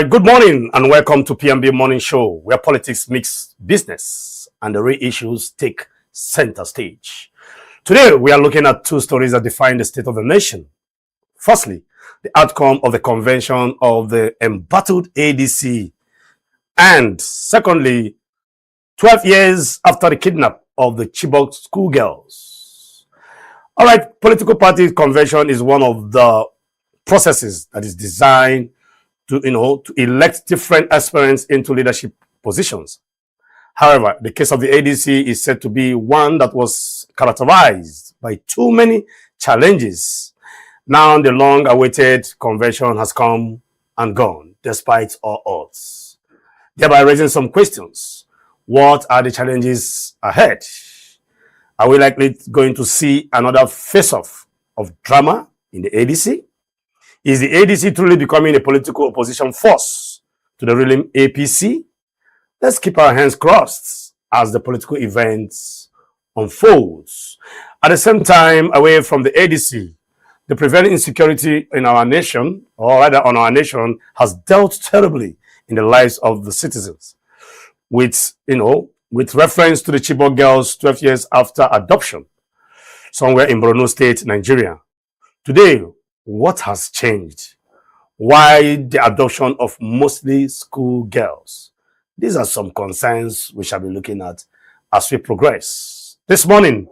right, good morning and welcome to P&B Morning Show, where politics meets business and the real issues take center stage. Today, we are looking at two stories that define the state of the nation. Firstly, the outcome of the convention of the embattled ADC. And secondly, 12 years after the kidnap of the Chibok schoolgirls. All right, political party convention is one of the processes that is designed to elect different aspirants into leadership positions. However, the case of the ADC is said to be one that was characterized by too many challenges. Now the long-awaited convention has come and gone, despite all odds, thereby raising some questions. What are the challenges ahead? Are we likely going to see another face-off of drama in the ADC? Is the ADC truly becoming a political opposition force to the ruling APC? Let's keep our hands crossed as the political events unfolds. At the same time, away from the ADC, the prevailing insecurity in our nation, or rather on our nation, has dealt terribly in the lives of the citizens. With reference to the Chibok girls 12 years after adoption, somewhere in Borno State, Nigeria. Today, what has changed? Why the adoption of mostly school girls? These are some concerns we shall be looking at as we progress. This morning,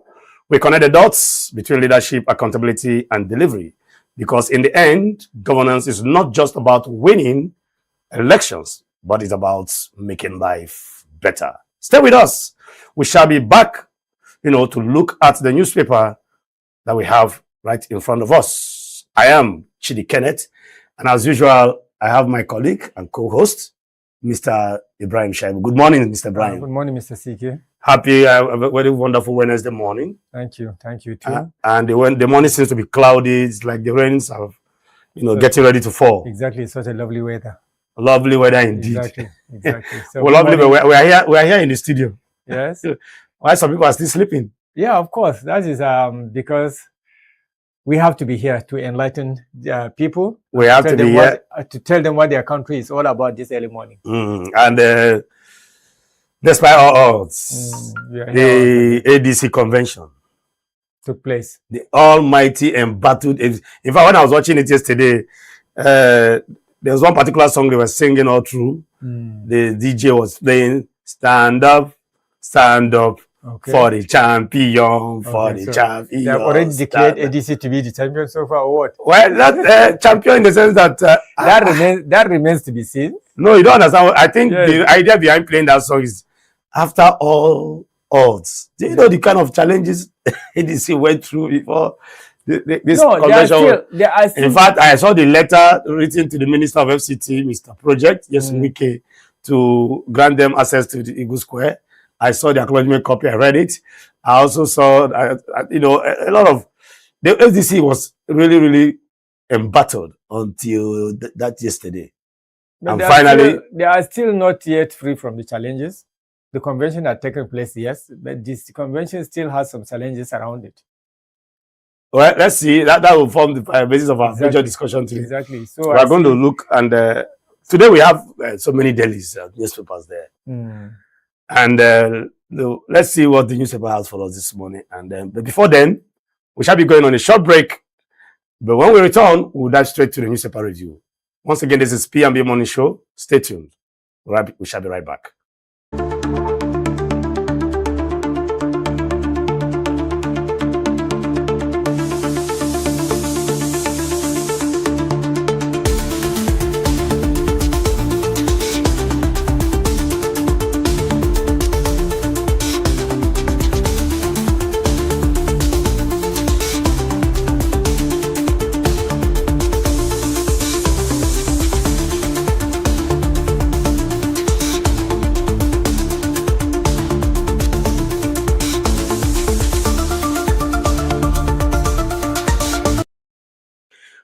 we connect the dots between leadership, accountability, and delivery. Because in the end, governance is not just about winning elections, but it's about making life better. Stay with us. We shall be back, to look at the newspaper that we have right in front of us. I am Chidi Kenneth, and as usual, I have my colleague and co-host, Mr. Ibrahim Shaibu. Good morning, Mr. Ibrahim. Good morning, Mr. CK. Happy, very wonderful Wednesday morning. Thank you too. And the morning seems to be cloudy. It's like the rains are, getting ready to fall. Exactly, it's such a lovely weather. Lovely weather indeed. Exactly. So well, lovely. We are here in the studio. Yes. Why some people are still sleeping? Yeah, of course. That is because we have to be here to enlighten people. We have to be here to tell them what their country is all about this early morning. And despite all odds, the ADC convention took place. The almighty embattled. In fact, when I was watching it yesterday, there was one particular song they were singing all through. The DJ was playing "Stand Up, Stand Up." Okay. For the champion, champion. They have already declared ADC to be the champion so far, or what? Well, that champion in the sense that that remains to be seen. No, you don't understand. I think the idea behind playing that song is after all odds. Do you know the kind of challenges ADC went through before this convention? In fact, I saw the letter written to the Minister of FCT, Mr. Project, Wike, to grant them access to the Eagle Square. I saw the acknowledgement copy. I read it. I also saw, a lot of the FDC was really, really embattled until that yesterday. But and finally, they are still not yet free from the challenges. The convention had taken place, yes, but this convention still has some challenges around it. Well, let's see. That will form the basis of our major discussion today. Exactly. So we are going to look, and today we have so many dailies, newspapers there. And let's see what the newspaper has for us this morning. And but before then, we shall be going on a short break. But when we return, we'll dive straight to the newspaper review. Once again, this is P&B Morning Show. Stay tuned. We shall be right back.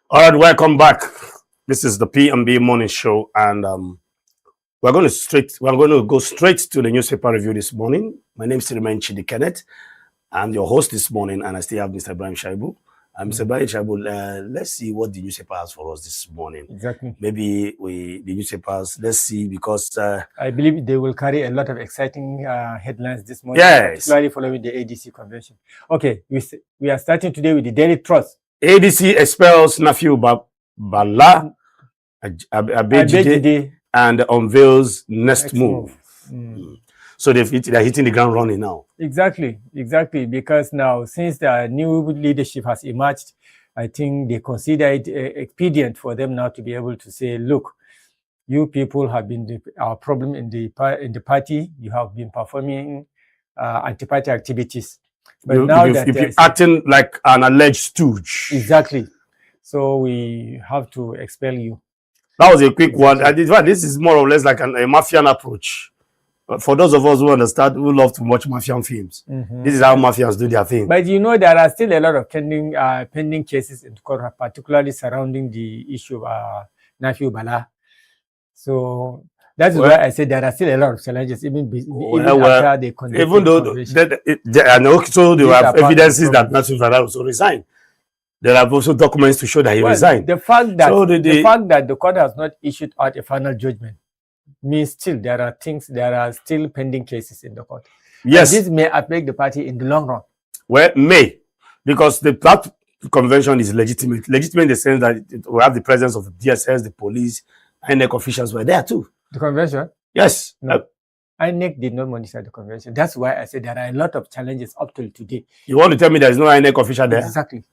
All right, welcome back. This is the P&B Morning Show, and we're going to go straight to the newspaper review this morning. My name is Chidi Kenneth. I'm your host this morning, and I still have Mr. Ibrahim Shaibu. Mr. Brian Chabul, let's see what the newspaper has for us this morning. Exactly. Maybe the newspapers, let's see, because I believe they will carry a lot of exciting headlines this morning, yes, particularly following the ADC convention. Okay, we are starting today with the Daily Trust. ADC expels Nafiu Bala Abejide and unveils next move. So they're hitting the ground running now. Exactly, because now since the new leadership has emerged, I think they consider it expedient for them now to be able to say, look, you people have been our problem in the party. You have been performing anti-party activities. But now you're acting like an alleged stooge. Exactly. So we have to expel you. That was a quick one. This is more or less like a mafian approach. For those of us who understand, who love to watch mafian films, this is how mafians do their thing. But you know, there are still a lot of pending cases in court, particularly surrounding the issue of Nafiu Bala. So that's why I said there are still a lot of challenges, even after they conduct. Even though and also there have evidences that Nafiu Bala also resigned. There are also documents to show that he resigned. The fact that the fact that the court has not issued out a final judgment means still there are still pending cases in the court. Yes, and this may affect the party in the long run. Well, because that convention is legitimate. Legitimate in the sense that we have the presence of the DSS, the police, INEC officials were there too. The convention? Yes. No. INEC did not monitor the convention. That's why I said there are a lot of challenges up till today. You want to tell me there is no INEC official there? Exactly.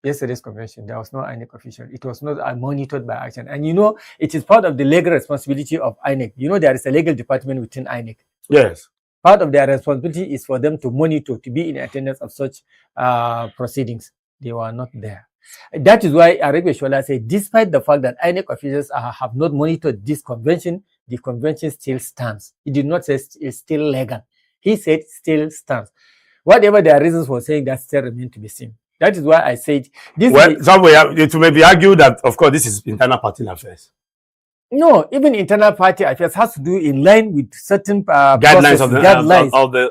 Yesterday's convention, there was no INEC official. It was not monitored by action. And you know, it is part of the legal responsibility of INEC. You know, there is a legal department within INEC. Yes. Part of their responsibility is for them to monitor, to be in attendance of such proceedings. They were not there. That is why Aregbe Shola said, despite the fact that INEC officials have not monitored this convention, the convention still stands. He did not say it's still legal. He said still stands. Whatever their reasons for saying that still remain to be seen. That is why I said this. Well, somewhere it may be argued that, of course, this is internal party affairs. No, even internal party affairs has to do in line with certain guidelines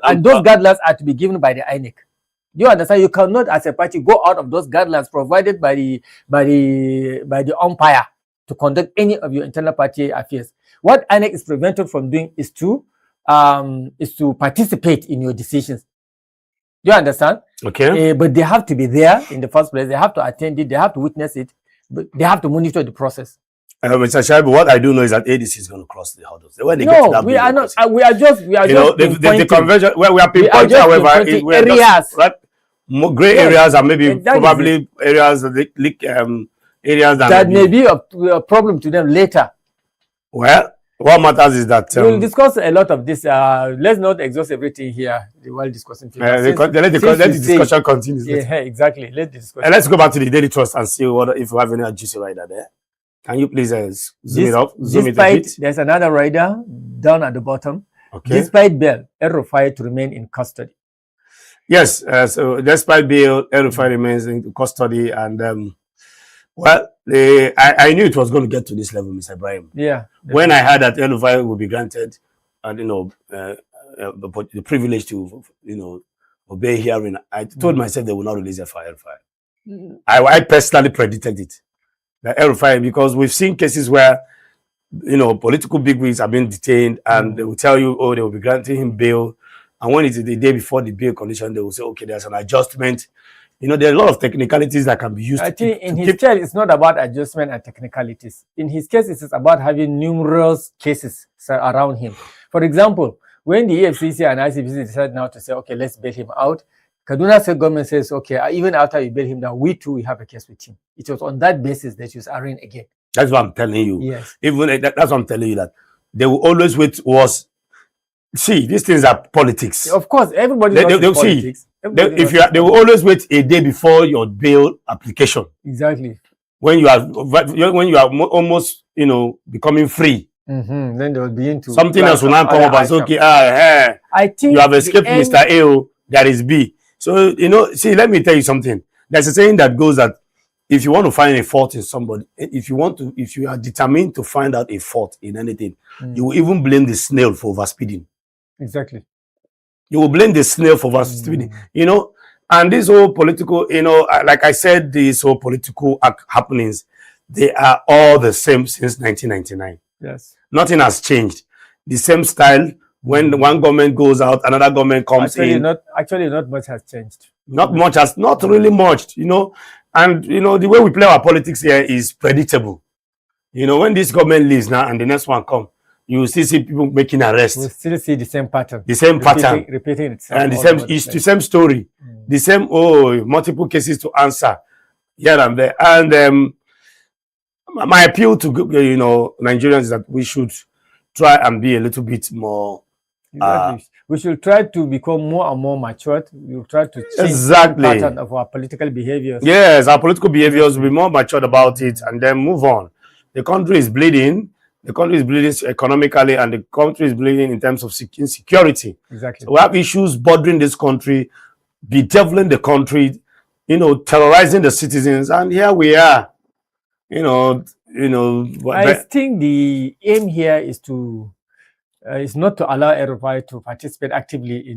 and those guidelines are to be given by the INEC. Do you understand? You cannot, as a party, go out of those guidelines provided by the umpire to conduct any of your internal party affairs. What INEC is prevented from doing is to participate in your decisions. Do you understand? Okay. But they have to be there in the first place. They have to attend it. They have to witness it. But they have to monitor the process. Mr. Shaibu, what I do know is that ADC is going to cross the hurdles. When they get to that we are not. We are just. The convention where we are pinpointing, however, areas, right? Gray areas and maybe probably areas that may be a problem to them later. Well, what matters is that we'll discuss a lot of this. Let's not exhaust everything here while discussing. Let the discussion continue. Yeah, exactly. Let's go back to the Daily Trust and see if we have any juicy rider there. Can you please zoom it up? There's another rider down at the bottom. Okay. Despite bail, El-Rufai to remain in custody. Yes. So despite bail, El-Rufai remains in custody, and I knew it was going to get to this level, Mr. Ibrahim. Yeah. When I heard that El-Rufai would be granted, and the privilege to obey hearing, I told myself they will not release it for El-Rufai. I personally predicted it. El-Rufai, because we've seen cases where political bigwigs have been detained, and they will tell you, they will be granting him bail, and when it's the day before the bail condition, they will say, okay, there's an adjustment. There are a lot of technicalities that can be used. I think in his case, it's not about adjustment and technicalities. In his case, it's about having numerous cases around him. For example, when the EFCC and ICPC decided now to say, okay, let's bail him out, Kaduna State government says, okay, even after you bail him down, we too, we have a case with him. It was on that basis that he was arraigned again. That's what I'm telling you. Yes. That's what I'm telling you, that they will always wait see, these things are politics. Of course, everybody knows politics. They will always wait a day before your bail application. Exactly. When you are almost becoming free, then they will begin to something else will now come up and say, okay, I think you have escaped Mr. A. There is B. So see, let me tell you something. There's a saying that goes that if you want to find a fault in somebody, if you are determined to find out a fault in anything, you will even blame the snail for overspeeding. Exactly. You will blame the snail for overspeeding. And this whole political, like I said, these whole political happenings, they are all the same since 1999. Yes. Nothing has changed. The same style. When one government goes out, another government comes in. Actually, not much has changed. Not really much, And, the way we play our politics here is predictable. When this government leaves now and the next one comes, you will still see people making arrests. We'll still see the same pattern. Repeating itself. And the same story. The same, multiple cases to answer here and there. And my appeal to, Nigerians is that we should try and be a little bit more... we should try to become more and more matured. We will try to change the pattern of our political behaviors. Yes, our political behaviors will be more matured about it and then move on. The country is bleeding. The country is bleeding economically, and the country is bleeding in terms of insecurity. Exactly. So we have issues bordering this country, bedeviling the country, terrorizing the citizens, and here we are. I think the aim here is not to allow everybody to participate actively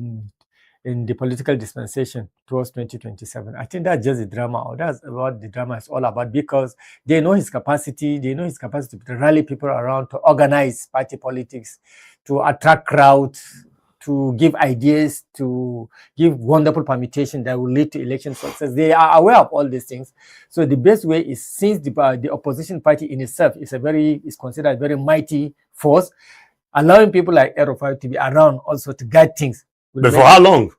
in the political dispensation towards 2027. I think that's just the drama, or that's what the drama is all about, because they know his capacity. They know his capacity to rally people around, to organize party politics, to attract crowds, to give ideas, to give wonderful permutation that will lead to election success. They are aware of all these things. So the best way is, since the opposition party in itself is considered a very mighty force, allowing people like Erufai to be around also to guide things. But for how long?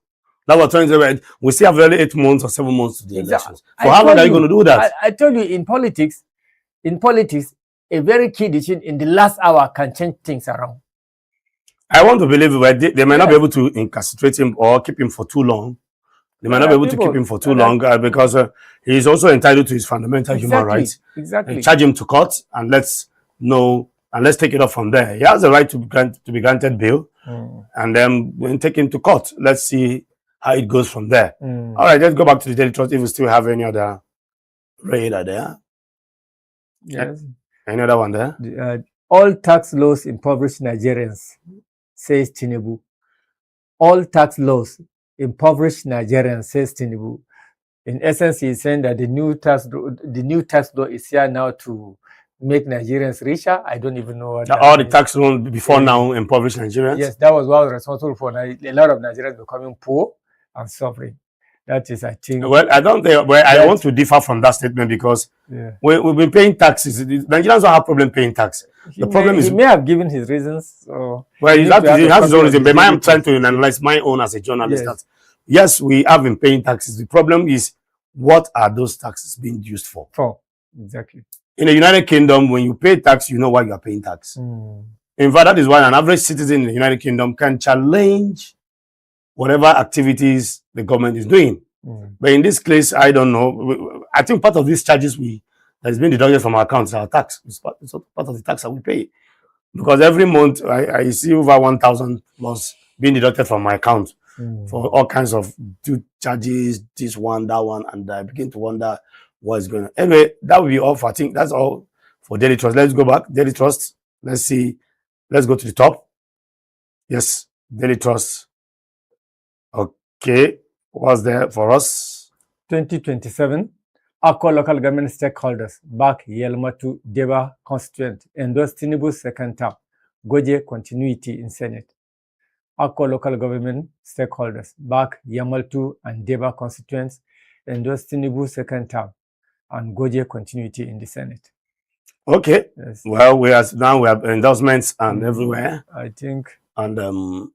That was 20. We still have really 8 months or 7 months to the elections. For how long are you going to do that? I told you, in politics, a very key decision in the last hour can change things around. I want to believe they might not be able to incarcerate him or keep him for too long. They might not be able to keep him for too long because he is also entitled to his fundamental human rights. Exactly. And charge him to court, and let's take it up from there. He has the right to be granted bail, and then when take him to court, let's see how it goes from there. All right, let's go back to the Daily Trust if we still have any other radar there. Yes. Any other one there? All tax laws impoverish Nigerians, says Tinubu. All tax laws impoverish Nigerians, says Tinubu. In essence, he's saying that the new tax law is here now to make Nigerians richer. I don't even know what all the tax laws before now impoverish Nigerians. Yes, that was what was responsible for a lot of Nigerians becoming poor and suffering. That is, I think. Well, I don't think. Well, I want to differ from that statement because we've been paying taxes. Nigerians don't have problem paying tax. The problem is he may have given his reasons. So well, he has his own reason. But I'm trying to analyze my own as a journalist. Yes, we have been paying taxes. The problem is, what are those taxes being used for? Exactly. In the United Kingdom, when you pay tax, you know why you are paying tax. In fact, that is why an average citizen in the United Kingdom can challenge whatever activities the government is doing. But in this case, I don't know. I think part of these charges that is being deducted from our accounts are tax. It's part of the tax that we pay. Because every month, I see over 1,000 plus being deducted from my account for all kinds of charges, this one, that one, and I begin to wonder what's going on. Anyway, that will be all I think that's all for Daily Trust. Let's go back. Daily Trust. Let's see. Let's go to the top. Yes, Daily Trust. Okay. What's there for us? 2027. Akko local government stakeholders back Yelmatu Deba constituent endorse Tinubu's second term. Goje continuity in Senate. Akko local government stakeholders back Yamaltu and Deba constituents endorse Tinubu's second term and Goje continuity in the Senate. Okay. Yes. Well, we have endorsements and everywhere. I think. And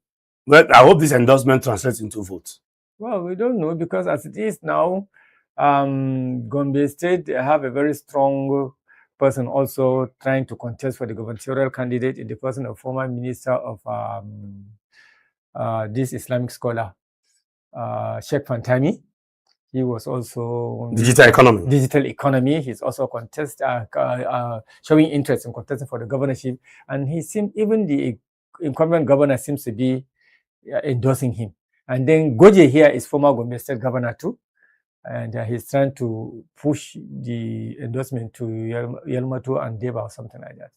well, I hope this endorsement translates into votes. Well, we don't know, because as it is now, Gombe State have a very strong person also trying to contest for the gubernatorial candidate in the person of former minister of this Islamic scholar, Sheikh Fantami. He was also digital economy. He's also showing interest in contesting for the governorship, and even the incumbent governor seems to be endorsing him. And then Goje here is former Gombe State governor too, and he's trying to push the endorsement to Yelmatu and Deba or something like that.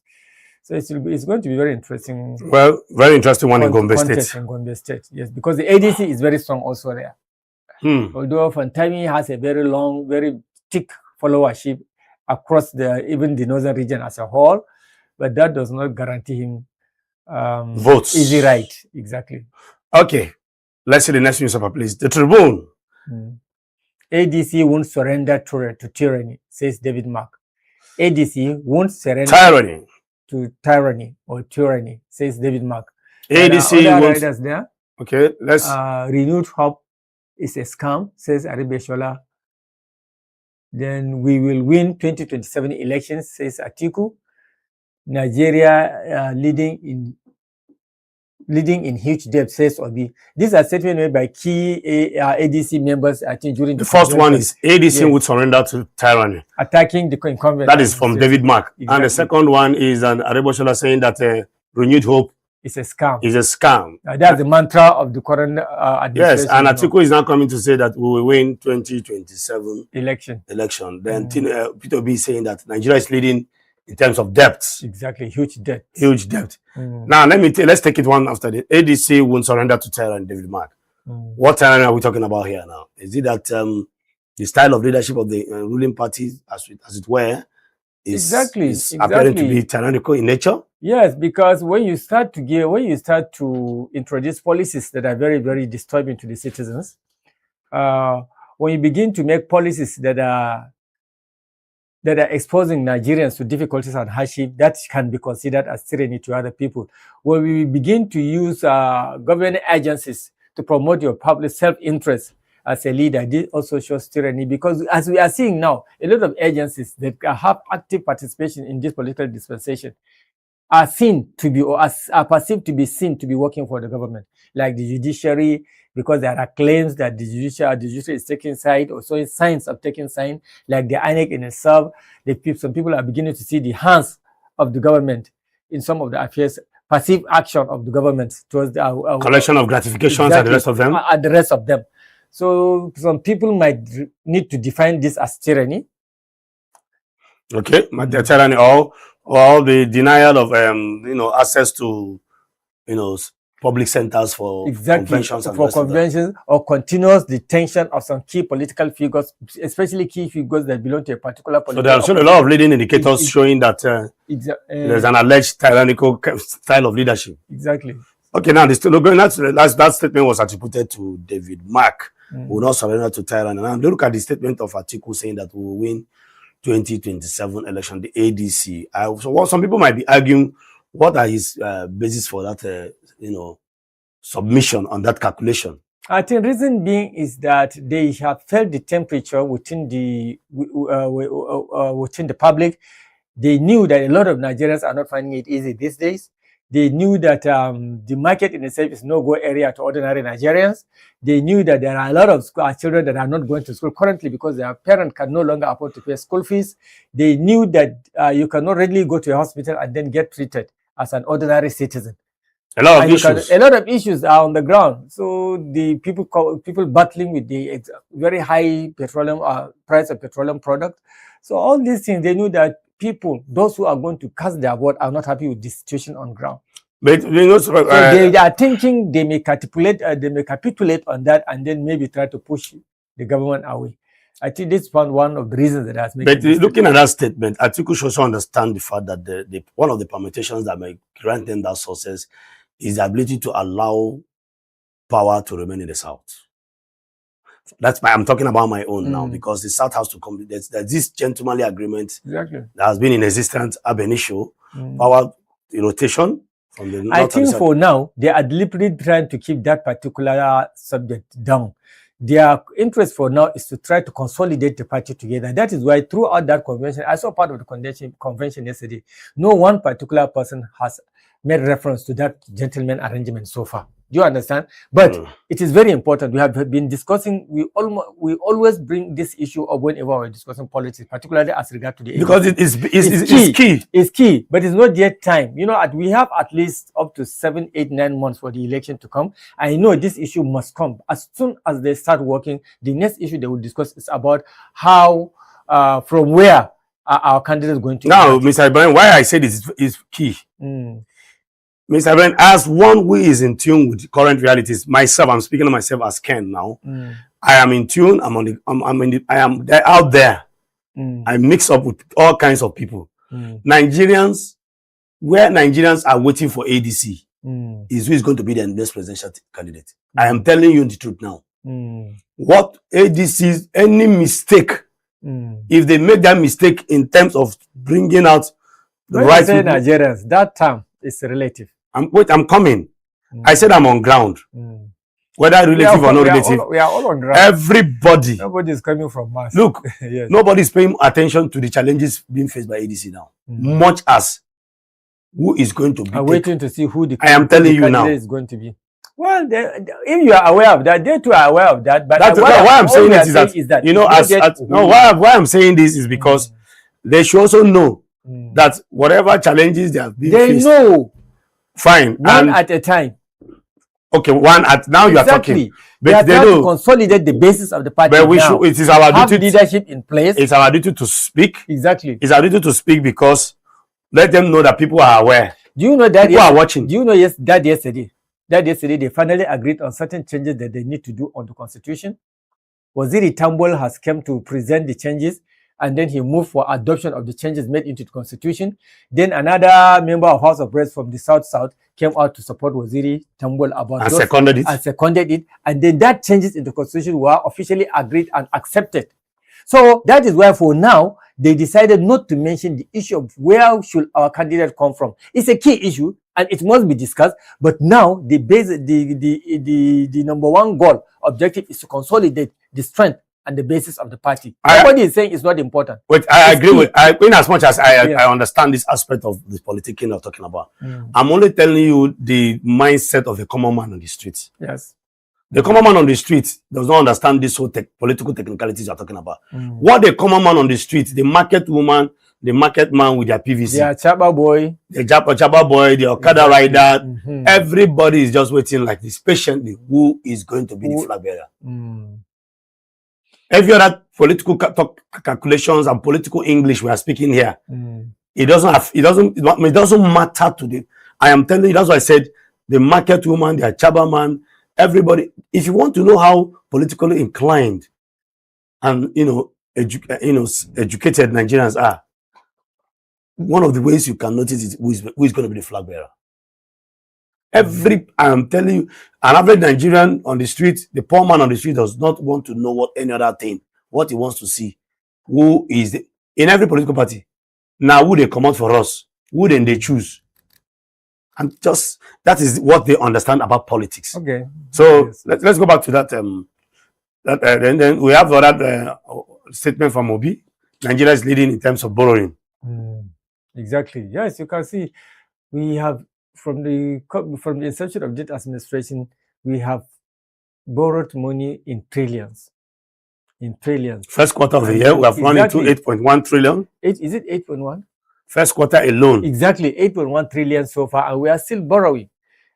So it's going to be very interesting. Well, very interesting one in Gombe State. In Gombe State, yes, because the ADC is very strong also there. Although Fantami has a very long, very thick followership across even the northern region as a whole, but that does not guarantee him votes. Easy right, exactly. Okay, let's see the next newspaper, please. The Tribune. ADC won't surrender to tyranny, says David Mark. ADC won't surrender to tyranny or tyranny, says David Mark. ADC won't. There. Okay, let's. Renewed hope is a scam, says Aribe Shola. Then we will win 2027 elections, says Atiku. Nigeria leading in huge debt, says Obi. These are statements made by key ADC members, I think, during the first one is ADC would surrender to tyranny. Attacking the incumbent. That is from David Mark. Exactly. And the second one is an Araboshola saying that renewed hope is a scam. Is a scam. That's the mantra of the current administration. Yes, and Atiku is now coming to say that we will win 2027 election. Then Peter Obi is saying that Nigeria is leading in terms of debt. Exactly, huge debt. Huge debt. Now, let's take it one after the ADC won't surrender to tyranny, David Mark. What tyranny are we talking about here now? Is it that the style of leadership of the ruling party, as it were, is appearing to be tyrannical in nature? Yes, because when you start to introduce policies that are very, very disturbing to the citizens, when you begin to make policies that are exposing Nigerians to difficulties and hardship, that can be considered as tyranny to other people. When we begin to use government agencies to promote your public self-interest as a leader, this also shows tyranny, because as we are seeing now, a lot of agencies that have active participation in this political dispensation are seen to be, or are perceived to be seen to be working for the government, like the judiciary, because there are claims that the judiciary is taking side, or showing signs of taking side, like the INEC in itself. Some people are beginning to see the hands of the government in some of the affairs, passive action of the government towards the collection of gratifications and the rest of them. And the rest of them. So some people might need to define this as tyranny. Okay, the tyranny, or the denial of access to public centers for conventions and or continuous detention of some key political figures, especially key figures that belong to a particular political. So there are still a lot of leading indicators showing that there's an alleged tyrannical style of leadership. Exactly. Okay, now that statement was attributed to David Mark, who will not surrender to tyranny. Now look at the statement of Atiku saying that we will win 2027 election, the ADC. So some people might be arguing, what are his basis for that, submission on that calculation? I think the reason being is that they have felt the temperature within the public. They knew that a lot of Nigerians are not finding it easy these days. They knew that the market in itself is no-go area to ordinary Nigerians. They knew that there are a lot of children that are not going to school currently because their parents can no longer afford to pay school fees. They knew that you cannot readily go to a hospital and then get treated as an ordinary citizen. A lot of issues are on the ground. So the people battling with the very high petroleum price of petroleum product. So all these things, they knew that those who are going to cast their vote, are not happy with the situation on ground. But so they are thinking they may capitulate on that, and then maybe try to push the government away. I think this is one of the reasons that has made. But looking at that statement, I think we should also understand the fact that one of the permutations that may grant them that success is the ability to allow power to remain in the South. I'm talking about my own now, because the South has to come. There's this gentlemanly agreement that has been in existence ab initio, power rotation from the North. I think for now, they are deliberately trying to keep that particular subject down. Their interest for now is to try to consolidate the party together. That is why throughout that convention, I saw part of the convention yesterday, no one particular person has made reference to that gentleman arrangement so far. Do you understand? But it is very important. We have been discussing, we always bring this issue up whenever we're discussing politics, particularly as regard to the because it's key. It's key, but it's not yet time. We have at least up to 7, 8, 9 months for the election to come. I know this issue must come. As soon as they start working, the next issue they will discuss is about how, from where are our candidates going to now, Mr. Ibrahim, why I said this is key. Mr. Ibrahim, as one who is in tune with current realities, myself, I'm speaking of myself as Ken now. I am in tune. I am there, out there. I mix up with all kinds of people. Nigerians, where Nigerians are waiting for ADC, is who is going to be the next presidential candidate. I am telling you the truth now. What ADCs, any mistake, if they make that mistake in terms of bringing out the right people, Nigerians, that term is relative. I'm coming. I said I'm on ground. Whether relative or not relative, we are all on ground. Everybody. Nobody is coming from Mars. Look, yes. Nobody is paying attention to the challenges being faced by ADC now. Much as who is going to be. I'm waiting to see who the I am telling you now is going to be. Well, if you are aware of that, they too are aware of that. But that's why I'm saying it is that you know, why I'm saying this is because they should also know that whatever challenges they have been faced, they know. Fine, one at a time. Okay, one at now you are talking. But they know to consolidate the basis of the party. But we should. It is our duty. Have leadership in place. It's our duty to speak. Exactly. It's our duty to speak because let them know that people are aware. Do you know that people are watching? Do you know that yesterday they finally agreed on certain changes that they need to do on the constitution? Waziri Tambol has come to present the changes, and then he moved for adoption of the changes made into the constitution. Then another member of House of Reps from the South came out to support Waziri Tambol about and seconded it. And then that changes in the constitution were officially agreed and accepted. So that is why for now they decided not to mention the issue of where should our candidate come from. It's a key issue and it must be discussed. But now the number one goal objective is to consolidate the strength and the basis of the party. Nobody is saying it's not important. But I agree with in as much as I understand this aspect of the politicking you're talking about. I'm only telling you the mindset of the common man on the streets. Yes. The common man on the street does not understand this whole political technicalities you're talking about. What the common man on the street, the market woman, the market man with their PVC, the Chaba boy, the Chaba boy, the Okada rider, everybody is just waiting like this patiently. Who is going to be the flag bearer? Every other political calculations and political English we are speaking here, it doesn't matter to them. I am telling you, that's why I said the market woman, the Chaba man, everybody. If you want to know how politically inclined and educated Nigerians are, one of the ways you can notice is who is going to be the flag bearer. I am telling you, an average Nigerian on the street, the poor man on the street does not want to know what any other thing. What he wants to see, who is in every political party. Now, who they come out for us? Who then they choose? And just that is what they understand about politics. Okay. So let's go back to that. Then we have that statement from Obi. Nigeria is leading in terms of borrowing. Exactly. Yes, you can see we have. From the inception of this administration, we have borrowed money in trillions. First quarter of the year, we have run into 8.1 trillion. Is it 8.1? First quarter alone. Exactly, 8.1 trillion so far, and we are still borrowing.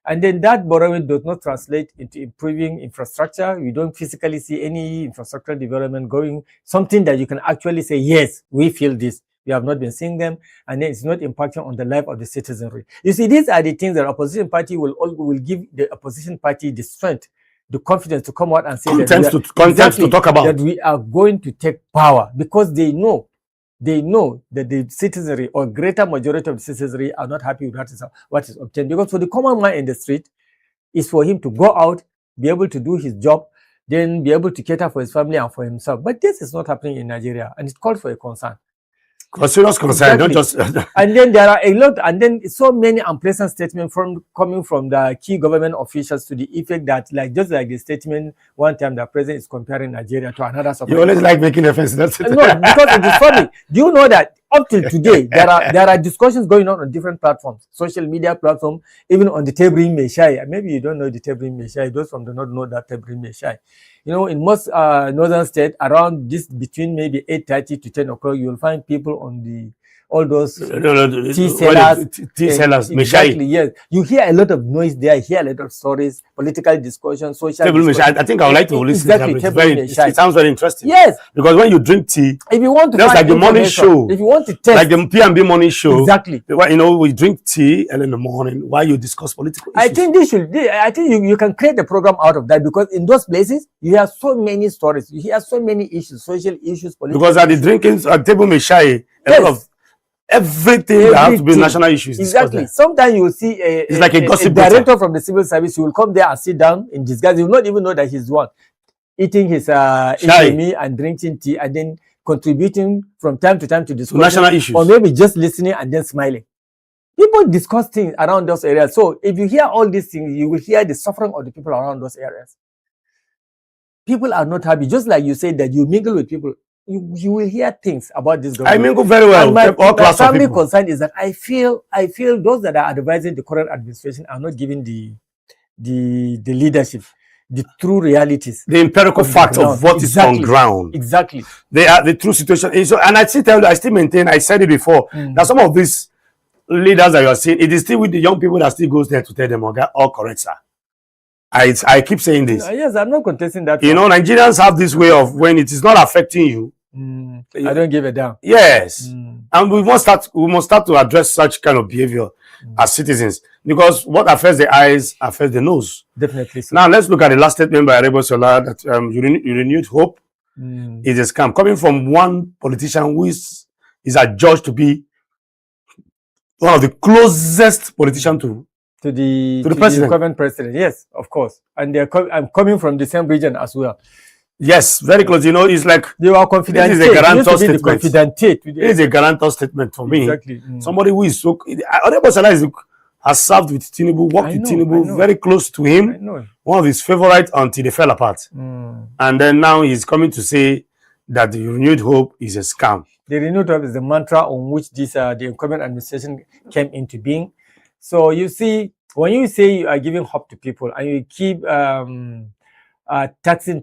And then that borrowing does not translate into improving infrastructure. We don't physically see any infrastructure development going, something that you can actually say, yes, we feel this. We have not been seeing them, and then it's not impacting on the life of the citizenry. You see, these are the things that opposition party will give the opposition party the strength, the confidence to come out and say to talk about that we are going to take power, because they know that the citizenry or greater majority of the citizenry are not happy with what is obtained. Because for the common man in the street is for him to go out, be able to do his job, then be able to cater for his family and for himself. But this is not happening in Nigeria, and it calls for a concern. Serious concern, exactly. Don't just. And then there are a lot, and then so many unpleasant statements coming from the key government officials to the effect that, just like the statement one time the president is comparing Nigeria to another. You always like making offense. That's it. No, because it is funny. Do you know that up till today there are discussions going on different platforms, social media platforms, even on the Tebrim Meshai. Maybe you don't know the Tebrim Meshai. Those from the north know that Tebrim Meshai. You know, in most northern states, around this between maybe 8:30 to 10 o'clock, you will find people on all those tea sellers, sellers. Exactly, yes. You hear a lot of noise there, hear a lot of stories, political discussion, social discussion. I think I would like to listen to it. It sounds very interesting. Yes. Because when you drink tea, if you want to just like the morning show, if you want to test, like the P&B morning show, exactly. You know, we drink tea early in the morning while you discuss political issues. I think you can create a program out of that, because in those places you have so many stories, you hear so many issues, social issues, political because at the drinking at table may shy a lot of everything that has to be national issues. Exactly. Sometimes you will see it's like a gossip director from the civil service. He will come there and sit down in disguise. You will not even know that he's one eating his indomie and drinking tea, and then contributing from time to time to discuss national issues, or maybe just listening and then smiling. People discuss things around those areas. So if you hear all these things, you will hear the suffering of the people around those areas. People are not happy. Just like you said that you mingle with people, you will hear things about this government. I mingle very well. And my family concern is that I feel those that are advising the current administration are not giving the leadership the true realities, the empirical fact of what is on ground. Exactly. They are the true situation. And I still maintain, I said it before, that some of these leaders that you are seeing, it is still with the young people that still goes there to tell them, okay, all correct, sir. I keep saying this. Yes, I'm not contesting that. You know, Nigerians have this way of when it is not affecting you, I don't give a damn. Yes. And we must start to address such kind of behavior as citizens, because what affects the eyes affects the nose. Definitely. So. Now let's look at the last statement by Arebo Sola that you renewed hope is a scam, coming from one politician who is adjudged to be one of the closest politicians to the president. The current president. Yes, of course. And I'm coming from the same region as well. Yes, very close. You know, it's like they were confident. This is a guarantor statement. It is a guarantor statement for me. Exactly. Somebody who is so. Arebo Sola has served with Tinubu, worked with Tinubu, very close to him. One of his favorites until they fell apart. And then now he's coming to say that the renewed hope is a scam. The renewed hope is the mantra on which the incumbent administration came into being. So you see, when you say you are giving hope to people and you keep taxing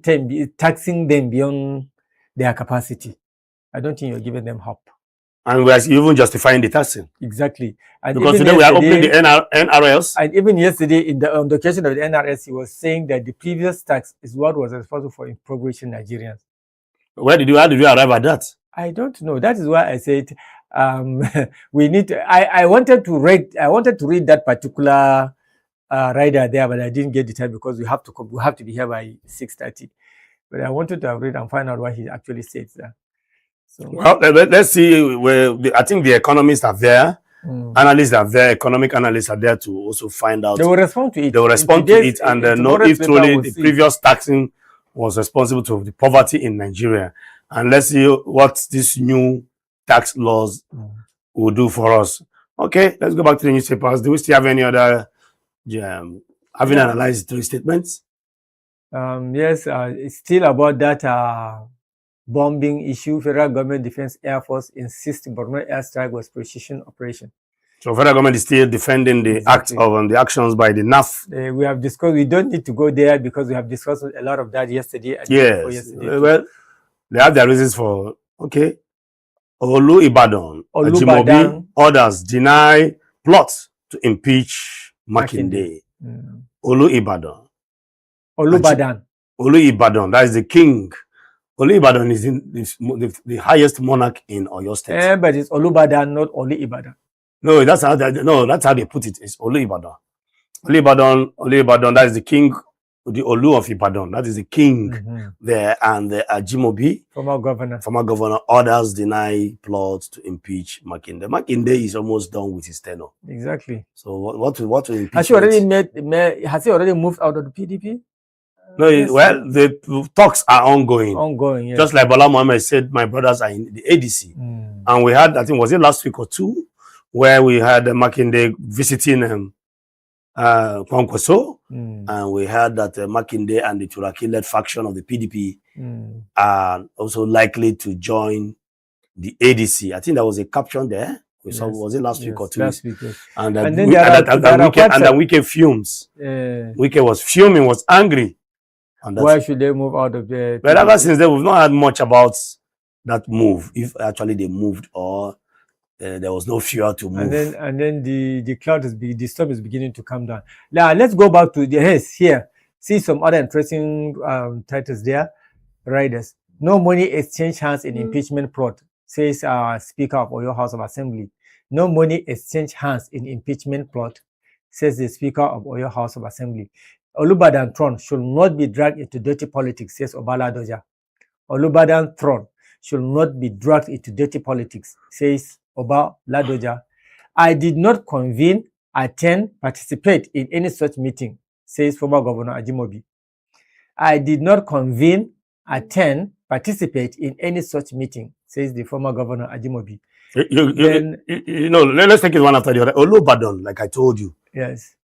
them beyond their capacity, I don't think you're giving them hope. And we are even justifying the taxing. Exactly. And because today we are opening the NRS. And even yesterday, on the occasion of the NRS, he was saying that the previous tax is what was responsible for impoverishing Nigerians. How did you arrive at that? I don't know. That is why I said we need to. I wanted to read that particular rider there, but I didn't get the time because we have to be here by 6:30. But I wanted to have read and find out what he actually said there. So, well, let's see. I think the economists are there, analysts are there, economic analysts are there to also find out. They will respond to it. They will respond to it and know if truly the previous taxing was responsible to the poverty in Nigeria. And let's see what this new tax laws will do for us. Okay, let's go back to the newspapers. Do we still have any other having analyzed three statements? Yes, it's still about that bombing issue. Federal Government Defense Air Force insists Borno airstrike was precision operation. So federal government is still defending the act of the actions by the NAF. We have discussed. We don't need to go there because we have discussed a lot of that yesterday. And yesterday. Well, they have their reasons for Olu Ibadan, Ajimobi, others deny plots to impeach Makinde. Olu Ibadan. Olu Ibadan, that is the king. Olu Ibadan is the highest monarch in Oyo State. But it's Olubadan, not Olu Ibadan. No, that's how they put it. It's Olu Ibadan. Olu Ibadan, that is the king, the Olu of Ibadan. That is the king there, and the Ajimobi, former governor, others deny plots to impeach Makinde. Makinde is almost done with his tenure. Exactly. So what to impeach? Has he already moved out of the PDP? No, well, the talks are ongoing. Yes. Just like Bala Mohammed said, my brothers are in the ADC. And we had, I think, was it last week or two, where we had Makinde visiting Kwankwaso, and we heard that Makinde and the Turaki-led faction of the PDP are also likely to join the ADC. I think there was a caption there. We saw, was it last week or 2 weeks? Yes. And then Wike fumes. Wike was fuming, was angry. Why should they move out of the... But ever since then, we've not heard much about that move, if actually they moved or there was no fuel to move. And then the cloud the storm is beginning to come down. Now let's go back to the here. See some other interesting titles there. Riders. No money exchange hands in impeachment plot, says Speaker of Oyo House of Assembly. No money exchange hands in impeachment plot, says the Speaker of Oyo House of Assembly. Olubadan throne should not be dragged into dirty politics, says Obaladoja. Olubadan throne should not be dragged into dirty politics, says Obaladoja. I did not convene, attend, participate in any such meeting, says former Governor Ajimobi. I did not convene, attend, participate in any such meeting, says the former Governor Ajimobi. Let's take it one after the other. Olubadan, like I told you. Yes.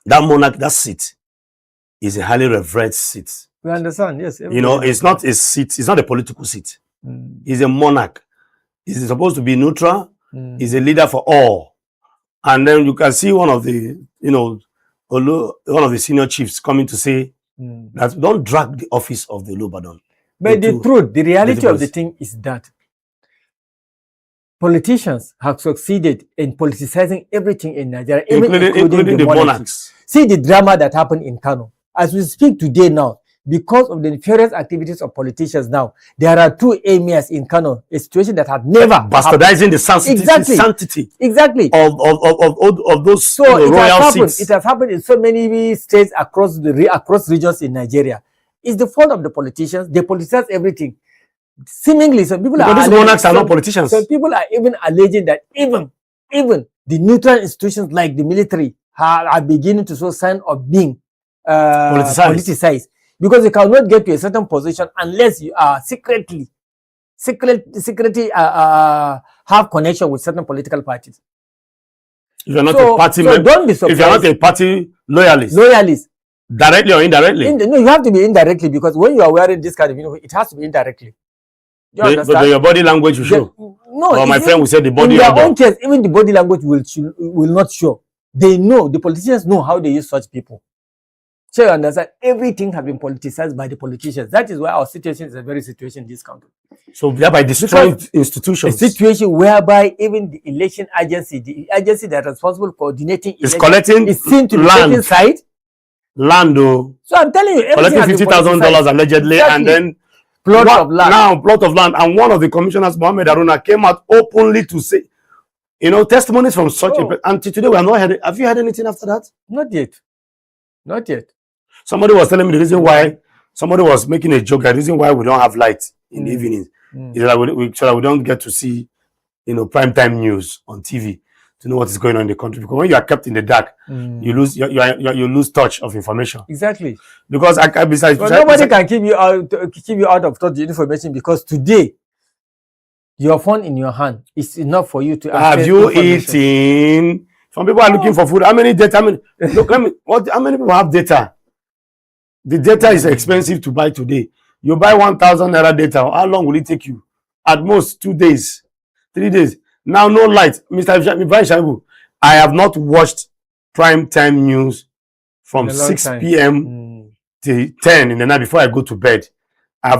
That monarch, that seat is a highly revered seat. We understand, yes. It's not a seat, it's not a political seat. He's a monarch. He's supposed to be neutral. He's a leader for all. And then you can see one of the, one of the senior chiefs coming to say that don't drag the office of the Olubadan. But the reality of the thing is that politicians have succeeded in politicizing everything in Nigeria, including the monarchs. See the drama that happened in Kano. As we speak today now, because of the nefarious activities of politicians now, there are 2 emirs in Kano, a situation that had never bastardizing the sanctity of those royal seats. It has happened in so many states across regions in Nigeria. It's the fault of the politicians. They politicize everything. Seemingly, some people these monarchs are not politicians. Some people are even alleging that even the neutral institutions like the military are beginning to show sign of being politicized. Because you cannot get to a certain position unless you are secretly have connection with certain political parties. If you're not a party member, don't be surprised. If you're not a party loyalist, directly or indirectly. No, you have to be indirectly, because when you are wearing this kind of uniform, it has to be indirectly. But your body language will show. No, or my friend will say the body in their own case, even the body language will not show. They know, the politicians know how they use such people. So you understand, everything has been politicized by the politicians. That is why our situation is a very situation in this country. So thereby destroying institutions. A situation whereby even the election agency, the agency that is responsible for coordinating is collecting is seen to land. The side. Land, though. So I'm telling you, collecting $50,000 allegedly, exactly. And then plot of land. And one of the commissioners, Mohammed Aruna, came out openly to say, testimonies from such until today we have not heard. Have you heard anything after that? Not yet. Not yet. Somebody was telling me the reason why, somebody was making a joke, the reason why we don't have light in the evenings is that we don't get to see, prime time news on TV to know what is going on in the country. Because when you are kept in the dark, you lose touch of information. Exactly. Because nobody can keep you out of touch with information, because today your phone in your hand is enough for you to have you eaten? Some people are looking for food. How many data? How many people have data? The data is expensive to buy today. You buy 1,000 naira data. How long will it take you? At most 2 days, 3 days. Now no light. Mr. Shaibu, I have not watched prime time news from 6 p.m. to 10 in the night before I go to bed. I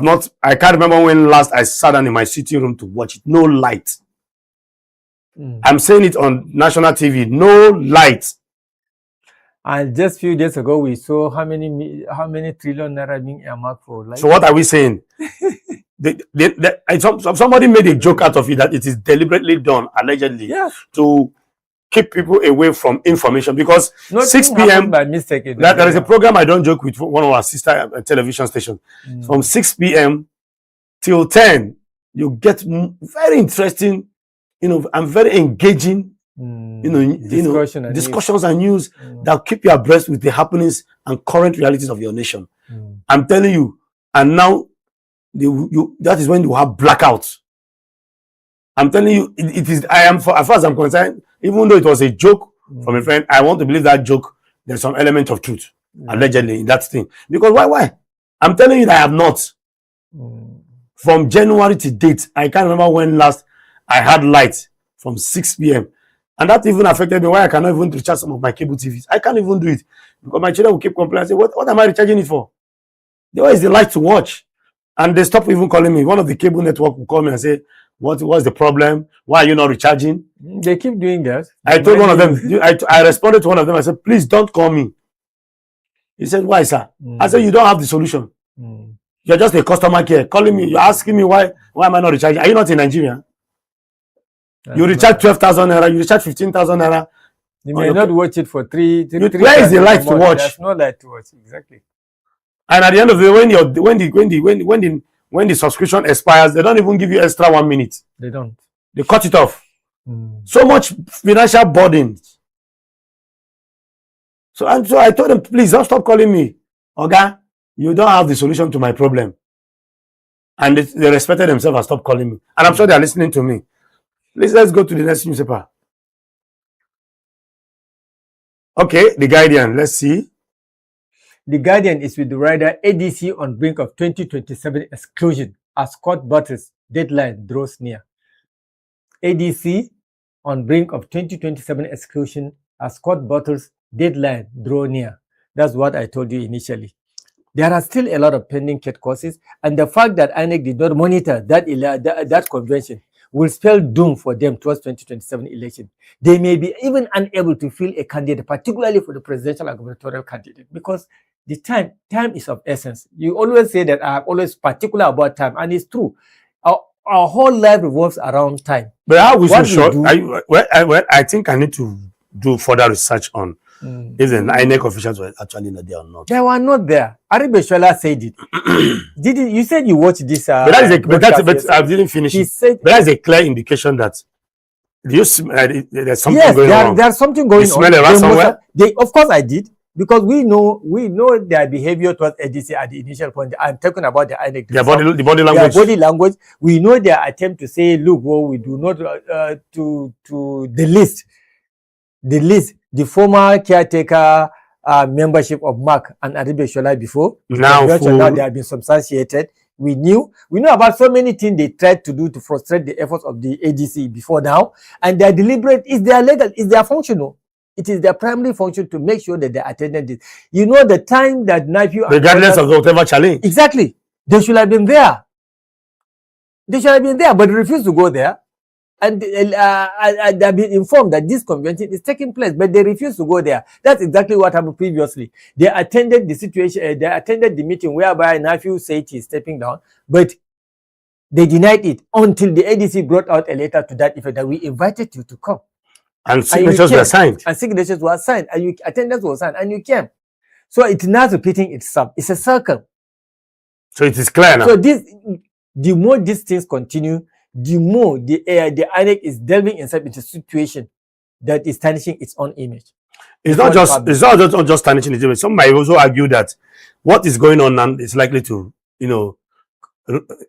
can't remember when last I sat down in my sitting room to watch it. No light. I'm saying it on national TV. No light. And just a few days ago, we saw how many trillion naira being earmarked for light. So what are we saying? Somebody made a joke out of it that it is deliberately done, allegedly, to keep people away from information, because 6 p.m. by mistake. There is a program I don't joke with one of our sister television stations. From 6 p.m. till 10, you get very interesting, and very engaging, discussions and news that keep you abreast with the happenings and current realities of your nation. I'm telling you, and now that is when you have blackouts. I'm telling you, it is. As far as I'm concerned, even though it was a joke from a friend, I want to believe that joke. There's some element of truth, allegedly, in that thing. Because why? I'm telling you that I have not. From January to date, I can't remember when last I had light from 6 p.m. And that even affected me. Why I cannot even recharge some of my cable TVs. I can't even do it because my children will keep complaining. I say, what am I recharging it for? Where is the light to watch? And they stop even calling me. One of the cable network will call me and say, What's the problem? Why are you not recharging? They keep doing that. I told one of them, I responded to one of them, I said, please don't call me. He said, why, sir? I said, you don't have the solution. You're just a customer care calling me. You're asking me why am I not recharging? Are you not in Nigeria? You recharge 12,000 naira, you recharge 15,000 naira. You may not watch it for three where is the light to watch? There's no light to watch, exactly. And at the end of the day, when the subscription expires, they don't even give you extra 1 minute. They don't. They cut it off. So much financial burden. So I told them, please don't stop calling me. Okay, you don't have the solution to my problem. And they respected themselves and stopped calling me. And I'm sure they're listening to me. Please, let's go to the next newspaper. Okay, The Guardian. Let's see. The Guardian is with the rider ADC on brink of 2027 exclusion as court battles deadline draws near. ADC on brink of 2027 exclusion as court battles deadline draw near. That's what I told you initially. There are still a lot of pending court cases, and the fact that INEC did not monitor that convention will spell doom for them towards 2027 election. They may be even unable to fill a candidate, particularly for the presidential and gubernatorial candidate, because the time is of essence. You always say that I'm always particular about time, and it's true. Our whole life revolves around time. But how we so short? I think I need to do further research on if the INEC officials were actually not there or not. They were not there. Aribeshola said it. You said you watched this? But I didn't finish it. But that's a clear indication that there's something going on. There's something going on. You smell around somewhere? Of course I did. Because we know their behavior towards ADC at the initial point. I'm talking about the INEC. The body language. Their body language. We know their attempt to say, look, we do not to the list, the former caretaker membership of Mark and Aribeshola before. Now they have been substantiated. We know about so many things they tried to do to frustrate the efforts of the ADC before now, and their deliberate is their legal, is their functional. It is their primary function to make sure that they attended this. You know, the time that NIPU... Regardless of whatever challenge. Exactly. They should have been there. They should have been there, but they refused to go there. And they've been informed that this convention is taking place, but they refused to go there. That's exactly what happened previously. They attended the situation, they attended the meeting whereby NIPU said he's stepping down, but they denied it until the ADC brought out a letter to that effect that we invited you to come. And signatures were signed. And signatures were signed. And attendance was signed. And you came. So it's not repeating itself. It's a circle. So it is clear now. So the more these things continue, the more the INEC is delving itself into a situation that is tarnishing its own image. It's not just tarnishing its image. Some might also argue that what is going on now is likely to,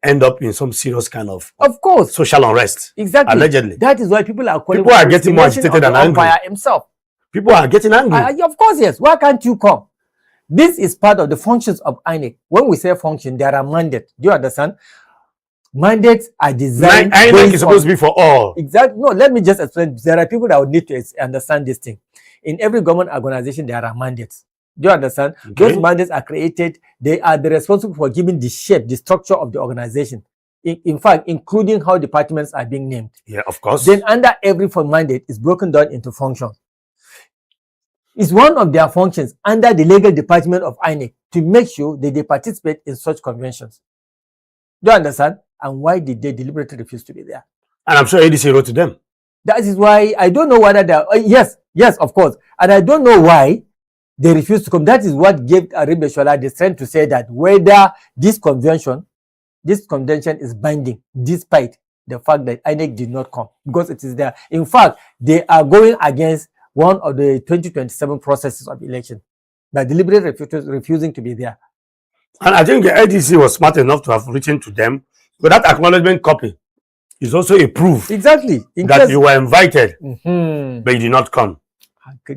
end up in some serious kind of course, social unrest. Exactly. Allegedly. That is why people are calling. People are getting more agitated and angry. Himself. People are getting angry. Of course, yes. Why can't you come? This is part of the functions of INEC. When we say function, there are mandates. Do you understand? Mandates are designed. INEC is supposed to be for all. Exactly. No, let me just explain. There are people that would need to understand this thing. In every government organization, there are mandates. Do you understand? Okay. Those mandates are created. They are the responsible for giving the shape, the structure of the organization. In fact, including how departments are being named. Yeah, of course. Then under every mandate is broken down into functions. It's one of their functions under the legal department of INEC to make sure that they participate in such conventions. Do you understand? And why did they deliberately refuse to be there? And I'm sure ADC wrote to them. That is why I don't know whether they yes, of course. And I don't know why they refused to come. That is what gave Aribeshola the strength to say that whether this convention is binding, despite the fact that INEC did not come, because it is there. In fact, they are going against one of the 2027 processes of election by deliberately refusing to be there. And I think the ADC was smart enough to have written to them, but that acknowledgement copy is also a proof exactly that you were invited, but you did not come.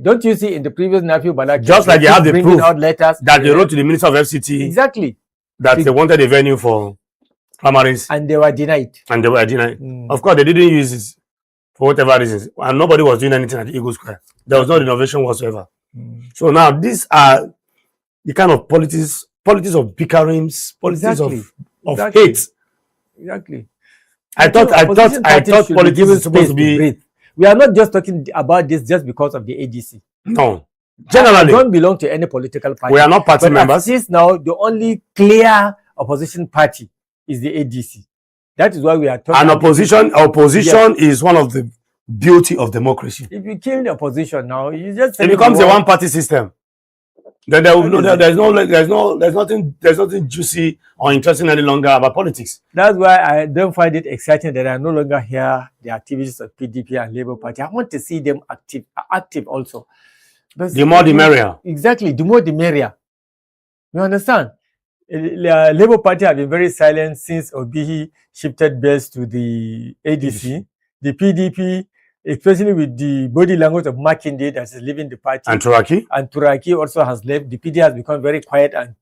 Don't you see in the previous NIPU Balak, just like they have the proof out letters that they wrote to the Minister of FCT exactly that they wanted a venue for primaries and they were denied. Of course, they didn't use it for whatever reasons, and nobody was doing anything at the Eagle Square. There was no innovation whatsoever. So now these are the kind of politics of bickerings, politics of hate. Exactly. I thought politics is supposed to be. Breathe. We are not just talking about this just because of the ADC. No. Generally, I don't belong to any political party. We are not party members. Since now, the only clear opposition party is the ADC. That is why we are talking. And opposition is one of the beauty of democracy. If you kill the opposition now, you just it becomes a one-party system. Then there's nothing juicy or interesting any longer about politics. That's why I don't find it exciting that I no longer hear the activities of PDP and Labour Party. I want to see them active also. But the more the merrier. Exactly, the more the merrier. You understand? The Labour Party have been very silent since Obihi shifted base to the ADC. The PDP, especially with the body language of Makinde that is leaving the party. And Turaki also has left. The PD has become very quiet and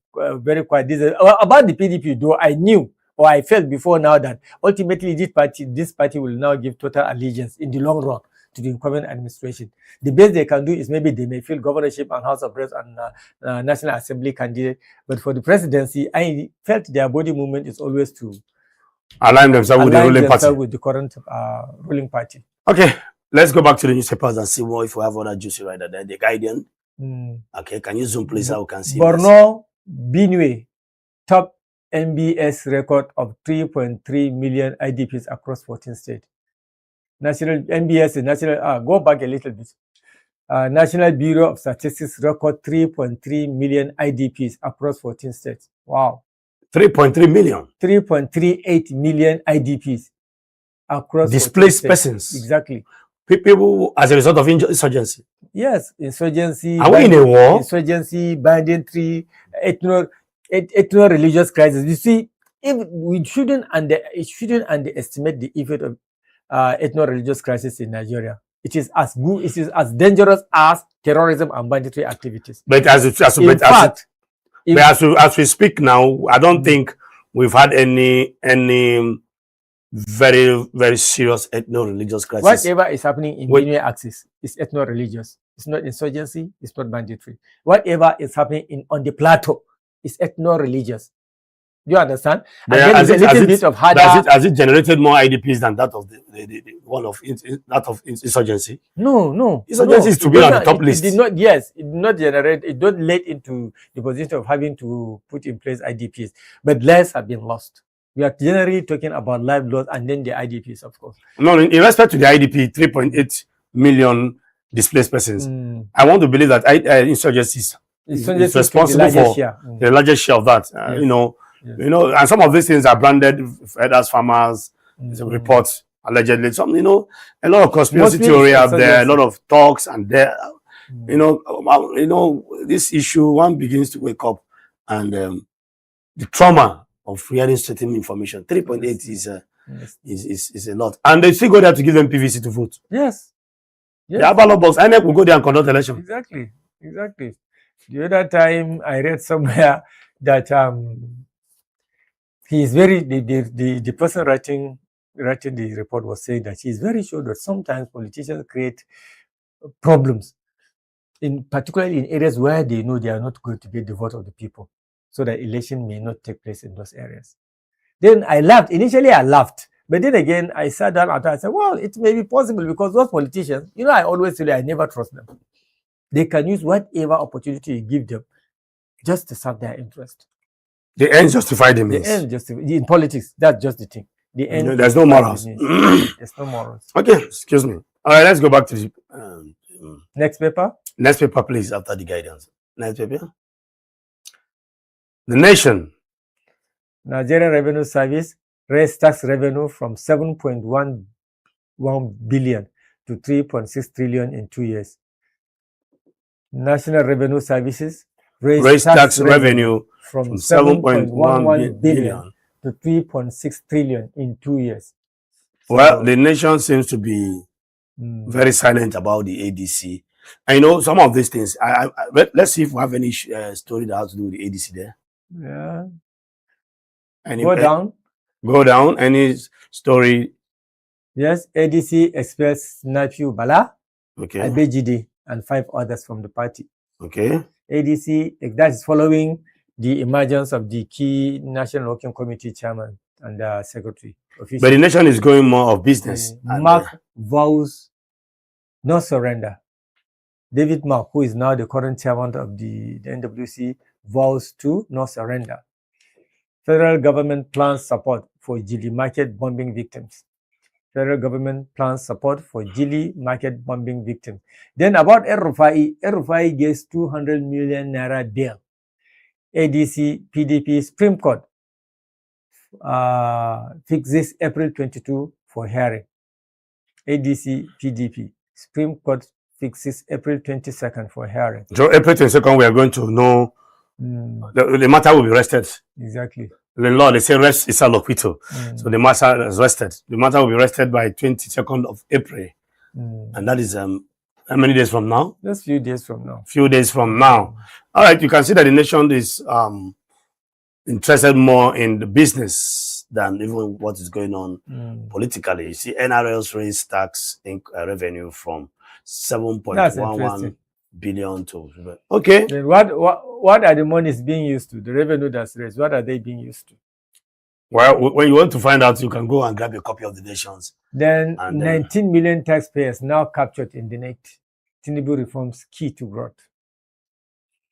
very quiet. About the PDP, though, I knew or I felt before now that ultimately this party will now give total allegiance in the long run to the incumbent administration. The best they can do is maybe they may fill governorship and House of Reps and National Assembly candidate. But for the presidency, I felt their body movement is always to align themselves with the ruling party. With the current ruling party. Okay, let's go back to the newspapers and see more if we have other juicy right there. The Guardian. Okay, can you zoom please so we can see Borno, Benue, top MBS record of 3.3 million IDPs across 14 states. National MBS, go back a little bit. National Bureau of Statistics record 3.3 million IDPs across 14 states. Wow. 3.3 million. 3.38 million IDPs across displaced persons. Exactly. People as a result of insurgency. Yes, insurgency. Are we in a war? Insurgency, banditry, ethno-religious crisis. You see, it shouldn't underestimate the effect of ethno-religious crisis in Nigeria. It is as dangerous as terrorism and banditry activities. But as we speak now, I don't think we've had any very, very serious ethno-religious crisis. Whatever is happening in Benue axis is ethno-religious. It's not insurgency, it's not banditry. Whatever is happening on the plateau is ethno-religious. Do you understand? And then has it generated more IDPs than that of that of insurgency? No. Insurgency is to be on the top list. It did not generate. It don't lead into the position of having to put in place IDPs. But lives have been lost. We are generally talking about life loss and then the IDPs, of course. No, in respect to the IDP, 3.8 million displaced persons. I want to believe that insurgency is responsible for the largest share of that. Yes. And some of these things are branded as farmers. There's a report allegedly. A lot of conspiracy theory out there, a lot of talks, and there, this issue, one begins to wake up, and the trauma of hearing certain information. 3.8 is a lot, and they still go there to give them PVC to vote. Yes. The ballot box, INEC will go there and conduct election. Exactly. The other time I read somewhere that he is the person writing the report was saying that he is very sure that sometimes politicians create problems, particularly in areas where they know they are not going to get the vote of the people, so that election may not take place in those areas. Then I laughed. Initially I laughed, but then again I sat down and I said, well, it may be possible because those politicians, I always say I never trust them. They can use whatever opportunity you give them just to serve their interest. The end justify the means. The end justify in politics. That's just the thing. The end. There's no morals. There's no morals. Okay, excuse me. All right, let's go back to the next paper. Next paper, please. After the guidance. Next paper. The Nation. Nigerian Revenue Service raised tax revenue from 7.11 billion to 3.6 trillion in 2 years. National Revenue Services raised tax revenue from 7.11 billion to 3.6 trillion in 2 years. Well, the Nation seems to be very silent about the ADC. I know some of these things. Let's see if we have any story that has to do with the ADC there. Yeah. Go down. Any story? Yes, ADC expels Nafiu Bala, okay, Abejide, and 5 others from the party. Okay. ADC, that is following the emergence of the key National Working Committee chairman, and secretary. But the nation is going more of business. Mark vows no surrender. David Mark, who is now the current chairman of the NWC, vows to no surrender. Federal government plans support for Gili market bombing victims. Federal government plans support for Gili market bombing victims. Then about El-Rufai gets 200 million naira bail. ADC, PDP, Supreme Court fixes April 22 for hearing. ADC, PDP, Supreme Court fixes April 22nd for hearing. So April 22nd, we are going to know the matter will be rested. Exactly. The law, they say rest is a loquito. So the matter is rested. The matter will be rested by 22nd of April. And that is how many days from now? Just few days from now. Few days from now. All right, you can see that the nation is interested more in the business than even what is going on politically. You see, NRLs raised tax revenue from 7.11 billion to okay. Then what are the monies being used to? The revenue that's raised, what are they being used to? Well, when you want to find out, you can go and grab a copy of the nations. Then 19 million taxpayers now captured in the net. Tinubu reforms key to growth.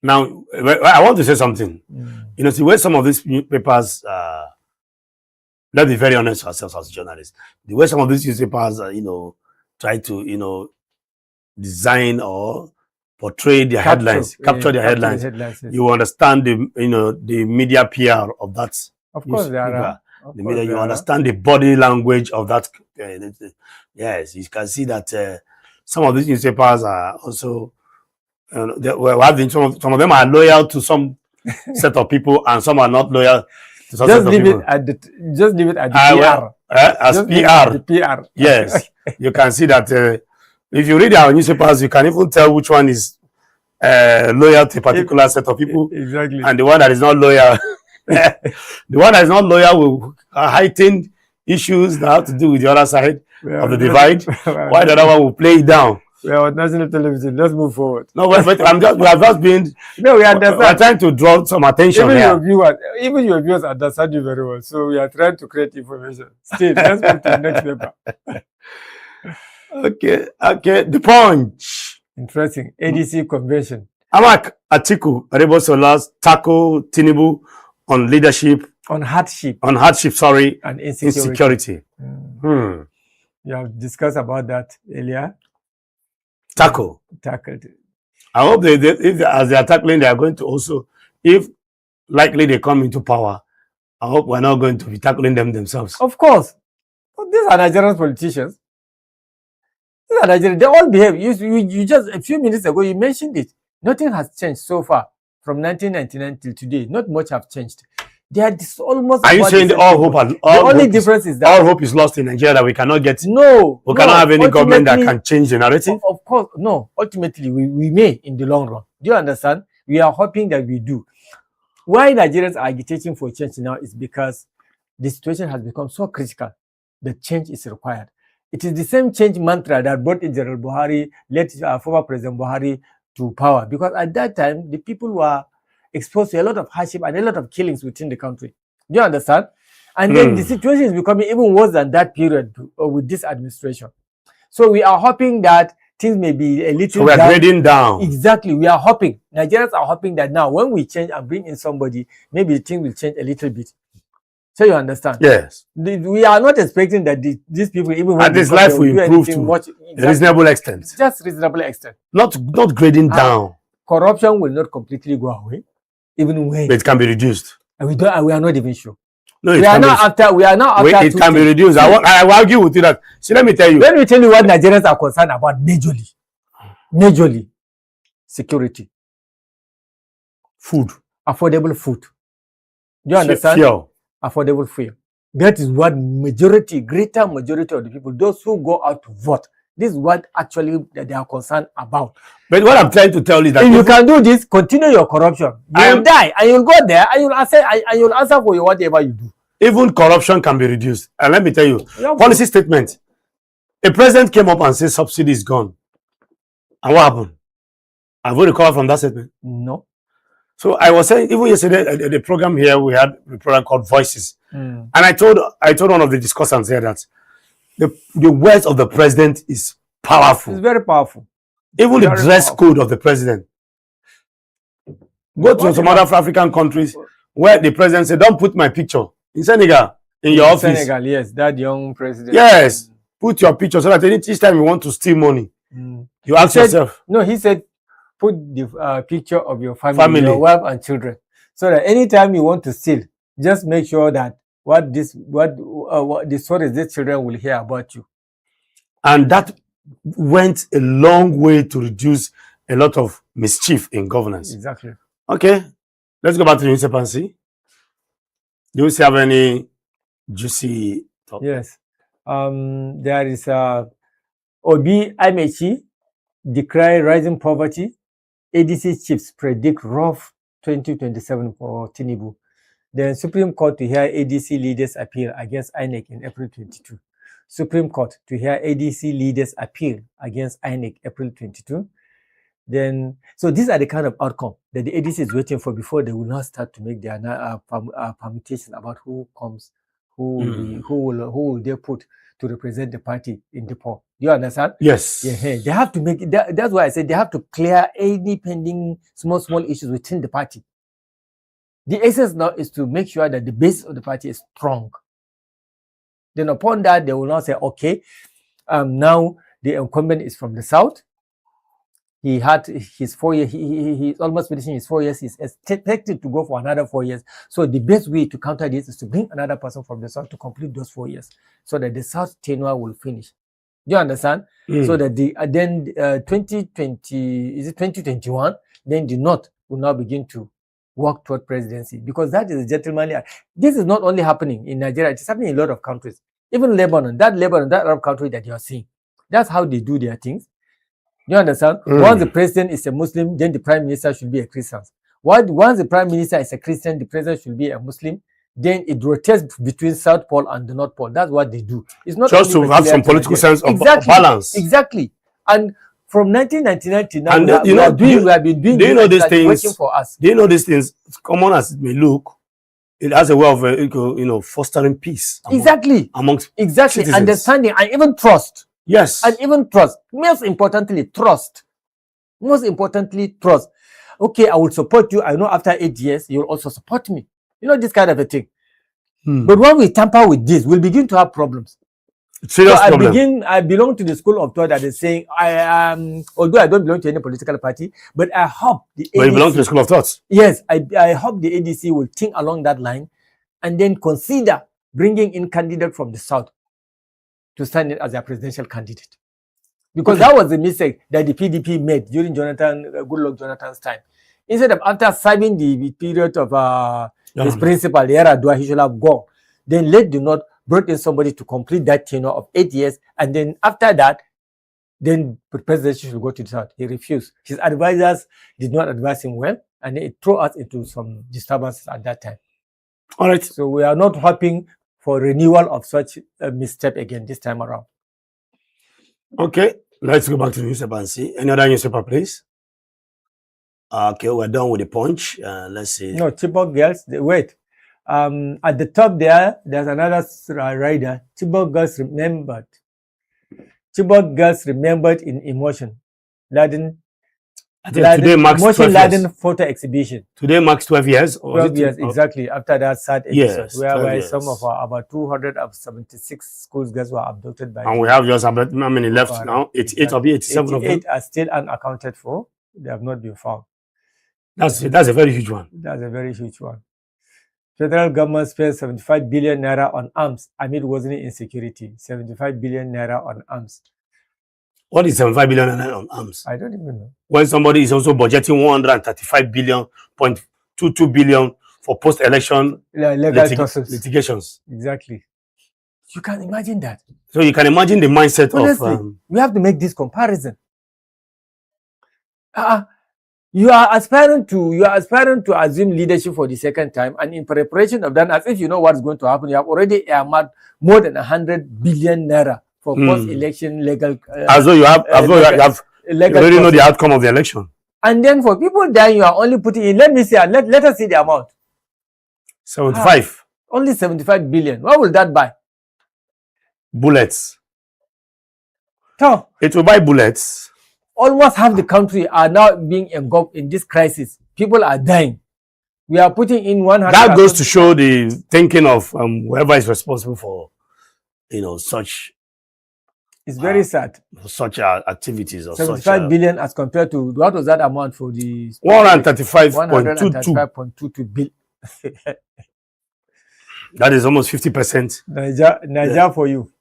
Now, I want to say something. You know, see, where some of these newspapers, let's be very honest ourselves as journalists, the way some of these newspapers, try to, design or portray their headlines, capture their headlines. You understand the media PR of that. Of course, there are. The media, you understand the body language of that. Yes, you can see that some of these newspapers are also. Some of them are loyal to some set of people, and some are not loyal to some set of people. Just leave it at the PR. As just PR. The PR. Yes, you can see that if you read our newspapers, you can even tell which one is loyal to a particular set of people. Exactly. And the one that is not loyal, the one that is not loyal will heighten issues that have to do with the other side of the divide, while the other one will play it down. We are on national television. Let's move forward. No, but we have just been. No, we understand. We are trying to draw some attention here. Even your viewers understand you very well. So we are trying to create information. Still, let's move to the next paper. Okay. The Punch. Interesting. ADC convention. Amak Atiku Arebosolas tackle Tinubu on leadership. On hardship. And insecurity. You have discussed about that earlier. Tackled. I hope as they are tackling, they are going to also, if likely they come into power, I hope we're not going to be tackling them themselves. Of course. But these are Nigerian politicians. These are Nigerian. They all behave. You just, a few minutes ago, you mentioned it. Nothing has changed so far from 1999 till today. Not much have changed. They are almost. Are you saying the only difference is that all hope is lost in Nigeria, that we cannot get? No, we cannot have any government that can change the narrative. Of course, no. Ultimately, we may in the long run. Do you understand? We are hoping that we do. Why Nigerians are agitating for change now is because the situation has become so critical that change is required. It is the same change mantra that brought in General Buhari, led former President Buhari to power, because at that time the people were exposed to a lot of hardship and a lot of killings within the country. Do you understand? And then the situation is becoming even worse than that period with this administration. So we are hoping that things may be a little. So we are grading down. Exactly. We are hoping. Nigerians are hoping that now when we change and bring in somebody, maybe the thing will change a little bit. So you understand? Yes. We are not expecting that these people, even when this life will improve to a reasonable extent. Just reasonable extent. Not grading down. Corruption will not completely go away. Even when it can be reduced, and we are not even sure. No, we are not after. It can be reduced. I will argue with you that. See, let me tell you. Let me tell you what Nigerians are concerned about majorly, security, food, affordable food. Do you understand? Fuel. Affordable fuel. That is what greater majority of the people, those who go out to vote, this is what actually they are concerned about. But what I'm trying to tell you is that if you can do this, continue your corruption. You will die, and you'll go there, and you'll answer for whatever you do. Even corruption can be reduced. And let me tell you, policy statement. A president came up and said subsidy is gone. And what happened? Have we recovered from that statement? No. So I was saying, even yesterday at the program here, we had a program called Voices. Mm. And I told one of the discussants here that the words of the president is powerful. It's very powerful. Even the Very dress powerful. code of the president. Go to some other African countries where the president said, "Don't put my picture in Senegal in your office." Senegal, yes, that young president. Yes, put your picture so that each time you want to steal money, you ask yourself. No, he said, put the picture of your family, your wife and children, so that anytime you want to steal, just make sure that these children will hear about you. And that went a long way to reduce a lot of mischief in governance. Exactly. Okay, let's go back to the newspaper and see. Do you have any juicy topic? Yes. There is Obi Amechi decry rising poverty. ADC chiefs predict rough 2027 for Tinubu. The Supreme Court to hear ADC leaders appeal against INEC in April 22. Supreme Court to hear ADC leaders appeal against INEC April 22. Then, so these are the kind of outcome that the ADC is waiting for before they will now start to make their permutation about who comes, who will they put to represent the party in the poll. Do you understand? Yes. Yeah, they have to make it. That's why I said they have to clear any pending small issues within the party. The essence now is to make sure that the base of the party is strong. Then upon that, they will now say, okay, now the incumbent is from the south. He had his 4 years, he's almost finishing his 4 years. He's expected to go for another 4 years. So the best way to counter this is to bring another person from the south to complete those 4 years so that the south tenure will finish. Do you understand? So that then 2020, is it 2021? Then the north will now begin to work toward presidency, because that is a gentlemanly. This is not only happening in Nigeria, it's happening in a lot of countries. Even Lebanon, that Arab country that you are seeing, that's how they do their things. You understand? Once the president is a Muslim, then the prime minister should be a Christian. Once the prime minister is a Christian, the president should be a Muslim. Then it rotates between South Pole and the North Pole. That's what they do. It's not just to have some political sense of balance. Exactly. And from 1999 to now, and we have been doing. Do you know these things? Working for us. Do you know these things? Common as it may look, it has a way of fostering peace. Amongst citizens. Understanding and even trust. Yes. And even trust. Most importantly, trust. Okay, I will support you. I know after 8 years, you'll also support me. You know, this kind of a thing. But when we tamper with this, we'll begin to have problems. Serious problem. I belong to the school of thought that is saying, although I don't belong to any political party, but I hope the ADC... But you belong to the school of thoughts? Yes, I hope the ADC will think along that line and then consider bringing in candidate from the south to stand in as a presidential candidate. Because that was the mistake that the PDP made during Goodluck Jonathan's time. Instead of after serving the period of his principal, Yaradua, he should have gone. Then let the North brought in somebody to complete that tenure of 8 years. And then after that, then the presidency should go to the South. He refused. His advisors did not advise him well. And it threw us into some disturbances at that time. All right. So we are not hoping for renewal of such a misstep again this time around. Okay, let's go back to the newspaper and see. Any other newspaper, please? Okay, we're done with the Punch. Let's see. No, Chibok girls, wait. At the top there's another rider. Chibok girls remembered. Chibok girls remembered in emotion. Today marks 12 years. Photo exhibition. Today marks 12 years. 12 years, exactly. After that sad episode, yes, whereby some of about 276 school girls were abducted by. And we have just about how many left now? 88 or 87 of them. 88 are still unaccounted for. They have not been found. That's a very huge one. That's a very huge one. Federal government spends 75 billion naira on arms amid worsening insecurity. 75 billion naira on arms. What is 75 billion naira on arms? I don't even know. When somebody is also budgeting 135.22 billion for post-election litigations. Exactly. You can imagine that. So you can imagine the mindset. Honestly, of... we have to make this comparison. You are aspiring to assume leadership for the second time, and in preparation of that, as if you know what's going to happen, you have already earmarked more than 100 billion naira for post-election legal. As though you already know the outcome of the election. And then for people dying, you are only putting in. Let us see the amount. 75. Only 75 billion. What will that buy? Bullets. So, It will buy bullets. almost half the country are now being engulfed in this crisis. People are dying. We are putting in 100. That goes to show the thinking of whoever is responsible for, such. It's very sad. Such activities or 75 billion as compared to what was that amount for the 135.22 billion. That is almost 50%. Niger for you.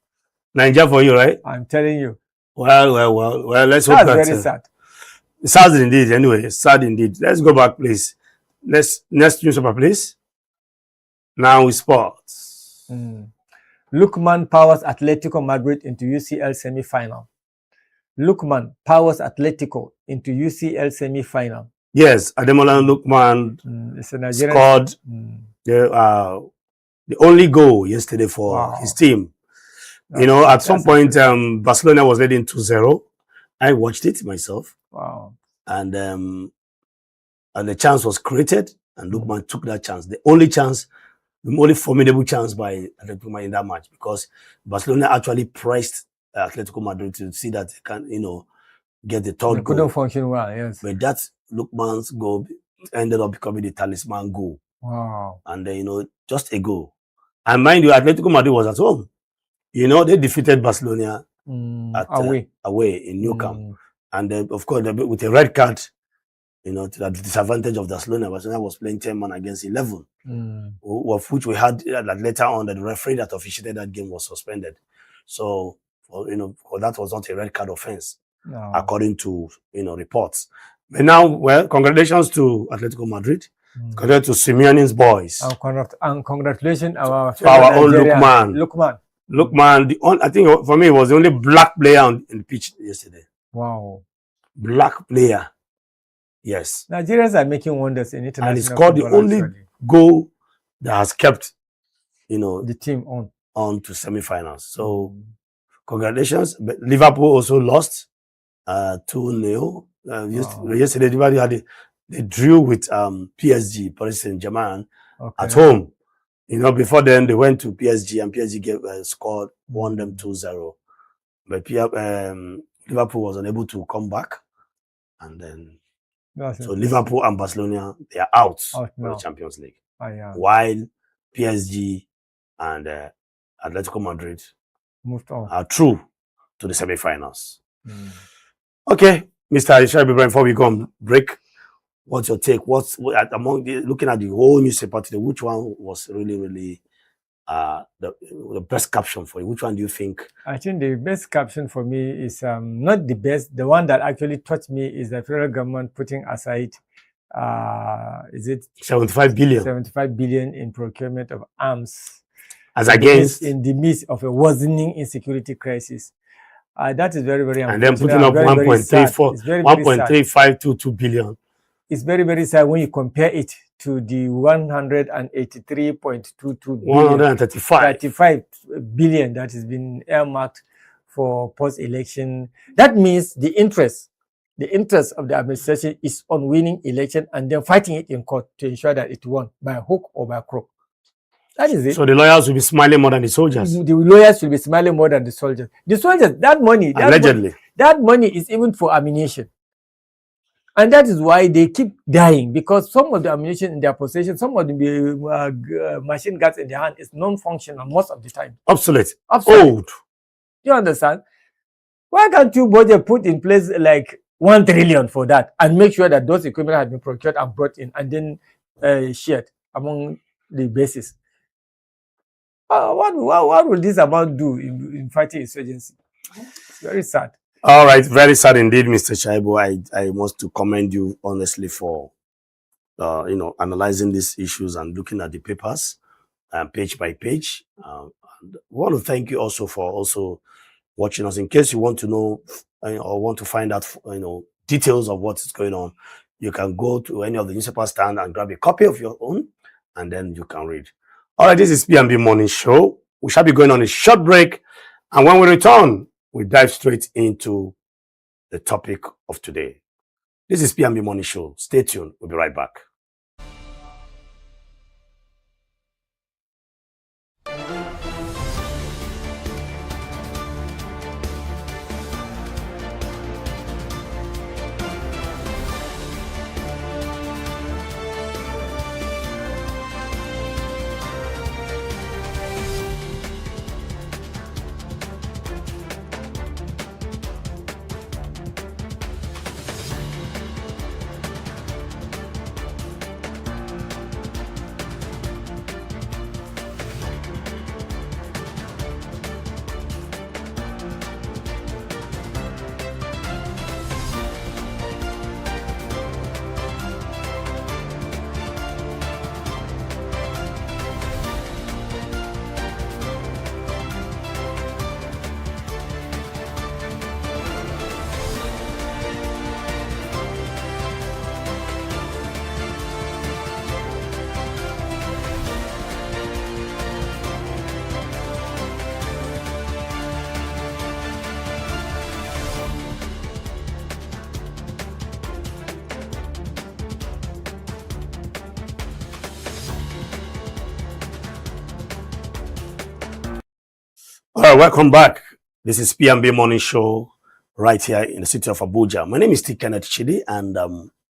Niger for you, right? I'm telling you. Well. Let's hope that's very sad. It's sad indeed. Anyway, it's sad indeed. Let's go back, please. Next newspaper, please. Now with sports. Lookman powers Atletico Madrid into UCL semi-final. Lookman powers Atletico into UCL semi-final. Yes, Ademola Lookman scored the only goal yesterday for his team. At some point, Barcelona was leading 2-0. I watched it myself. Wow. And the chance was created, and Lookman took that chance. The only formidable chance by Atletico Madrid in that match, because Barcelona actually pressed Atletico Madrid to see that they can, get the third goal. Couldn't function well, yes. But that Lookman's goal ended up becoming the talisman goal. Wow. And just a goal. And mind you, Atletico Madrid was at home. They defeated Barcelona away in Nou Camp. And of course, with a red card, to the disadvantage of Barcelona was playing 10 men against 11, of which we had later on that the referee that officiated that game was suspended. So, that was not a red card offense, according to reports. But now, congratulations to Atletico Madrid. Congratulations to Simeone's boys. And congratulations our own Lookman. Lookman, I think for me, it was the only black player on the pitch yesterday. Wow. Black player. Yes. Nigerians are making wonders in international. And he scored the only goal that has kept, the team on to semi-finals. So, congratulations. But Liverpool also lost 2-0. Yesterday, they drew with PSG, Paris Saint-Germain, at home. Before then, they went to PSG, and PSG won them 2-0. But Liverpool was unable to come back. And then, so Liverpool and Barcelona, they are out of the Champions League. While PSG and Atletico Madrid moved on, are through to the semi-finals. Okay, Mr. Aisha Ibrahim, before we go on break, what's your take? Looking at the whole newspaper today, which one was really the best caption for you? Which one do you think? I think the best caption for me is not the best. The one that actually touched me is the federal government putting aside, is it 75 billion? 75 billion in procurement of arms, as against in the midst of a worsening insecurity crisis. That is very, very important. And then putting up 1.3522 billion. It's very, very sad when you compare it to the 183.22 billion, 135 billion that has been earmarked for post-election. That means the interest of the administration is on winning election and then fighting it in court to ensure that it won by hook or by crook. That is it. So the lawyers will be smiling more than the soldiers. The lawyers will be smiling more than the soldiers. The soldiers, that money, allegedly, that money is even for ammunition. And that is why they keep dying, because some of the ammunition in their possession, some of the machine guns in their hand is non-functional most of the time. Obsolete. Old. You understand? Why can't you budget put in place like 1 trillion for that and make sure that those equipment have been procured and brought in and then shared among the bases? What will this amount do in fighting insurgency? It's very sad. All right, very sad indeed, Mr. Shaibu. I want to commend you honestly for analyzing these issues and looking at the papers page by page. And I want to thank you also for watching us. In case you want to know or want to find out details of what is going on, you can go to any of the newspaper stand and grab a copy of your own, and then you can read. All right, this is P&B Morning Show. We shall be going on a short break, and when we return, we dive straight into the topic of today. This is P&B Morning Show. Stay tuned. We'll be right back. All right, welcome back. This is P&B Morning Show right here in the city of Abuja. My name is T. Kenneth Chidi, and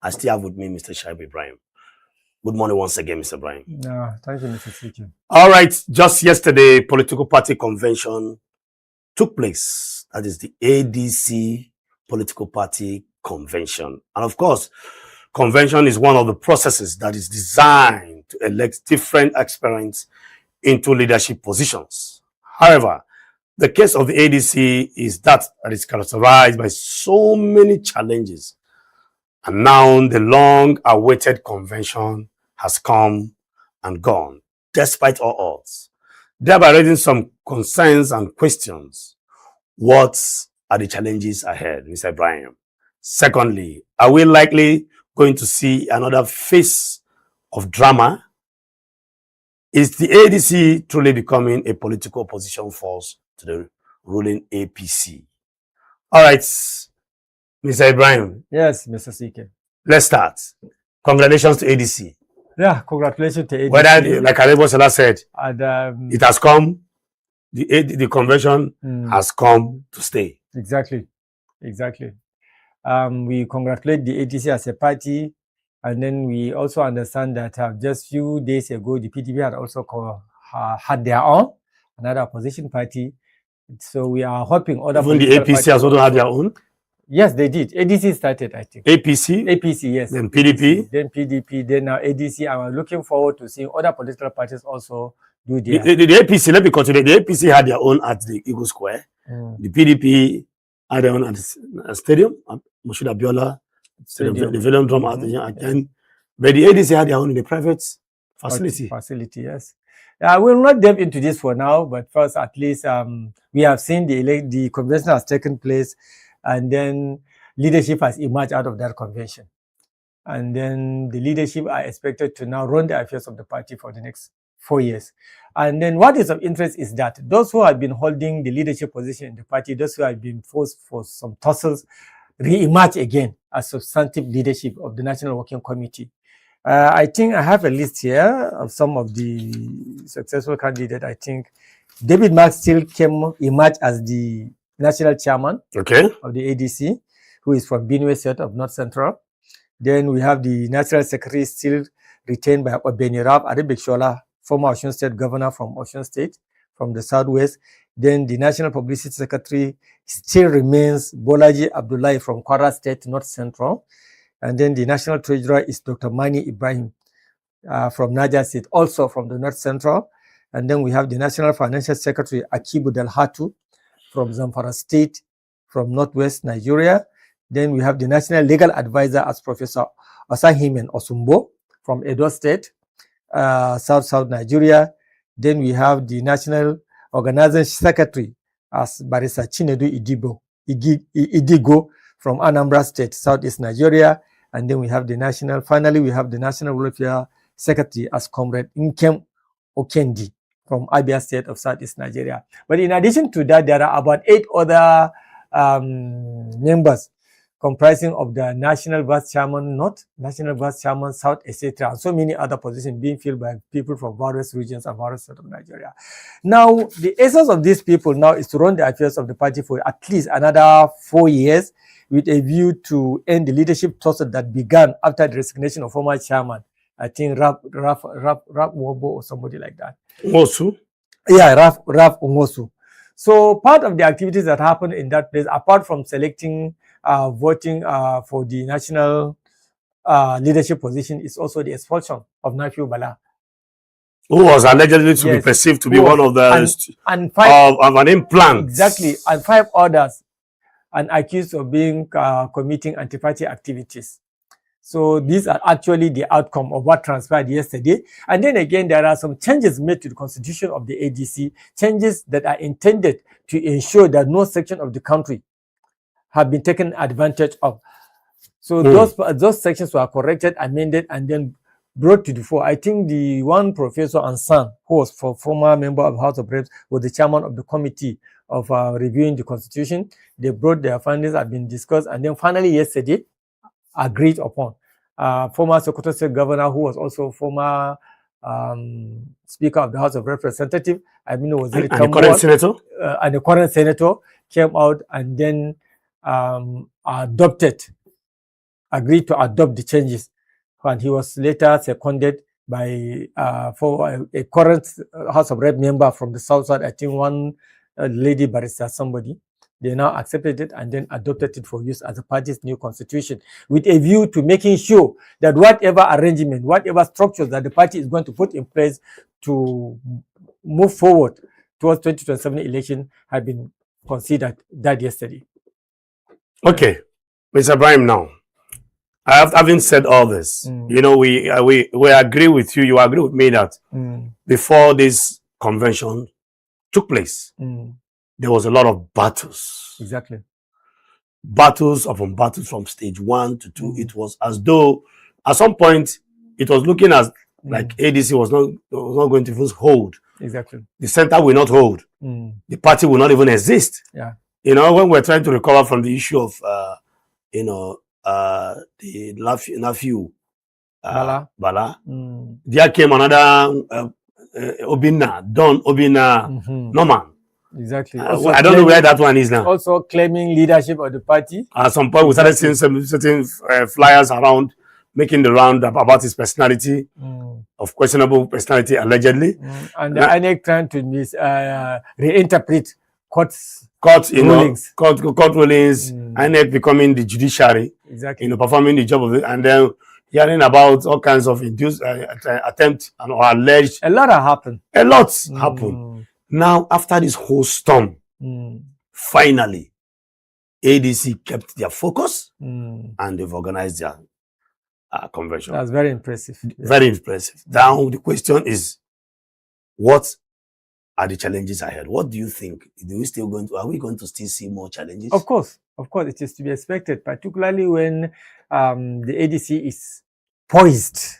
I still have with me Mr. Shaibu Ibrahim. Good morning once again, Mr. Ibrahim. Thank you, Mr. Siki. All right, just yesterday, political party convention took place. That is the ADC political party convention. And of course, convention is one of the processes that is designed to elect different aspirants into leadership positions. However, the case of the ADC is that it is characterized by so many challenges. And now the long-awaited convention has come and gone, despite all odds, thereby raising some concerns and questions. What are the challenges ahead, Mr. Ibrahim? Secondly, are we likely going to see another phase of drama? Is the ADC truly becoming a political opposition force to the ruling APC? All right, Mr. Ibrahim. Yes, Mr. Siki. Let's start. Congratulations to ADC. Yeah, congratulations to ADC. Whether, like Arebo Salah said, and, it has come, the convention has come to stay. Exactly. We congratulate the ADC as a party, and then we also understand that just few days ago, the PDP had also had their own, another opposition party. So we are hoping other Even the APC has also had their own? Yes, they did. ADC started, I think. APC, yes. Then PDP? Then PDP, then now ADC. I'm looking forward to seeing other political parties also do their... The APC, let me continue. The APC had their own at the Eagle Square. The PDP had their own at the stadium, Moshood Abiola, the Velodrome again. But the ADC had their own in the private facility. Yes. I will not delve into this for now, but first, at least, we have seen the convention has taken place, and then leadership has emerged out of that convention. And then the leadership are expected to now run the affairs of the party for the next 4 years. And then what is of interest is that those who have been holding the leadership position in the party, those who have been forced for some tussles, re-emerge again as substantive leadership of the National Working Committee. I think I have a list here of some of the successful candidates. I think David Mark still emerged as the national chairman of the ADC, who is from Benue State of North Central. Then we have the national secretary still retained by Obenirab Adebekshola, former Osun State governor from Osun State, from the Southwest. Then the national publicity secretary still remains Bolaji Abdullahi from Kwara State, North Central. And then the national treasurer is Dr. Mani Ibrahim from Niger State, also from the North Central. And then we have the national financial secretary Akibu Dalhatu from Zamfara State, from Northwest Nigeria. Then we have the national legal advisor as Professor Osahimen Osumbo from Edo State, South Nigeria. Then we have the national organizing secretary as Barisa Chinedu Idigo from Anambra State, Southeast Nigeria. And then we have finally we have the national welfare secretary as Comrade Nkem Okendi from Abia State of Southeast Nigeria. But in addition to that, there are about 8 other members comprising of the National Vice Chairman North, National Vice Chairman South, etc. And so many other positions being filled by people from various regions and various states of Nigeria. Now, the essence of these people now is to run the affairs of the party for at least another 4 years with a view to end the leadership tussle that began after the resignation of former chairman, I think Raf Wobo or somebody like that. Umosu? Yeah, Raf Umosu. So part of the activities that happened in that place, apart from selecting voting for the national leadership position, is also the expulsion of Nafiu Bala, who was allegedly to be perceived to be one of the of an implant. Exactly, and 5 others and accused of being committing anti-party activities. So these are actually the outcome of what transpired yesterday. And then again, there are some changes made to the constitution of the ADC, changes that are intended to ensure that no section of the country have been taken advantage of. So those sections were corrected, amended, and then brought to the fore. I think the one Professor Ansan, who was former member of House of Reps, was the chairman of the committee of reviewing the constitution. They brought their findings, have been discussed, and then finally yesterday agreed upon. Former Sokoto State Governor, who was also former Speaker of the House of Representatives, Aminu Waziri And the current senator? And the current senator came out and then agreed to adopt the changes. And he was later seconded by for a current House of Rep member from the South Side, I think one lady barrister, somebody. They now accepted it and then adopted it for use as the party's new constitution, with a view to making sure that whatever arrangement, whatever structures that the party is going to put in place to move forward towards 2027 election had been considered that yesterday. Okay, Mr. Ibrahim, now, having said all this, you know, we agree with you, you agree with me that before this convention took place, there was a lot of battles. Exactly. Battles upon battles from stage 1 to 2. It was as though, at some point, it was looking as like ADC was not going to hold. Exactly. The center will not hold. The party will not even exist. Yeah. You know, when we're trying to recover from the issue of, the nephew, Bala, there came another Don Obina, Norman. Exactly. I don't know where that one is now. Also claiming leadership of the party. At some point, we started seeing some certain flyers around, making the round about his personality, of questionable personality, allegedly. And the INEC trying to reinterpret court rulings. Court rulings, INEC becoming the judiciary, exactly. Performing the job of it, and then hearing about all kinds of induced attempts or alleged. A lot happened. A lot happened. Now, after this whole storm, finally, ADC kept their focus and they've organized their convention. That's very impressive. Very impressive. Now, the question is, what are the challenges ahead? What do you think? Are we going to still see more challenges? Of course, it is to be expected, particularly when the ADC is poised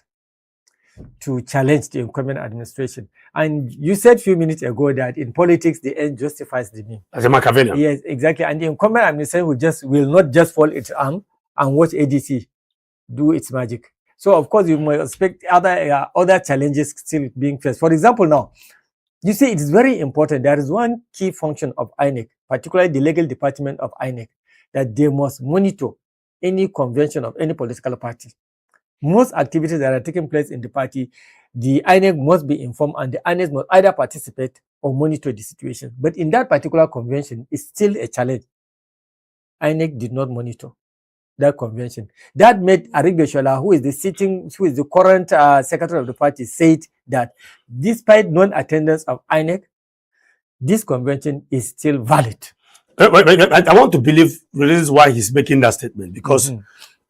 to challenge the incumbent administration. And you said a few minutes ago that in politics, the end justifies the means. As a Machiavellian. Yes, exactly. And the incumbent administration will not just fold its arm and watch ADC do its magic. So, of course, you might expect other challenges still being faced. For example, now, you see, it is very important. There is one key function of INEC, particularly the legal department of INEC, that they must monitor any convention of any political party. Most activities that are taking place in the party, the INEC must be informed and the INEC must either participate or monitor the situation. But in that particular convention, it's still a challenge. INEC did not monitor that convention. That made Arigbeshola, who is the current secretary of the party, said that despite non-attendance of INEC, this convention is still valid. I want to believe this is why he's making that statement, because,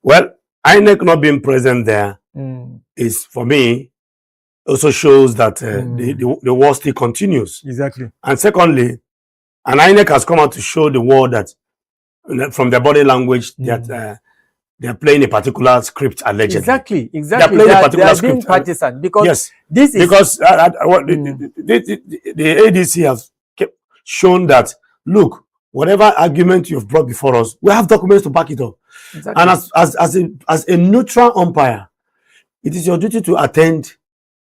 well, INEC not being present there is, for me, also shows that the war still continues. Exactly. And secondly, and INEC has come out to show the world that from their body language that they're playing a particular script allegedly. Exactly. They're playing a particular script. Being partisan because yes, this is because the ADC has shown that, look, whatever argument you've brought before us, we have documents to back it up. Exactly. And as a neutral umpire, it is your duty to attend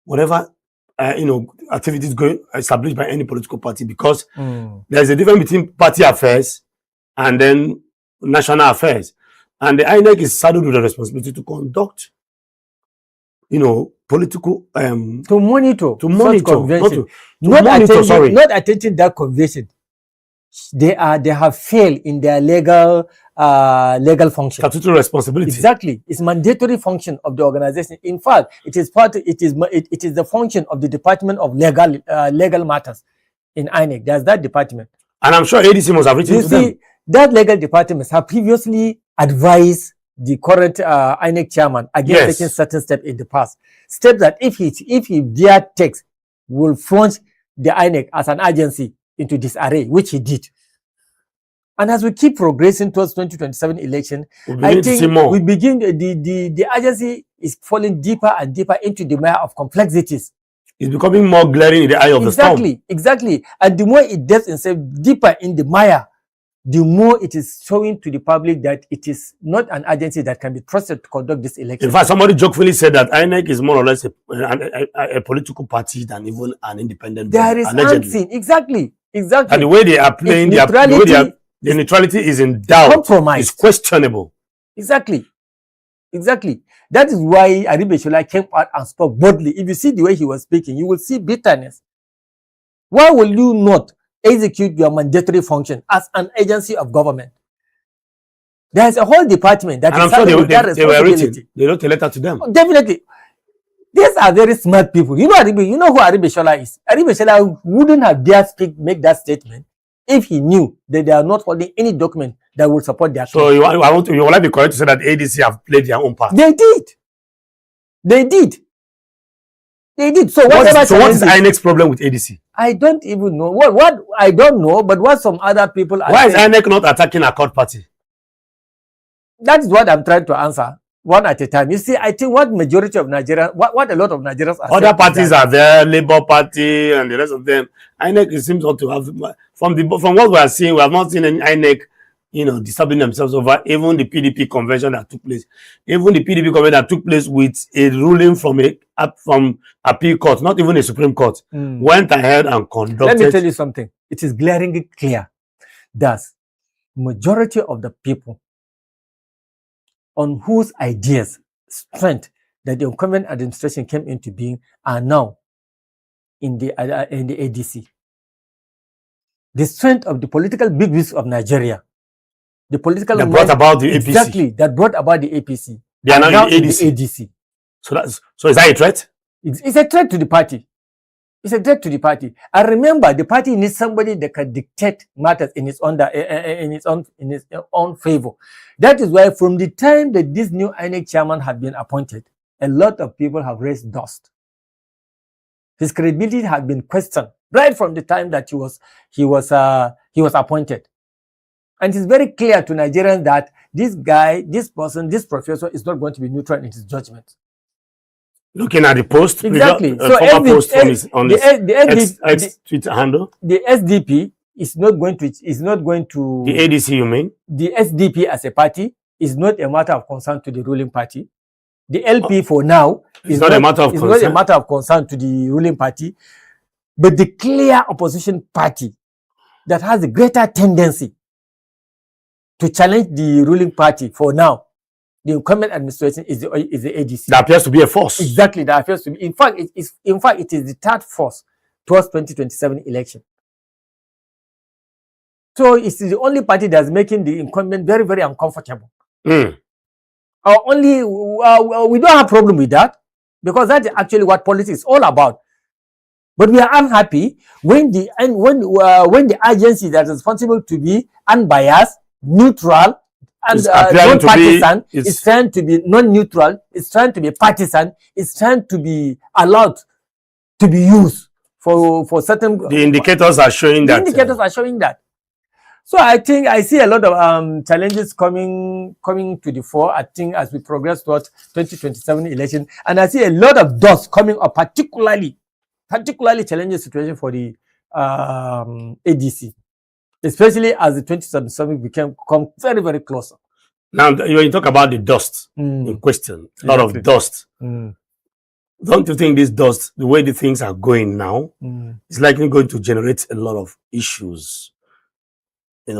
whatever activities established by any political party, because there is a difference between party affairs and then national affairs. And the INEC is saddled with the responsibility to conduct, political to monitor convention. Not attending that convention. They have failed in their legal function. Statutory responsibility. Exactly. It's mandatory function of the organization. In fact, it is the function of the Department of Legal Matters in INEC. There's that department. And I'm sure ADC must have written to them. That legal department have previously advised the current INEC chairman against taking certain steps in the past. Steps that if he dare takes, will plunge the INEC as an agency into disarray, which he did. And as we keep progressing towards 2027 election, I think we begin the agency is falling deeper and deeper into the mire of complexities. It's becoming more glaring in the eye of the storm. Exactly. And the more it delves itself deeper in the mire, the more it is showing to the public that it is not an agency that can be trusted to conduct this election. In fact, somebody jokingly said that INEC is more or less a political party than even an independent There body, is allegedly. unseen, exactly. And the way they are playing, the neutrality is in doubt. Compromise. It's questionable. Exactly. That is why Aribeshola came out and spoke boldly. If you see the way he was speaking, you will see bitterness. Why will you not execute your mandatory function as an agency of government? There is a whole department that and is I'm sure they were written. They wrote a letter to them. Oh, definitely. These are very smart people. You know who Aribeshola is. Aribeshola wouldn't have dared make that statement if he knew that they are not holding any document that will support their claim. So you will be correct to say that ADC have played their own part? They did. So what is INEC's problem with ADC? I don't even know. What I don't know, but what some other people are saying. Why is INEC not attacking a court party? That is what I'm trying to answer, one at a time. You see, I think what majority of Nigerians, what a lot of Nigerians are other parties are there, Labour Party and the rest of them. INEC seems not to have, from what we are seeing, we have not seen any INEC, disturbing themselves over even the PDP convention that took place. Even the PDP convention that took place with a ruling from appeal court, not even a Supreme Court, went ahead and conducted. Let me tell you something. It is glaringly clear that majority of the people on whose ideas, strength that the incumbent administration came into being are now in the ADC. The strength of the political big wigs of Nigeria, the political that brought about the APC. Exactly, that brought about the APC. They are now in the ADC. So is that a threat? It's a threat to the party. It's a threat to the party. And remember, the party needs somebody that can dictate matters in its own favor. That is why from the time that this new INEC chairman had been appointed, a lot of people have raised dust. His credibility had been questioned right from the time that he was appointed. And it's very clear to Nigerians that this guy, this person, this professor is not going to be neutral in his judgment. Looking at the post, exactly. So post on his Twitter handle, the SDP is not going to. The ADC, you mean? The SDP as a party is not a matter of concern to the ruling party. The LP for now is not a matter of concern to the ruling party, but the clear opposition party that has a greater tendency to challenge the ruling party for now. The incumbent administration is the ADC. That appears to be a force. Exactly, that appears to be. In fact, it is the third force towards 2027 election. So it's the only party that's making the incumbent very, very uncomfortable. We don't have a problem with that because that's actually what politics is all about. But we are unhappy when the agency that is responsible to be unbiased, neutral, and non-partisan is trying to be non-neutral, it's trying to be partisan, it's trying to be allowed to be used for certain... The indicators are showing that. The indicators are showing that. So I think I see a lot of challenges coming to the fore, I think, as we progress towards 2027 election. And I see a lot of dust coming up, particularly challenging situation for the ADC. Especially as the 2077 come very, very close. Now, when you talk about the dust in question, a lot of dust. Don't you think this dust, the way the things are going now, is likely going to generate a lot of issues,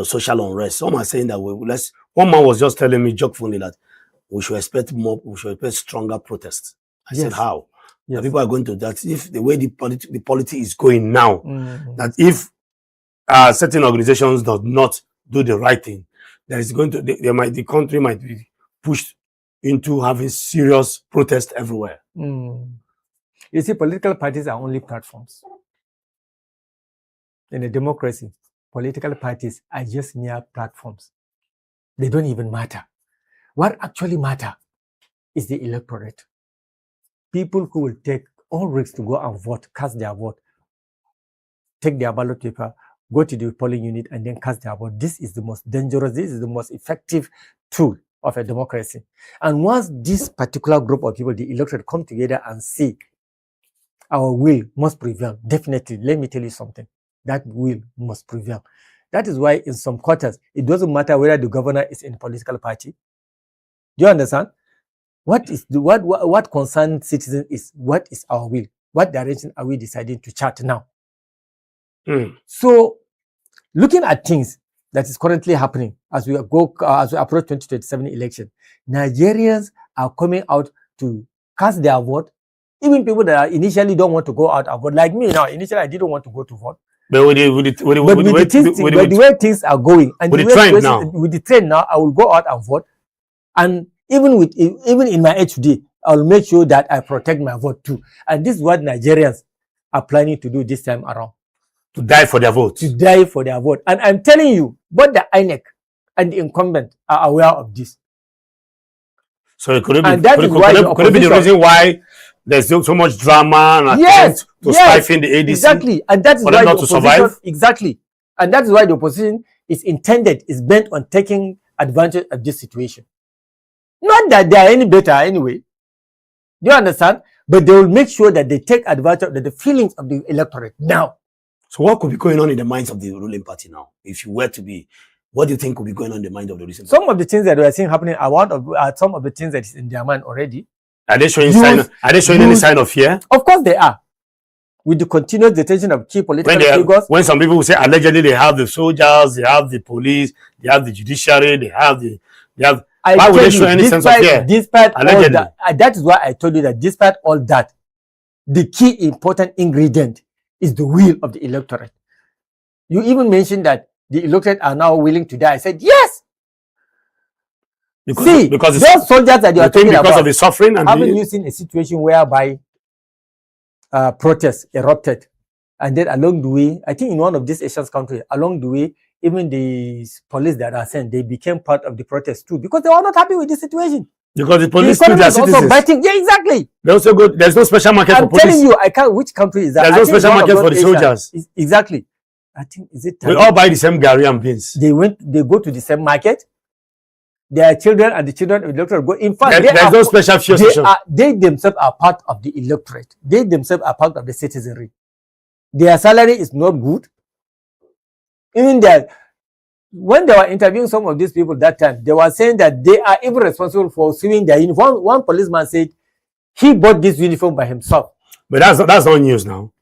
social unrest? Some are saying that one man was just telling me jokingly that we should expect stronger protests. I said, how? Yes. People are going to that if the way the polity is going now, that if certain organizations do not do the right thing, the country might be pushed into having serious protests everywhere. You see, political parties are only platforms. In a democracy, political parties are just mere platforms. They don't even matter. What actually matters is the electorate. People who will take all risks to go and vote, cast their vote, take their ballot paper, go to the polling unit and then cast their vote. This is the most dangerous, this is the most effective tool of a democracy. And once this particular group of people, the electorate, come together and say, our will must prevail, definitely, let me tell you something, that will must prevail. That is why in some quarters, it doesn't matter whether the governor is in a political party. Do you understand? What concerns citizens is what is our will? What direction are we deciding to chart now? So, looking at things that is currently happening as we approach 2027 election, Nigerians are coming out to cast their vote. Even people that initially don't want to go out and vote, like me now. Initially, I didn't want to go to vote. But with the way things are going, and with the trend now, I will go out and vote. And even in my age today, I will make sure that I protect my vote too. And this is what Nigerians are planning to do this time around. To die for their vote. To die for their vote. And I'm telling you, both the INEC and the incumbent are aware of this. So it could be the reason why there's so much drama and attempt to stifle the ADC. Exactly. And that is why the opposition, exactly. And that is why the opposition is bent on taking advantage of this situation. Not that they are any better anyway. Do you understand? But they will make sure that they take advantage of the feelings of the electorate now. So what could be going on in the minds of the ruling party now? If you were to be, what do you think could be going on in the mind of the recent? Some of the things that we are seeing happening are some of the things that is in their mind already. Are they showing any sign of fear? Of course they are. With the continuous detention of key political figures. When some people will say allegedly they have the soldiers, they have the police, they have the judiciary, they have. Why would they show any sense of fear? Despite all that, that is why I told you that despite all that, the key important ingredient is the will of the electorate. You even mentioned that the electorate are now willing to die. I said, yes. Because those soldiers that you are talking about, of the suffering, and haven't you seen a situation whereby protests erupted, and then along the way, I think in one of these Asian countries, along the way, even the police that are sent, they became part of the protest too, because they were not happy with the situation. Because the police still their citizens. Yeah, exactly. They also go. There's no special market for police. I'm telling you, I can't. Which country is that? There's no special market for the soldiers. Exactly. I think is it. We all buy the same Gary and beans. They go to the same market. Their children and the children of the electorate go. In fact, there's no special fuel station. They themselves are part of the electorate. They themselves are part of the citizenry. Their salary is not good. Even that, when they were interviewing some of these people that time, they were saying that they are even responsible for sewing their uniform. One policeman said he bought this uniform by himself. But that's not news now.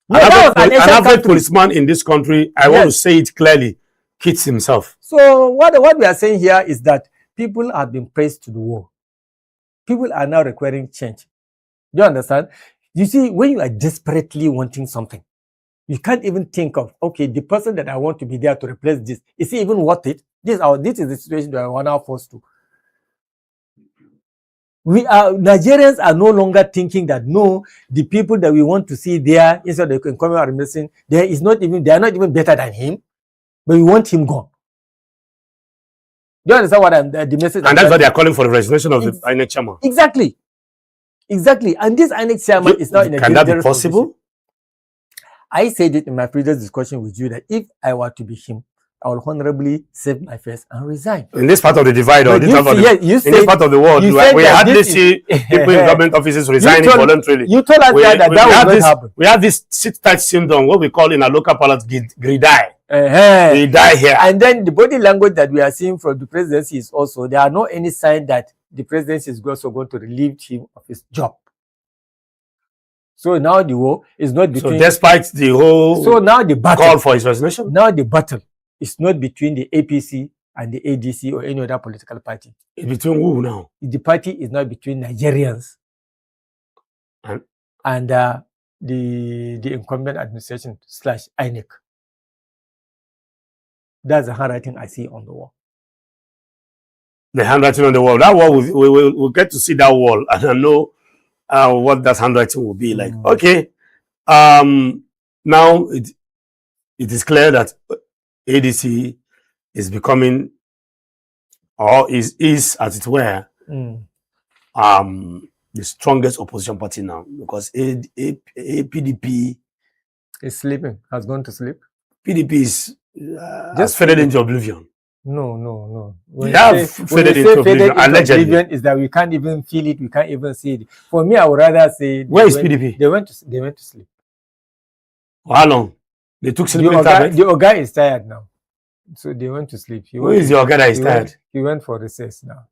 No, an average policeman in this country, I want to say it clearly, kits himself. So what we are saying here is that people have been praised to the wall. People are now requiring change. Do you understand? You see, when you are desperately wanting something, you can't even think of, okay, the person that I want to be there to replace this, is he even worth it? This is the situation that we are now forced to. Nigerians are no longer thinking that no, the people that we want to see there instead of the incoming administration, they are not even better than him, but we want him gone. Do you understand what the message? And that's why they are calling for the resignation of the INEC chairman. Exactly. And this INEC chairman is now in a can that be possible? Position. I said it in my previous discussion with you that if I were to be him, I will honorably save my face and resign. In this part of the divide, or this part of the world, we hardly see people in government offices resigning voluntarily. You told us that will not happen. We have this sit-tight syndrome, what we call in our local parlance, gridai. We die here. And then the body language that we are seeing from the presidency is also, there are no any sign that the presidency is also going to relieve him of his job. So now the war is not between... So despite the whole call for his resignation? Now the battle is not between the APC and the ADC or any other political party. It's between who now? The party is now between Nigerians and the incumbent administration / INEC. That's the handwriting I see on the wall. The handwriting on the wall. That wall, we'll get to see that wall, and I know what that handwriting will be like. Okay. Now it is clear that ADC is becoming, or is as it were, the strongest opposition party now, because PDP is sleeping, has gone to sleep. PDP is just faded into oblivion. No. When faded into oblivion, allegedly. Oblivion is that we can't even feel it, we can't even see it. For me, I would rather say... Where is PDP? They went to sleep. For how long? They took The sleeping tablet. Oga is tired now, so they went to sleep. Who is the Oga that is tired? He went for recess now.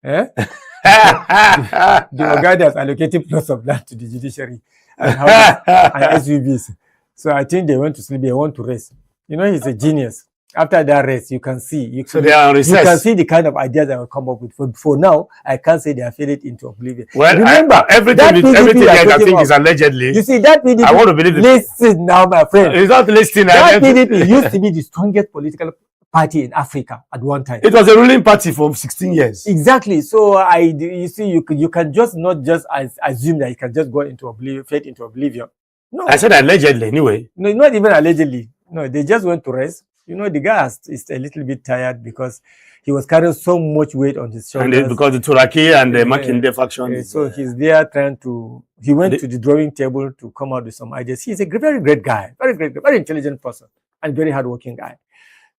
Eh? The Oga has allocated plots of land to the judiciary and SUVs. So I think they went to sleep. They want to rest. You know, he's a genius. After that rest, you can see. So they are on recess. You can see the kind of ideas I will come up with. For now, I can't say they are faded into oblivion. Well, remember, everything I think is allegedly. You see, that PDP. I want to believe it. Listen now, my friend. It's not listening. That PDP used to be the strongest political party in Africa at one time. It was a ruling party for 16 years. Exactly. So you see, you can just not just assume that you can just go into oblivion, fade into oblivion. No. I said allegedly anyway. No, not even allegedly. No, they just went to rest. You know, the guy is a little bit tired because he was carrying so much weight on his shoulders. And because the Turaki and the Makinde faction. So he's there trying to, he went to the drawing table to come out with some ideas. He's a very great guy, very intelligent person and very hardworking guy.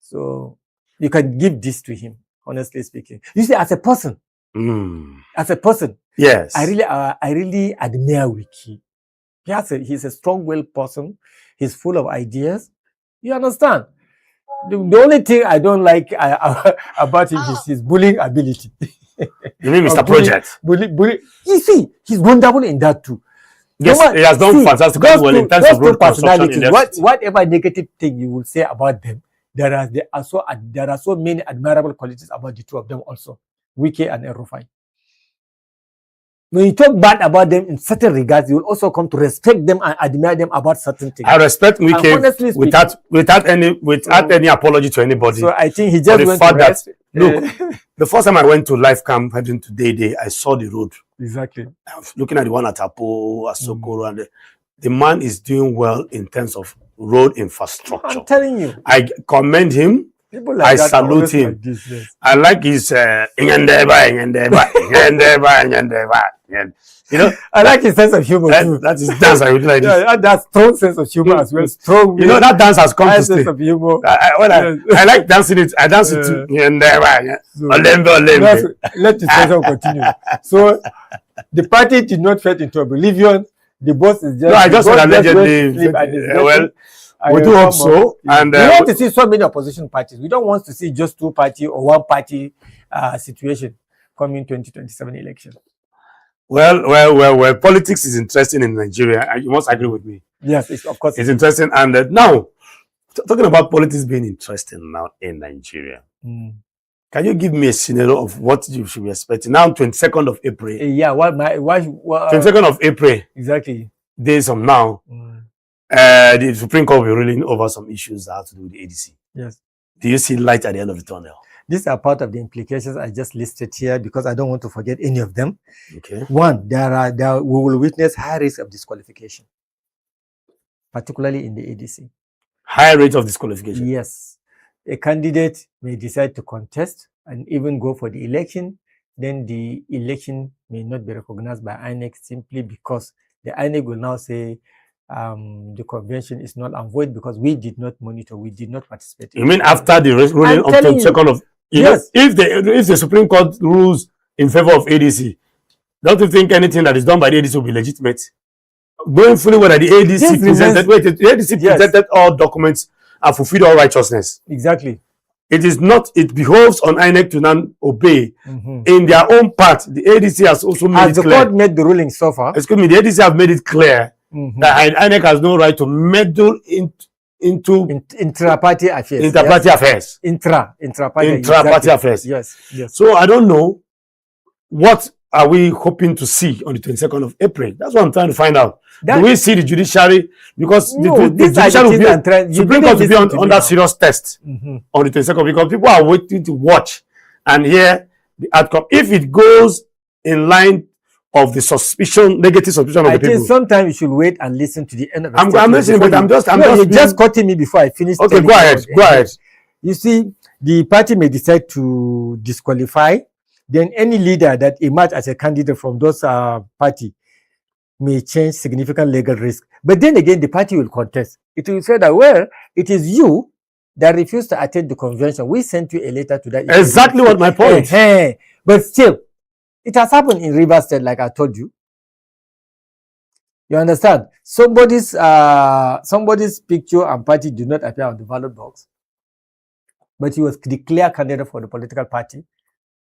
So you can give this to him, honestly speaking. You see, as a person, yes, I really admire Wiki. He's a strong-willed person. He's full of ideas. You understand? The only thing I don't like about him is his bullying ability. You mean Mr. Project? Bully. You see, he's wonderful in that too. Yes, he has done fantastic well in terms of road construction. Whatever negative thing you will say about them, there are so many admirable qualities about the two of them also, Wike and Erufai. When you talk bad about them in certain regards, you will also come to respect them and admire them about certain things. I respect Wike without any apology to anybody. So I think he just went to rest. Look, the first time I went to Life Camp heading to Day, I saw the road. Exactly. I was looking at the one at Apo, Asokoro, and the man is doing well in terms of road infrastructure. I'm telling you. I commend him. I salute him. Like this, yes. I like his you know, I like his sense of humor too. That is dance I would like. Yeah, that strong sense of humor as well. Strong. You know, that dance has come to stay. Sense of humor. I like dancing it. I dance it too. So, let the session continue. So the party did not fall into oblivion. The boss is just. No, I just allegedly. Well, we do hope so. And we want to see so many opposition parties. We don't want to see just two party or one party situation coming 2027 election. Well. Politics is interesting in Nigeria. You must agree with me. Yes, of course. It's interesting. And now, talking about politics being interesting now in Nigeria, can you give me a scenario of what you should be expecting now? 22nd of April. Yeah. 22nd of April. Exactly. Days from now. The Supreme Court will be ruling over some issues that have to do with the ADC. Yes. Do you see light at the end of the tunnel? These are part of the implications I just listed here because I don't want to forget any of them. Okay. One, we will witness high risk of disqualification, particularly in the ADC. High rate of disqualification? Yes. A candidate may decide to contest and even go for the election. Then the election may not be recognized by INEC simply because the INEC will now say, the convention is null and void because we did not monitor, we did not participate. You mean after the ruling of the 22nd of... Yes. If the Supreme Court rules in favor of ADC, don't you think anything that is done by the ADC will be legitimate? Going fully well that the ADC presented all documents and fulfilled all righteousness. Exactly. It behoves on INEC to now obey. In their own part, the ADC has also made it clear. Has the court made the ruling so far? Excuse me, the ADC have made it clear that INEC has no right to meddle into intra-party affairs. Intra-party affairs. Intra-party affairs. Yes. So I don't know what are we hoping to see on the 22nd of April. That's what I'm trying to find out. Do we see the judiciary? Because the judiciary will be, Supreme Court will be under serious test on the 22nd because people are waiting to watch and hear the outcome. If it goes in line of the negative suspicion of the people. I think sometimes you should wait and listen to the end of the I'm listening, but you're just cutting me before I finish. Okay, go ahead. You see, the party may decide to disqualify. Then any leader that emerge as a candidate from those party may change significant legal risk. But then again, the party will contest. It will say that, well, it is you that refused to attend the convention. We sent you a letter to that. Exactly what my point. But still, it has happened in Rivers State, like I told you. You understand? Somebody's picture and party do not appear on the ballot box, but he was declared candidate for the political party.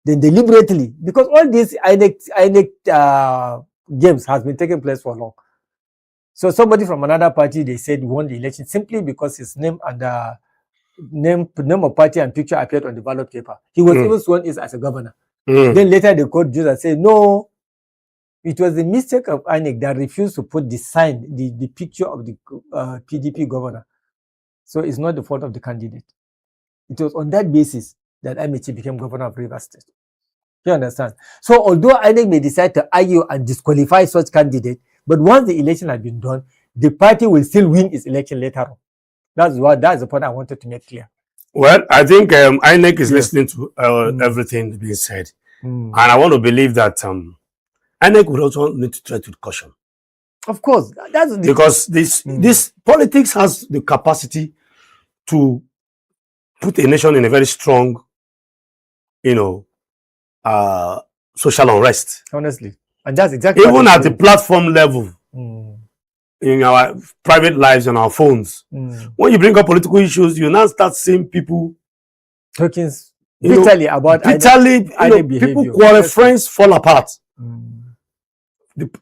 Then deliberately, because all these INEC games has been taking place for long. So somebody from another party, they said won the election simply because his name and name of party and picture appeared on the ballot paper. He was even sworn in as a governor. Then later the court judge said, no, it was the mistake of INEC that refused to put the sign, the picture of the PDP governor. So it's not the fault of the candidate. It was on that basis that Amici became governor of Rivers State. You understand? So although INEC may decide to argue and disqualify such candidate, but once the election has been done, the party will still win its election later on. That's the point I wanted to make clear. Well, I think INEC is listening to everything being said. And I want to believe that INEC would also need to tread with caution. Of course. Because this politics has the capacity to put a nation in a very strong, social unrest. Honestly. And that's exactly even at the platform level, in our private lives and our phones. When you bring up political issues, you now start seeing people talking bitterly about people quarrel, friends fall apart.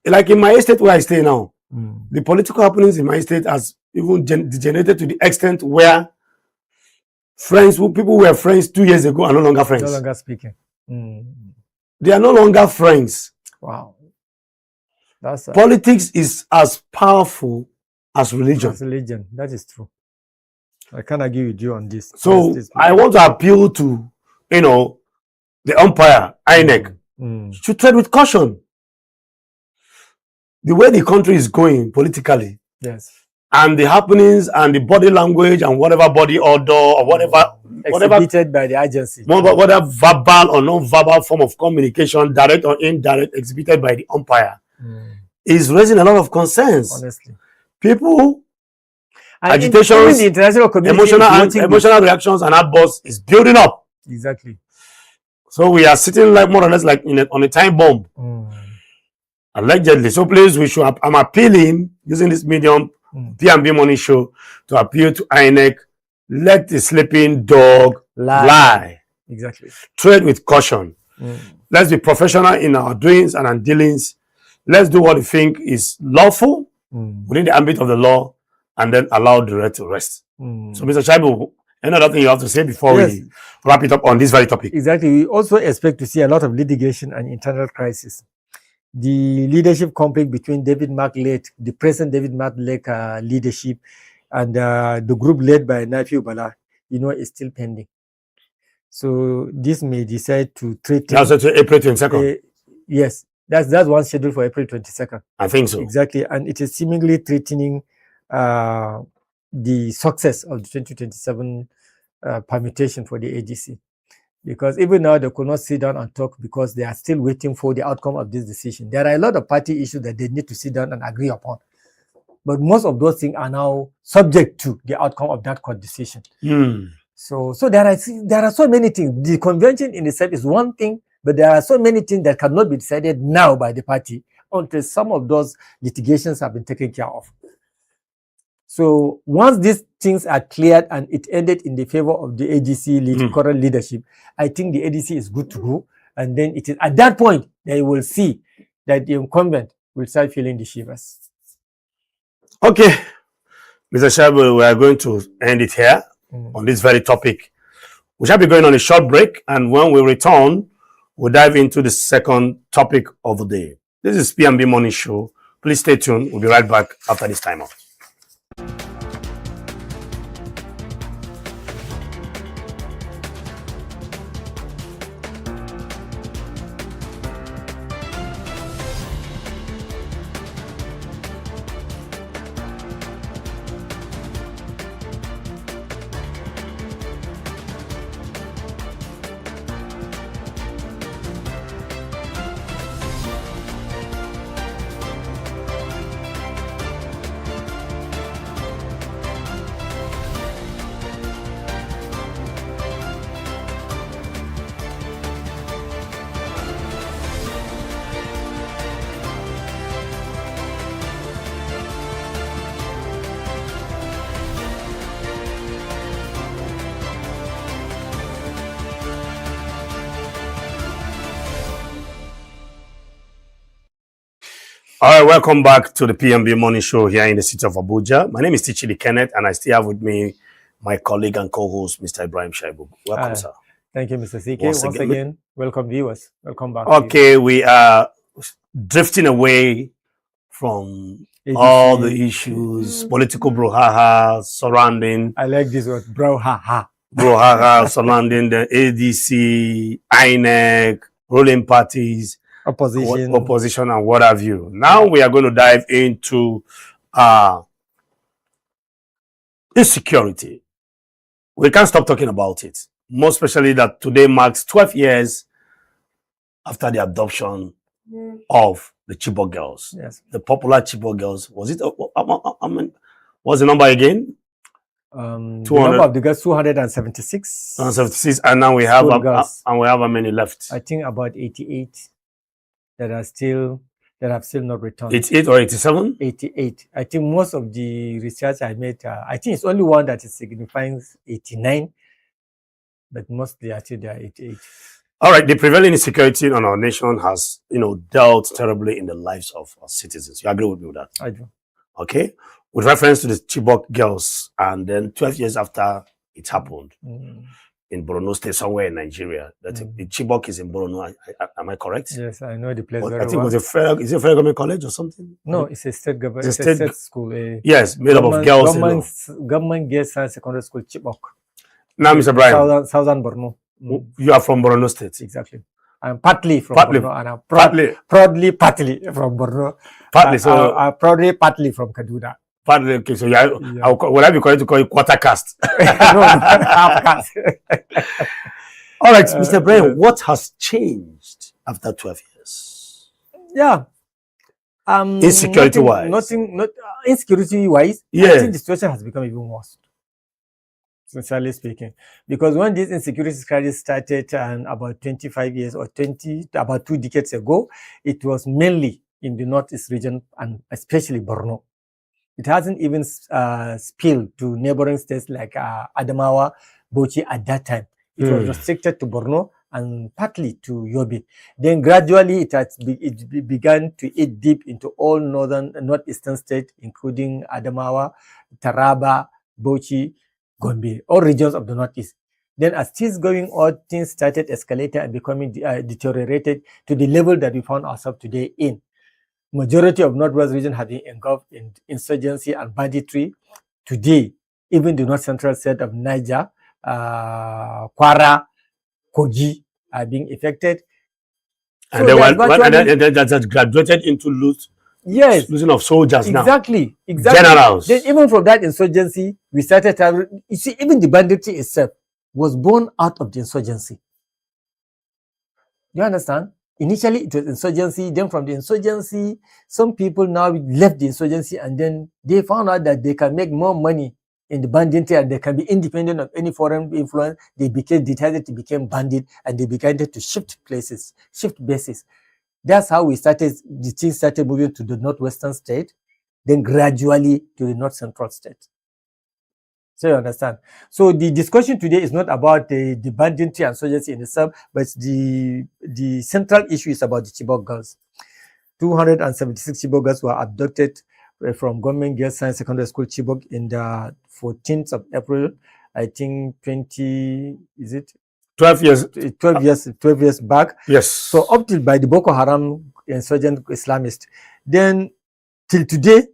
Like in my estate where I stay now, the political happenings in my estate has even degenerated to the extent where people who were friends 2 years ago are no longer friends. No longer speaking. They are no longer friends. Wow. Politics is as powerful as religion. That is true. I can't argue with you on this. So I want to appeal to, the umpire, INEC, should tread with caution. The way the country is going politically, yes, and the happenings and the body language and whatever body order or whatever exhibited by the agency, whatever verbal or non-verbal form of communication, direct or indirect, exhibited by the umpire, is raising a lot of concerns. Honestly, people, agitations, the international community, emotional reactions and outbursts is building up. Exactly. So we are sitting like more or less like on a time bomb, allegedly. So please, I'm appealing using this medium, P&B Morning Show, to appeal to INEC. Let the sleeping dog lie. Exactly. Tread with caution. Let's be professional in our doings and our dealings. Let's do what we think is lawful within the ambit of the law, and then allow the rest to rest. So, Mr. Shaibu, another thing you have to say before we wrap it up on this very topic? Exactly. We also expect to see a lot of litigation and internal crisis. The leadership conflict between the present David Mark-led leadership and the group led by Nafi Bala, is still pending. So this may decide to treat. That's April 22nd. Yes, that's one scheduled for April 22nd. I think so. Exactly, and it is seemingly threatening the success of the 2027 permutation for the AGC. Because even now they could not sit down and talk because they are still waiting for the outcome of this decision. There are a lot of party issues that they need to sit down and agree upon. But most of those things are now subject to the outcome of that court decision. So there are so many things. The convention in itself is one thing, but there are so many things that cannot be decided now by the party until some of those litigations have been taken care of. So once these things are cleared and it ended in the favor of the AGC current leadership, I think the ADC is good to go. And then it is at that point that you will see that the incumbent will start feeling the shivers. Okay, Mr. Shaibu, we are going to end it here on this very topic. We shall be going on a short break, and when we return, we'll dive into the second topic of the day. This is P&B Morning Show. Please stay tuned. We'll be right back after this time off. All right, welcome back to the P&B Morning Show here in the city of Abuja. My name is Tichidi Kenneth, and I still have with me my colleague and co-host, Mr. Ibrahim Shaibu. Welcome, sir. Thank you, Mr. CK. Once Once again- again, welcome viewers. Welcome back. Okay, we are drifting away from all the issues, political brouhaha surrounding I like this word, brouhaha. surrounding the ADC, INEC, ruling parties, opposition, and what have you. Now we are going to dive into insecurity. We can't stop talking about it, more especially that today marks 12 years after the adoption of the Chibok girls. Yes. The popular Chibok girls. Was it, what's the number again? The number of the girls, 276. 276, and now we have, how many left? I think about 88 that have still not returned. 88 or 87? 88. I think most of the research I made, I think it's only one that is signifying 89, but mostly actually they are 88. All right, the prevailing insecurity in our nation has, dealt terribly in the lives of our citizens. You agree with me with that? I do. Okay. With reference to the Chibok girls, and then 12 years after it happened in Borno State, somewhere in Nigeria, that the Chibok is in Borno. Am I correct? Yes, I know the place very I think well. it was is it a federal government college or something? No, it's a state government. It's It's a a state state school. Yes, made up of girls. Government Girls Science Secondary School, Chibok. Now, Mr. Brian, Southern Borno. you are from Borno State. Exactly. I'm partly from Borno, and I'm proudly from Borno. Partly, so I'm partly from Kaduna. partly. Okay, so will I be correct to call you quarter caste? No, half caste. All right, Mr. Brian, what has changed after 12 years? Yeah. Insecurity-wise. Insecurity-wise, Yeah. I think the situation has become even worse. Sincerely speaking, because when this insecurity crisis started about 25 years or about 2 decades ago, it was mainly in the northeast region and especially Borno. It hasn't even spilled to neighboring states like Adamawa, Bauchi at that time. It was restricted to Borno and partly to Yobe. Then gradually it began to eat deep into all northeastern states, including Adamawa, Taraba, Bauchi, Gombe, all regions of the Northeast. Then as things going on, things started escalating and becoming deteriorated to the level that we found ourselves today in. Majority of Northwest region have been engulfed in insurgency and banditry. Today, even the North Central state of Niger, Kwara, Kogi are being affected. And then that's graduated into losing of soldiers now. Exactly. Generals. Then even from that insurgency, we started having, you see, even the banditry itself was born out of the insurgency. You understand? Initially, it was insurgency. Then from the insurgency, some people now left the insurgency and then they found out that they can make more money in the banditry and they can be independent of any foreign influence. They decided to become bandit and they began to shift bases. That's how the things started moving to the northwestern state, then gradually to the north central state. So you understand? So the discussion today is not about the banditry and insurgency in itself, but the central issue is about the Chibok girls. 276 Chibok girls were abducted from Government Girls Science Secondary School Chibok in the 14th of April, I think 12 years. 12 years back. Yes. So up till by the Boko Haram insurgent Islamists. Then till today,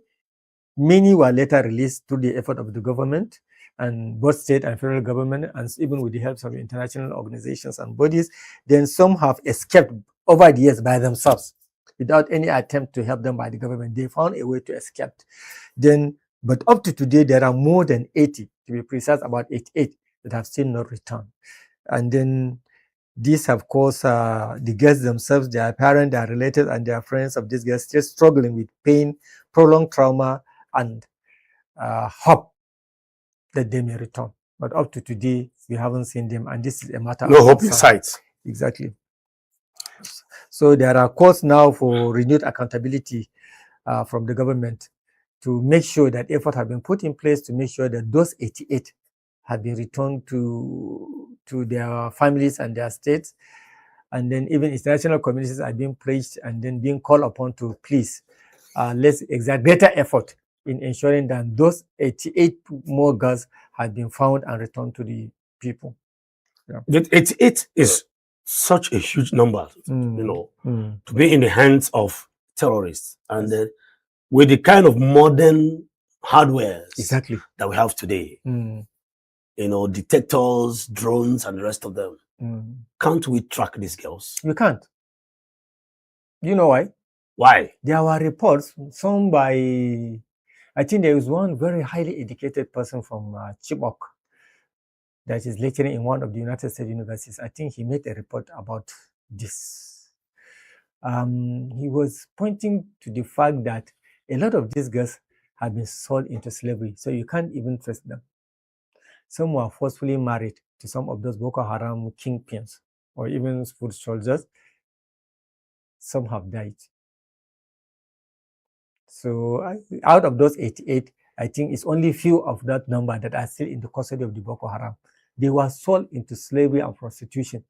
many were later released through the effort of the government and both state and federal government, and even with the help of international organizations and bodies. Then some have escaped over the years by themselves without any attempt to help them by the government. They found a way to escape. Then, but up to today, there are more than 80, to be precise, about 88 that have still not returned. And then these have caused the girls themselves, their parents, their relatives, and their friends of these girls still struggling with pain, prolonged trauma, and hope that they may return. But up to today, we haven't seen them, and this is a matter no hope in sight. Exactly. So there are calls now for renewed accountability from the government to make sure that effort have been put in place to make sure that those 88 have been returned to their families and their states. And then even international communities are being praised and then being called upon to please let's exert greater effort in ensuring that those 88 more girls have been found and returned to the people. Yeah. That 88 is such a huge number, to be in the hands of terrorists, and with the kind of modern hardware that we have today, detectors, drones, and the rest of them. Can't we track these girls? You can't. You know why? Why? There were reports, some by, I think there was one very highly educated person from Chibok that is lecturing in one of the United States universities. I think he made a report about this. He was pointing to the fact that a lot of these girls have been sold into slavery, so you can't even trace them. Some were forcefully married to some of those Boko Haram kingpins or even foot soldiers. Some have died. So out of those 88, I think it's only few of that number that are still in the custody of the Boko Haram. They were sold into slavery and prostitution.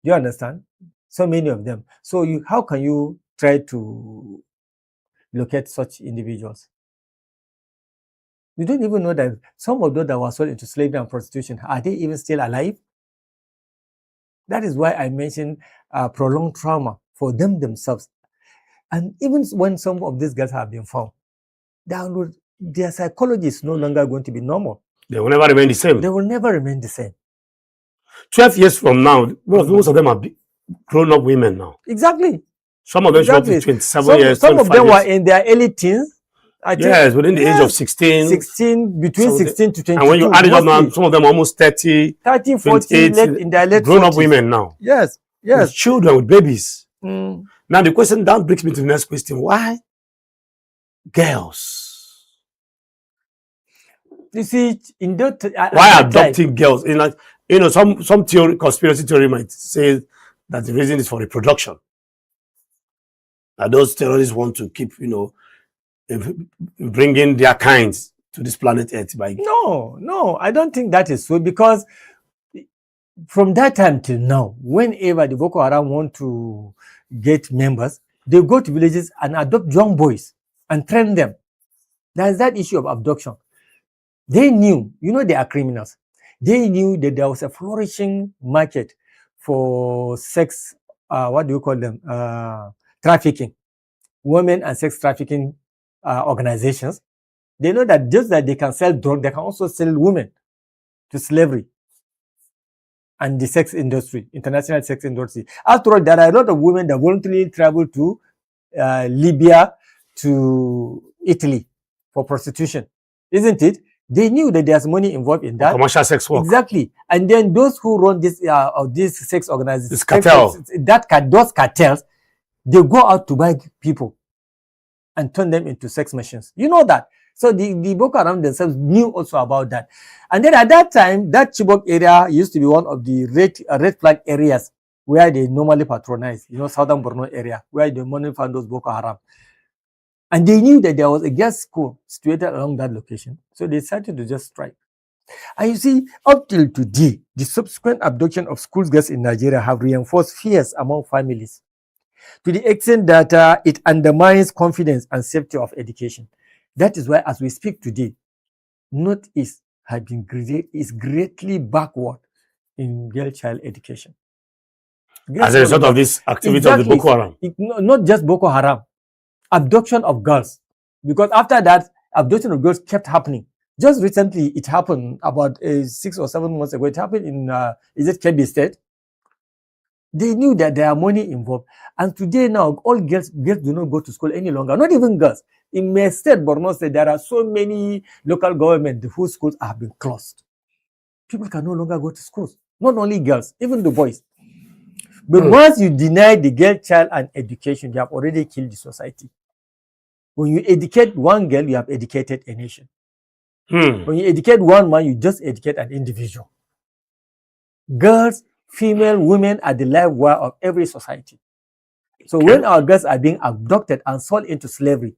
Do you understand? So many of them. So how can you try to locate such individuals? You don't even know that some of those that were sold into slavery and prostitution, are they even still alive? That is why I mentioned prolonged trauma for them themselves. And even when some of these girls have been found, their psychology is no longer going to be normal. They will never remain the same. They will never remain the same. 12 years from now, most of them are grown-up women now. Exactly. Some of them should be 27 years, some of them were in their early teens. Yes, within the age of 16. Between 16 to 22. And when you add it up now, some of them are almost 30, 40, in their late grown-up women now. Yes. With children, with babies. Now the question that brings me to the next question. Why girls? You see, in that why adopting girls? Some conspiracy theory might say that the reason is for reproduction. That those terrorists want to keep, bringing their kinds to this planet Earth by. No, I don't think that is so, because from that time till now, whenever the Boko Haram want to get members, they go to villages and adopt young boys and train them. There's that issue of abduction. They knew, they are criminals. They knew that there was a flourishing market for sex, trafficking, women and sex trafficking organizations. They know that just that they can sell drugs, they can also sell women to slavery and the sex industry, international sex industry. After all, there are a lot of women that voluntarily travel to Libya, to Italy for prostitution, isn't it? They knew that there's money involved in that. Commercial sex work. Exactly. And then those who run this these sex organizations, this cartel. Those cartels, they go out to buy people and turn them into sex machines. You know that. So the Boko Haram themselves knew also about that. And then at that time, that Chibok area used to be one of the red flag areas where they normally patronize, southern Borno area, where they normally found those Boko Haram. And they knew that there was a girls' school situated along that location. So they decided to just strike. And you see, up till today, the subsequent abduction of school girls in Nigeria have reinforced fears among families, to the extent that it undermines confidence and safety of education. That is why, as we speak today, Northeast is greatly backward in girl child education. As a result of this activity of the Boko Haram? Not just Boko Haram, abduction of girls. Because after that, abduction of girls kept happening. Just recently, it happened about 6 or 7 months ago. It happened in, Kebbi State? They knew that there are money involved. And today now, all girls do not go to school any longer. Not even girls. In my state, Borno State, there are so many local governments whose schools have been closed. People can no longer go to schools. Not only girls, even the boys. But once you deny the girl child an education, you have already killed the society. When you educate one girl, you have educated a nation. When you educate one man, you just educate an individual. Girls, female, women are the live wire of every society. So when our girls are being abducted and sold into slavery,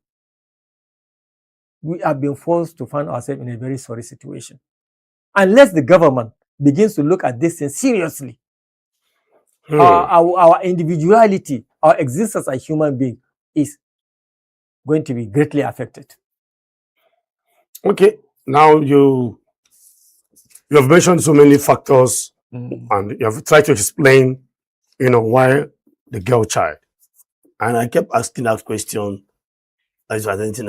we have been forced to find ourselves in a very sorry situation. Unless the government begins to look at this thing seriously, our individuality, our existence as a human being is going to be greatly affected. Okay, now you have mentioned so many factors, Mm. and you have tried to explain, why the girl child. And I kept asking that question: has anything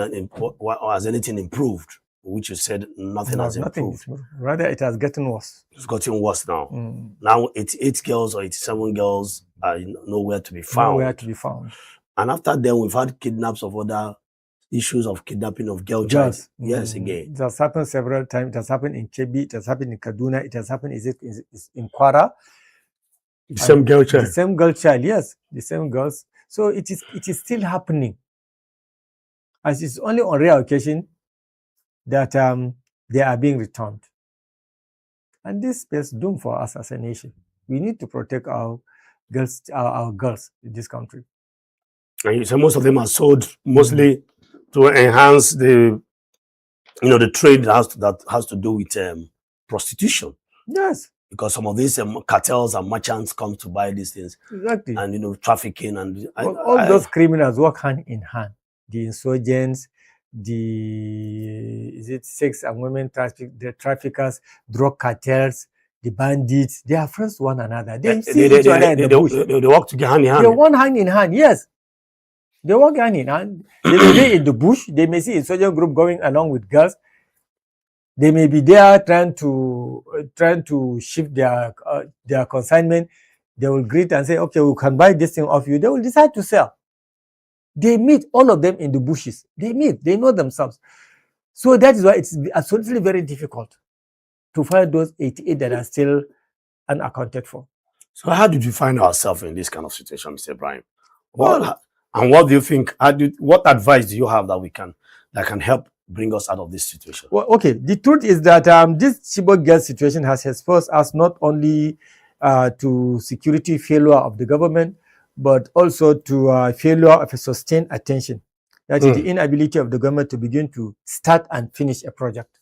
improved? Which you said nothing No, has nothing improved. is moving. Rather, it has gotten worse. It's gotten worse now. Mm. Now 88 girls or 87 girls are nowhere to be found. Nowhere to be found. And after then, we've had kidnaps of other issues of kidnapping of girls. Yes, again. It has happened several times. It has happened in Kebbi. It has happened in Kaduna. It has happened in Kwara. The same girl child. The same girl child, yes. The same girls. So it is still happening. As it's only on rare occasion that they are being returned. And this spells doom for us as a nation. We need to protect our girls in this country. And you say most of them are sold mostly to enhance the trade that has to do with prostitution. Yes. Because some of these cartels and merchants come to buy these things. Exactly. And trafficking and all those criminals work hand in hand. The insurgents, sex and women the traffickers, drug cartels, the bandits, they are friends to one another. They see each other in the bush. They work together hand in hand. They work hand in hand, yes. They work hand in hand. They may be in the bush. They may see a insurgent group going along with girls. They may be there trying to shift their consignment. They will greet and say, okay, we can buy this thing off you. They will decide to sell. They meet, all of them in the bushes. They meet, they know themselves. So that is why it's absolutely very difficult to find those 88 that are still unaccounted for. So how did you find ourselves in this kind of situation, Mr. Ibrahim? And what do you think, what advice do you have that can help bring us out of this situation? Well, okay, the truth is that this Chibok girl situation has exposed us not only to security failure of the government, but also to failure of a sustained attention. That is the inability of the government to begin to start and finish a project.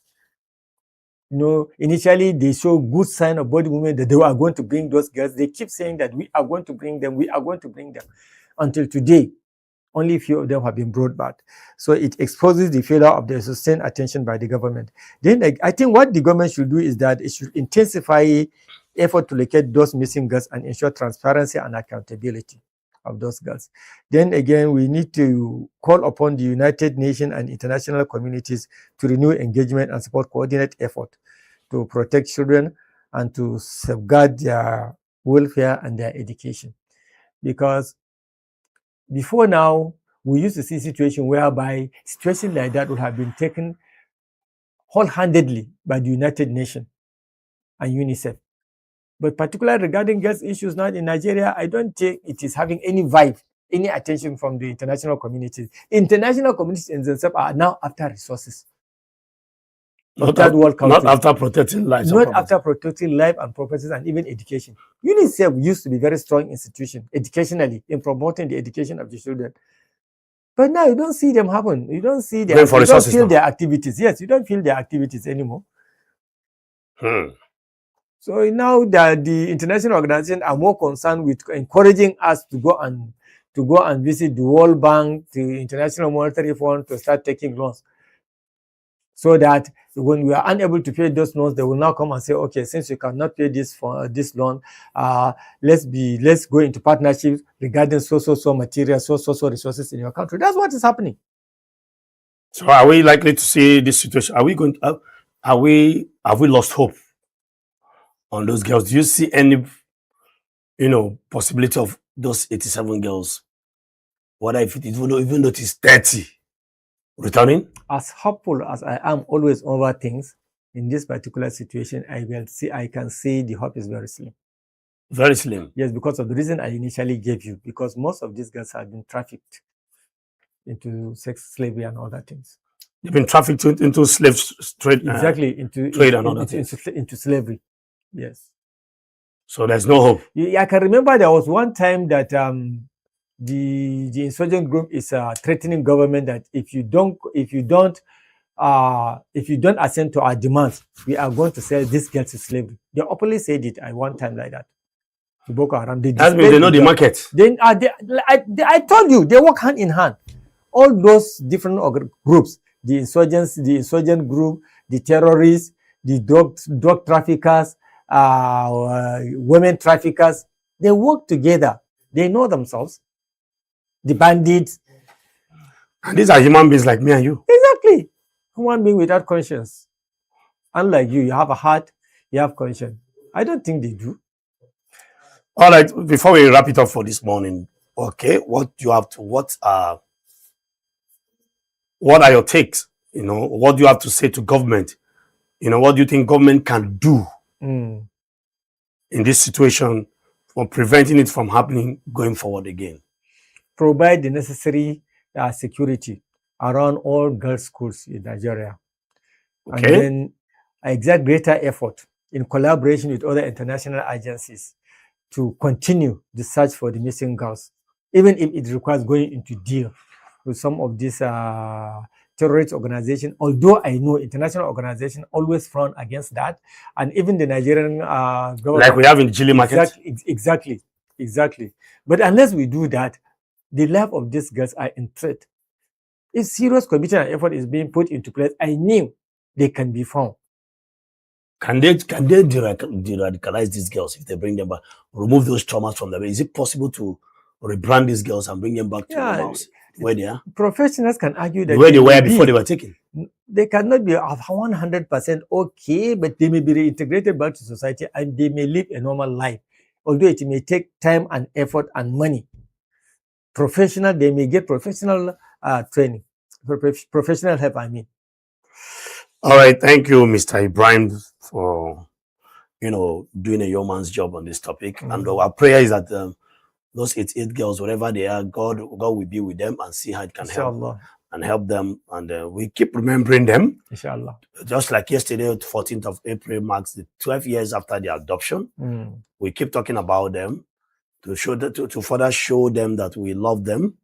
Initially they show good sign of body movement that they are going to bring those girls. They keep saying that we are going to bring them, we are going to bring them. Until today, only a few of them have been brought back. So it exposes the failure of the sustained attention by the government. Then I think what the government should do is that it should intensify effort to locate those missing girls and ensure transparency and accountability of those girls. Then again, we need to call upon the United Nations and international communities to renew engagement and support coordinated effort to protect children and to safeguard their welfare and their education. Because before now, we used to see a situation whereby situations like that would have been taken wholeheartedly by the United Nations and UNICEF. But particularly regarding girls' issues now in Nigeria, I don't think it is having any vibe, any attention from the international communities. International communities in themselves are now after resources. Not after protecting lives. Not after protecting life and properties and even education. UNICEF used to be a very strong institution educationally in promoting the education of the children. But now you don't see them happen. You don't see them. You don't feel their activities. Yes, you don't feel their activities anymore. So now that the international organizations are more concerned with encouraging us to go and visit the World Bank, the International Monetary Fund, to start taking loans. So that when we are unable to pay those loans, they will now come and say, okay, since you cannot pay this loan, let's go into partnerships regarding so material, so resources in your country. That's what is happening. So are we likely to see this situation? Have we lost hope on those girls? Do you see any possibility of those 87 girls, whether even though it is 30, returning? As hopeful as I am always over things, in this particular situation, I can see the hope is very slim. Very slim? Yes, because of the reason I initially gave you, because most of these girls have been trafficked into sex slavery and other things. They've been trafficked into slave trade. Exactly, into slavery. Yes. So there's no hope. I can remember there was one time that the insurgent group is threatening government that if you don't assent to our demands, we are going to sell these girls to slavery. They openly said it at one time like that. Boko Haram. That means they know the market. I told you they work hand in hand. all those different groups, the insurgent group, the terrorists, the drug traffickers, women traffickers, they work together. They know themselves. The bandits. And these are human beings like me and you. Exactly. Human being without conscience. Unlike you have a heart, you have conscience. I don't think they do. All right, before we wrap it up for this morning, okay, what are your takes? What do you have to say to government? What do you think government can do in this situation for preventing it from happening going forward again? Provide the necessary security around all girls' schools in Nigeria. Okay. And then exert greater effort in collaboration with other international agencies to continue the search for the missing girls, even if it requires going into deal with some of these terrorist organizations. Although I know international organizations always frown against that, and even the Nigerian government, like we have in the Chile market. Exactly. But unless we do that, the life of these girls are in threat. If serious commitment and effort is being put into place, I knew they can be found. Can they de-radicalize these girls if they bring them back? Remove those traumas from them? Is it possible to rebrand these girls and bring them back to the house where they are? Professionals can argue that where they were before they were taken. They cannot be 100% okay, but they may be reintegrated back to society and they may live a normal life. Although it may take time and effort and money. They may get professional training, professional help, I mean. All right, thank you, Mr. Ibrahim, for doing a yeoman's job on this topic. And our prayer is that those 88 girls, wherever they are, God will be with them and see how it can help them. And we keep remembering them. Inshallah. Just like yesterday, 14th of April marks the 12 years after their adoption. We keep talking about them to further show them that we love them.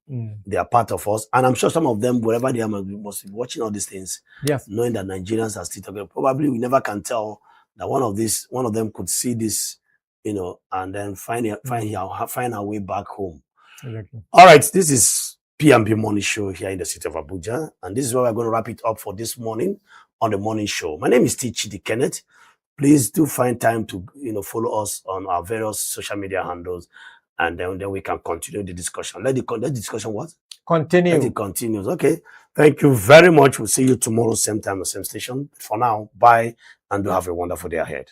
They are part of us. And I'm sure some of them, wherever they are, must be watching all these things, knowing that Nigerians are still talking. Probably we never can tell that one of them could see this, and then find our way back home. Exactly. All right, this is P&B Morning Show here in the city of Abuja, and this is where we're going to wrap it up for this morning on the morning show. My name is Chidi Kenneth. Please do find time to follow us on our various social media handles, and then we can continue the discussion. Let the discussion what? Continue. Let it continues. Okay. Thank you very much. We'll see you tomorrow, same time, same station. For now, bye, and do have a wonderful day ahead.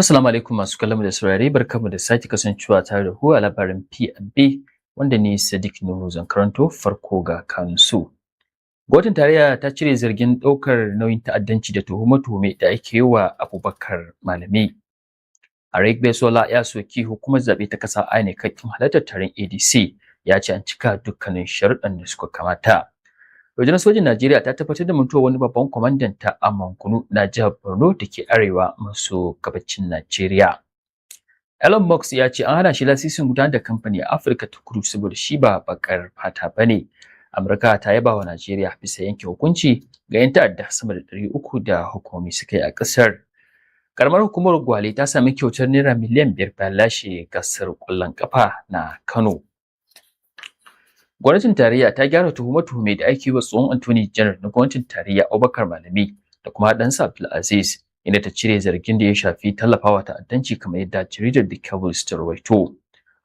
Assalamu alaikum masu kallon da saurare, barkamu da sake kasancewa tare da ku a labarin P&B wanda ni Sadiq Nuhu zan karanto. Farko ga kansu. Gwamnatin tarayya ta cire zargin ɗaukar nauyin ta'addanci da tuhume-tuhume da ake yi wa Abubakar Malami. Aregbesola ya soki hukumar zaɓe ta ƙasa INEC kan halartar taron ADC, ya ce an cika dukkanin sharuɗan da suka kamata. Rundunar sojin Najeriya ta tabbatar da mutuwar wani babban kwamandan ta a Mankunu na jihar Borno da ke arewa maso gabacin Najeriya. Elon Musk ya ce an hana shi lasisin gudanar da kamfani a Afirka ta Kudu saboda shi ba bakar fata bane. Amurka ta yaba wa Najeriya bisa yanke hukunci ga 'yan ta'adda sama da 300 da hukumomi suka yi a ƙasar. Karamar hukumar Gwale ta sami kyautar naira miliyan 5 bayan lashe gasar ƙwallon ƙafa na Kano. Gwamnatin tarayya ta gyara tuhume-tuhume da ake yi wa tsohon Attorney General na gwamnatin tarayya Abubakar Malami da kuma ɗansa Abdulaziz inda ta cire zargin da ya shafi tallafawa ta'addanci kamar yadda jaridar The Cables ta rawaito.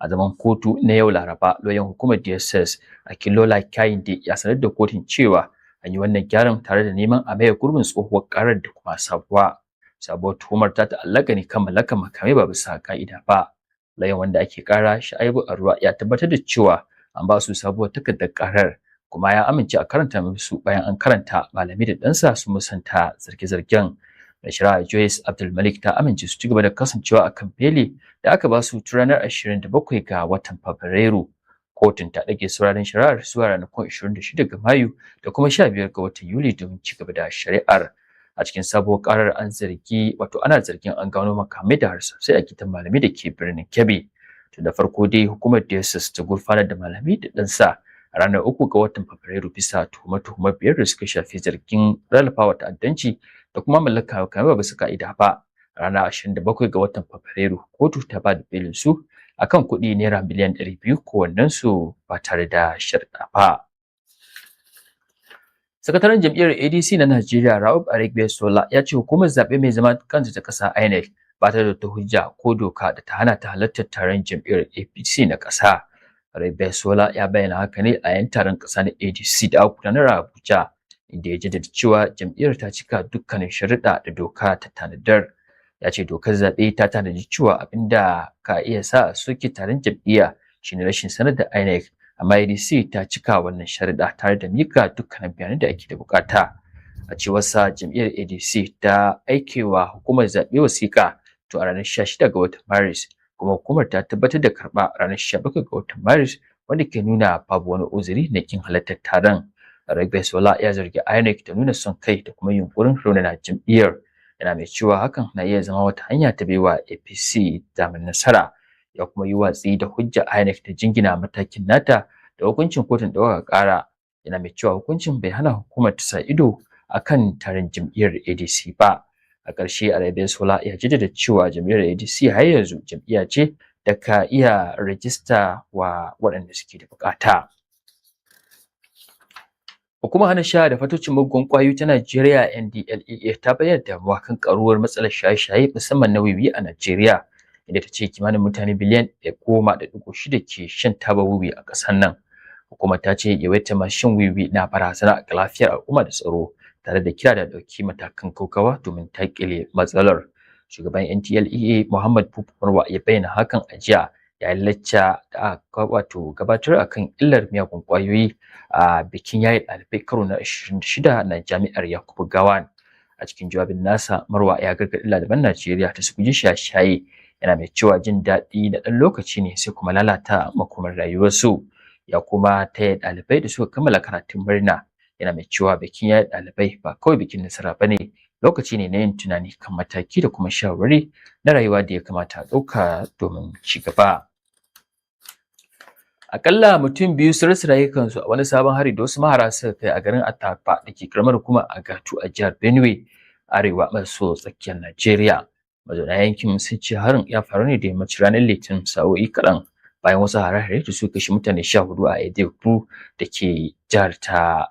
A zaman kotu na yau Laraba, lauyan hukumar DSS Akilola Kayinde ya sanar da kotun cewa an yi wannan gyaran tare da neman a maye gurbin tsohuwar karar da kuma sabuwa. Sabuwar tuhumar ta ta'allaka ne kan mallakar makamai ba bisa ka'ida ba. Lauyan wanda ake kara Sha'ibu Arwa ya tabbatar da cewa an ba su sabuwar takardar karar kuma ya amince a karanta musu bayan an karanta. Malami da ɗansa su musanta zarge-zargen. Da shari'a Joyce Abdulmalik ta amince su ci gaba da kasancewa a kan beli da aka ba su tun ranar 27 ga watan Fabrairu. Kotun ta ɗage sauraron shari'ar zuwa ranakun 26 ga Mayu da kuma 15 ga watan Yuli domin ci gaba da shari'ar. A cikin sabuwar karar ana zargin an gano makamai da harsasai a gidan Malami da ke birnin Kebbi. Tun da farko dai hukumar DSS ta gurfanar da Malami da ɗansa a ranar 3 ga watan Fabrairu bisa tuhume-tuhume 5 da suka shafi zargin rarrafawa ta'addanci da kuma mallaka makamai ba bisa ka'ida ba. A ranar 27 ga watan Fabrairu kotu ta ba da belin su akan kuɗi naira miliyan 200 kowannensu ba tare da sharɗa ba. Sakataren jam'iyyar ADC na Najeriya Rauf Aregbesola ya ce hukumar zaɓe mai zaman kanta ta ƙasa INEC ba ta da wata hujja ko doka da ta hana ta halartar taron jam'iyyar APC na ƙasa. Aregbesola ya bayyana haka ne a yayin taron ƙasa na ADC da aka gudanar a Abuja, inda ya jaddada cewa jam'iyyar ta cika dukkanin sharuɗa da doka ta tanadar. Ya ce dokar zaɓe ta tanadi cewa abinda ka iya sa a soke taron jam'iyya shine rashin sanar da INEC, amma ADC ta cika wannan sharuɗa tare da mika dukkanin bayanan da ake da bukata. A cewar sa jam'iyyar ADC ta aikewa hukumar zaɓe wasiƙa to a ranar 16 ga watan Maris, kuma hukumar ta tabbatar da karɓa ranar 17 ga watan Maris, wanda ke nuna babu wani uzuri na kin halartar taron. Aregbesola ya zargi INEC da nuna son kai da kuma yunkurin raunana jam'iyyar, yana mai cewa hakan na iya zama wata hanya ta baiwa APC damar nasara. Ya kuma yi watsi da hujja INEC da jingina matakin nata da hukuncin kotun ɗaukaka ƙara, yana mai cewa hukuncin bai hana hukumar ta sa ido akan taron jam'iyyar ADC ba. A ƙarshe Aregbesola ya jaddada cewa jam'iyyar ADC har yanzu jam'iyya ce da ka iya rajista wa waɗanda suke da buƙata. Hukumar hana sha da fatocin muggan ƙwayoyi ta Najeriya NDLEA ta bayyana damuwa kan ƙaruwar matsalar shaye-shaye musamman na wiwi a Najeriya, inda ta ce kimanin mutane biliyan 10.6 ke shan taba wiwi a ƙasar nan. Hukumar ta ce yawaitar masu shan wiwi na barazana ga lafiyar al'umma da tsaro, tare da kira da ɗauki matakan gaggawa domin taƙile matsalar. Shugaban NDLEA Muhammad Buba Marwa ya bayyana hakan a jiya yayin lacca da aka gabatar akan illar miyagun ƙwayoyi a bikin yaye ɗalibai karo na 26 na jami'ar Yakubu Gawan. A cikin jawabin nasa, Marwa ya gargaɗi ɗaliban Najeriya ta su guji shaye-shaye, yana mai cewa jin daɗi na ɗan lokaci ne sai kuma lalata makomar rayuwarsu. Ya kuma taya ɗalibai da suka kammala karatun murna, yana mai cewa bikin yaye ɗalibai ba kawai bikin nasara ba ne, lokaci ne na yin tunani kan mataki da kuma shawarwari na rayuwa da ya kamata a ɗauka domin ci gaba. Akalla mutum biyu sun rasa rayukansu a wani sabon hari da wasu mahara suka kai a garin Atafa da ke karamar hukumar Agatu a jihar Benue, arewa maso tsakiyar Najeriya. Mazauna yankin sun ce harin ya faru ne da yammacin ranar Litinin sa'o'i kaɗan bayan wasu hare-hare da suka kashe mutane 14 a Edeku da ke jihar ta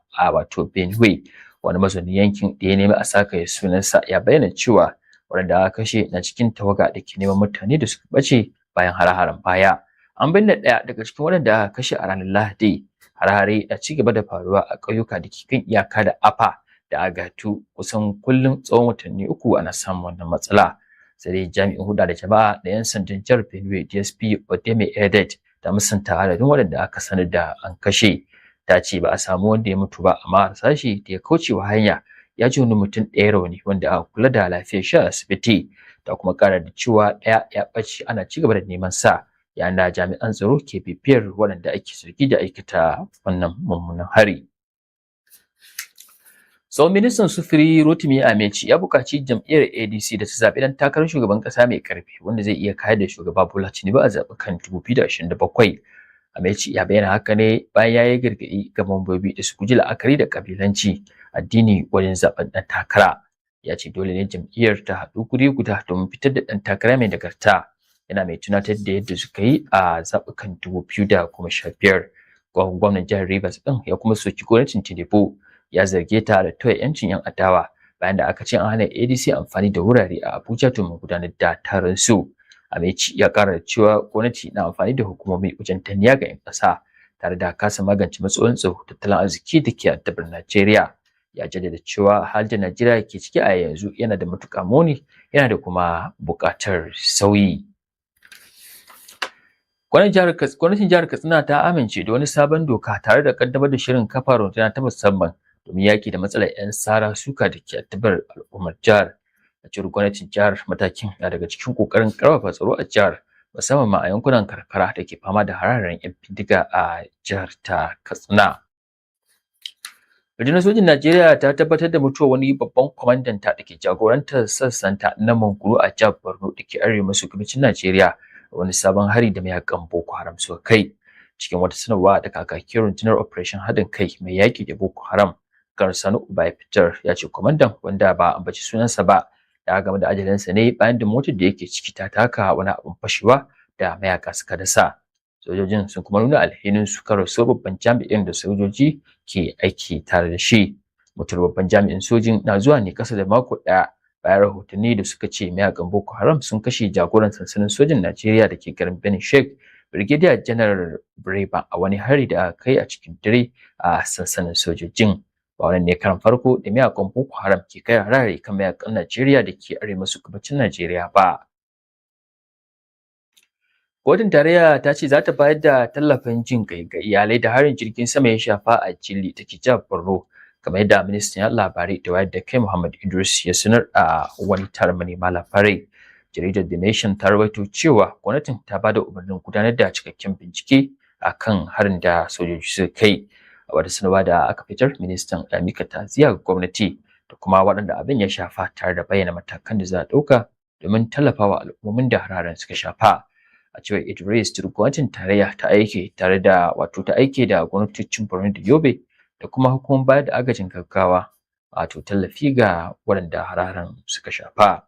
Benue. Wani mazaunin yankin da ya nemi a sakaye sunansa ya bayyana cewa waɗanda aka kashe na cikin tawaga da ke neman mutane da suka ɓace bayan hare-haren baya. An binne ɗaya daga cikin waɗanda aka kashe a ranar Lahadi. Hare-hare na ci gaba da faruwa a ƙauyuka da ke kan iyaka da Afa da Agatu kusan kullum tsawon watanni 3 ana samun wannan matsala. Sai dai jami'in hulɗa da jama'a da 'yan sandan jihar Benue DSP Odeme Edet ta musanta adadin waɗanda aka sanar da an kashe. Ta ce ba a samu wanda ya mutu ba, amma harsashi da ya kauce wa hanya ya ji wani mutum ɗaya rauni wanda aka kula da lafiyar shi a asibiti. Ta kuma ƙara da cewa ɗaya ya ɓace ana ci gaba da neman sa, yayin da jami'an tsaro ke bibiyar waɗanda ake zargi da aikata wannan mummunan hari. Tsohon ministan sufuri Rotimi Amechi ya buƙaci jam'iyyar ADC da ta zaɓi ɗan takarar shugaban ƙasa mai ƙarfi wanda zai iya kayar da shugaba Bola Tinubu a zaɓukan 2027. Amechi ya bayyana haka ne bayan ya yi gargaɗi ga mambobi da su guji la'akari da ƙabilanci addini wajen zaɓen ɗan takara. Ya ce dole ne jam'iyyar ta haɗu guri guda domin fitar da ɗan takara mai nagarta. Yana mai tunatar da yadda suka yi a zaɓukan 2015. Gwamnan jihar Rivers ɗin ya kuma soki gwamnatin Tinubu, ya zarge ta da tauye 'yancin 'yan adawa bayan da aka ce an hana ADC amfani da wurare a Abuja domin gudanar da taron su. Amici ya ƙara cewa gwamnati na amfani da hukumomi wajen tanniya ga 'yan ƙasa tare da kasa magance matsalolin tsaro tattalin arziki da ke addabar Najeriya. Ya jaddada cewa halin da Najeriya ke ciki a yanzu yana da matuƙar muni, yana da kuma buƙatar sauyi. Gwamnatin jihar Katsina ta amince da wani sabon doka tare da kaddamar da shirin kafa runduna ta musamman domin yaki da matsalar 'yan sara suka da ke addabar al'ummar jihar. A cewar gwamnatin jihar, matakin na daga cikin kokarin karfafa tsaro a jihar, musamman ma a yankunan karkara da ke fama da hare-haren 'yan bindiga a jihar ta Katsina. Rundunar sojin Najeriya ta tabbatar da mutuwar wani babban kwamandanta da ke jagorantar sassanta na Manguru a jihar Borno da ke arewa maso gabacin Najeriya, wani sabon hari da mayakan Boko Haram suka kai. Cikin wata sanarwa da kakakin rundunar Operation Haɗin Kai mai yaƙi da Boko Haram, Sani Uba ya fitar, ya ce kwamandan, wanda ba ambaci sunansa ba, ya game da ajalinsa ne bayan da motar da yake ciki ta taka wani abin fashewa da mayaka suka dasa. Sojojin sun kuma nuna alhinin su kan rasuwar babban jami'in da sojoji ke aiki tare da shi. Mutuwar babban jami'in sojin na zuwa ne kasa da mako ɗaya bayan rahotanni da suka ce mayakan Boko Haram sun kashe jagoran sansanin sojin Najeriya da ke garin Benin Sheikh, Brigadier General Breba, a wani hari da aka kai a cikin dare a sansanin sojojin. Ba wannan ne karan farko da mayakan Boko Haram ke kai harare kan mayakan Najeriya da ke arewa maso gabacin Najeriya ba. Kotun tarayya ta ce za ta bayar da tallafin jin kai ga iyalai da harin jirgin sama ya shafa a Jili da ke jihar Borno, kamar yadda ministan labarai da wayar da kai Muhammad Idris ya sanar a wani taron manema labarai. Jaridar The Nation ta rawaito cewa gwamnatin ta ba da umarnin gudanar da cikakken bincike a kan harin da sojoji suka kai. A wata sanarwa da aka fitar, ministan ya mika ta'aziyya ga gwamnati da kuma waɗanda abin ya shafa tare da bayyana matakan da za a ɗauka domin tallafawa al'ummomin da hararen suka shafa. A cewar Idris, gwamnatin tarayya ta aike da gwamnatocin Borno da Yobe da kuma hukumar bayar da agajin gaggawa, tallafi ga waɗanda hararen suka shafa.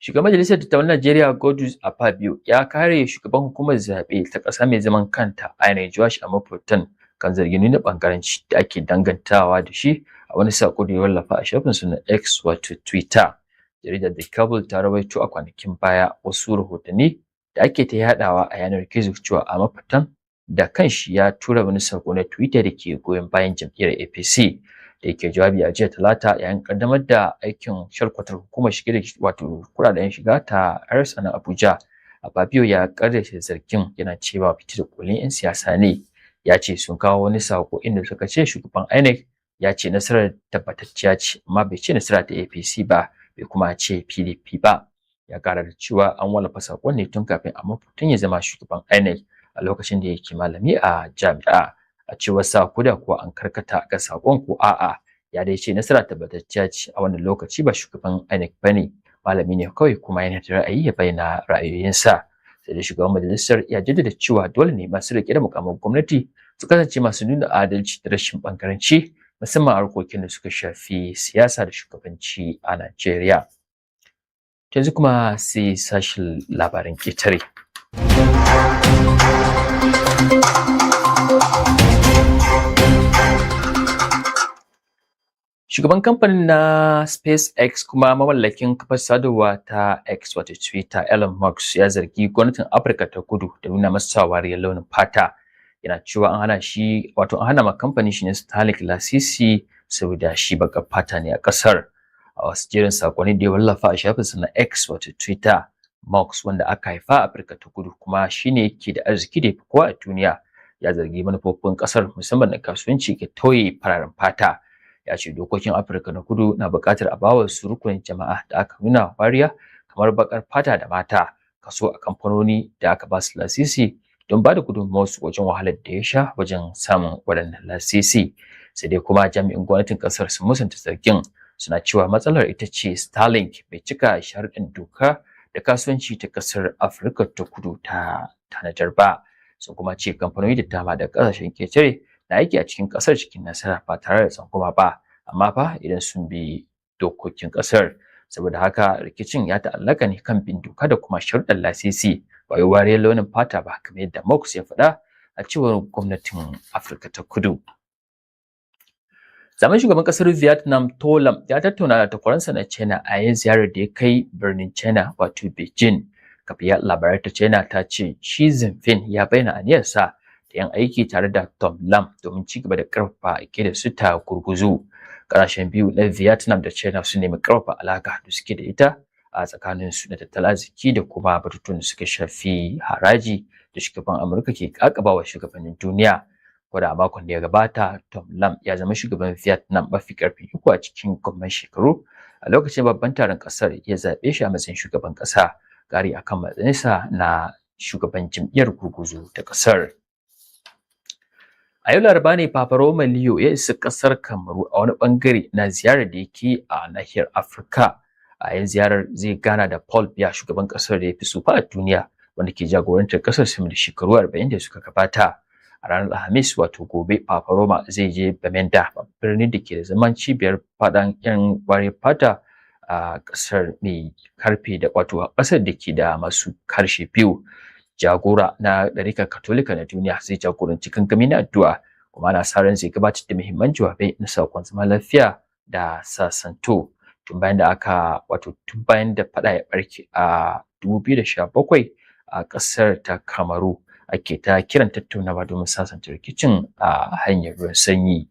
Shugaban Majalisar Dattawan Najeriya Godwin Akpabio ya kare shugaban hukumar zaɓe ta ƙasa mai zaman kanta INEC Josh Amopitan kan zargin nuna ɓangaranci da ake dangantawa da shi a wani saƙo da ya wallafa a shafinsa na X wato Twitter. Jaridar The Cable ta rawaito a kwanakin baya wasu rahotanni da ake ta yaɗawa a yanar gizo cewa Amopitan da kanshi ya tura wani saƙo na Twitter da ke goyon bayan jam'iyyar APC. Da yake jawabi a jiya Talata yayin kaddamar da aikin shalkwatar hukumar shige da kuɗaɗen shiga ta RS na Abuja, Akpabio ya karyace zargin, yana cewa fitar da kullin 'yan siyasa ne. Ya ce sun kawo wani sako inda suka ce shugaban INEC ya ce nasarar tabbatacciya ce, amma bai ce nasara ta APC ba, bai kuma ce PDP ba. Ya kara da cewa an wallafa sakon ne tun kafin Amopitan ya zama shugaban INEC a lokacin da yake malami a jami'a. A cewar sa kuda kuwa an karkata ga sakon ko a'a, ya dai ce nasara tabbatacciya ce, a wannan lokaci ba shugaban INEC bane, malami ne kawai kuma yana da ra'ayi ya bayyana ra'ayoyinsa. Sai da shugaban majalisar ya jaddada cewa dole ne masu rike da mukamman gwamnati su kasance masu nuna adalci da rashin bangaranci, musamman a harkokin da suka shafi siyasa da shugabanci a Najeriya. Yanzu kuma sai sashin labaran ƙetare. Shugaban kamfanin na SpaceX kuma mamallakin kafar sadarwa ta X wato Twitter, Elon Musk, ya zargi gwamnatin Afirka ta Kudu da nuna masa wariyar launin fata. Yana cewa an hana ma kamfanin shi ne Starlink lasisi saboda shi baƙar fata ne a ƙasar. A wasu jerin sakonni da ya wallafa a shafinsa na X wato Twitter, Musk, wanda aka haifa a Afirka ta Kudu kuma shine yake da arziki da yafi kowa a duniya, ya zargi manufofin ƙasar musamman na kasuwanci ga tauye fararen fata. Ya ce dokokin Afirka na Kudu na buƙatar a bawa su rukunin jama'a da aka nuna wariya kamar baƙar fata da mata kaso a kamfanoni da aka ba su lasisi don ba da gudunmawarsu wajen wahalar da ya sha wajen samun waɗannan lasisi. Sai dai kuma jami'in gwamnatin ƙasar sun musanta zargin, suna cewa matsalar ita ce Starlink bai cika sharuɗin doka da kasuwanci ta ƙasar Afirka ta Kudu ta tanadar ba. Sun kuma ce kamfanoni da dama da ƙasashen ƙetare na aiki a cikin ƙasar cikin nasara ba tare da tsangwama ba, amma fa idan sun bi dokokin ƙasar. Saboda haka rikicin ya ta'allaka ne kan bin doka da kuma sharuɗan lasisi, ba wai wariyar launin fata ba, kamar yadda Musk ya faɗa a cewar gwamnatin Afirka ta Kudu. Zaman shugaban kasar Vietnam To Lam ya tattauna da takwaransa na China a yayin ziyarar da ya kai birnin China wato Beijing. Kafiyar labarai ta China ta ce Xi Jinping ya bayyana aniyarsa da yin aiki tare da Tom Lam domin ci gaba da karfafa aƙidar su ta gurguzu. Ƙasashen biyu na Vietnam da China su nemi karfafa alaka da suke da ita a tsakanin su na tattalin arziki da kuma batutuwan da suka shafi haraji da shugaban Amurka ke kakabawa shugabannin duniya. Wanda a makon da ya gabata, Tom Lam ya zama shugaban Vietnam mafi ƙarfi uku a cikin gwamnan shekaru. A lokacin babban taron ƙasar ya zaɓe shi a matsayin shugaban ƙasa, ƙari akan matsayinsa na shugaban jam'iyyar gurguzu ta ƙasar. A yau Laraba ne Papa Roma Leo ya isa ƙasar Kamaru a wani ɓangare na ziyarar da yake a nahiyar Afirka. A yayin ziyarar zai gana da Paul Biya, shugaban ƙasar da ya fi tsufa a duniya, wanda ke jagorantar ƙasar sama da shekaru 40 da suka gabata. A ranar Alhamis wato gobe, Papa Roma zai je Bamenda, birnin da ke da zaman cibiyar faɗan 'yan ware fata a ƙasar mai karfe da wato ƙasar da ke da masu harshe biyu. Jagora na ɗarikar Katolika na duniya zai jagoranci gangami na addu'a, kuma ana sa ran zai gabatar da muhimman jawabai na saƙon zaman lafiya da sasanto. Tun bayan da faɗa ya ɓarke a 2017 a ƙasar ta Kamaru, ake ta kiran tattaunawa domin sasanta rikicin a hanyar ruwan sanyi.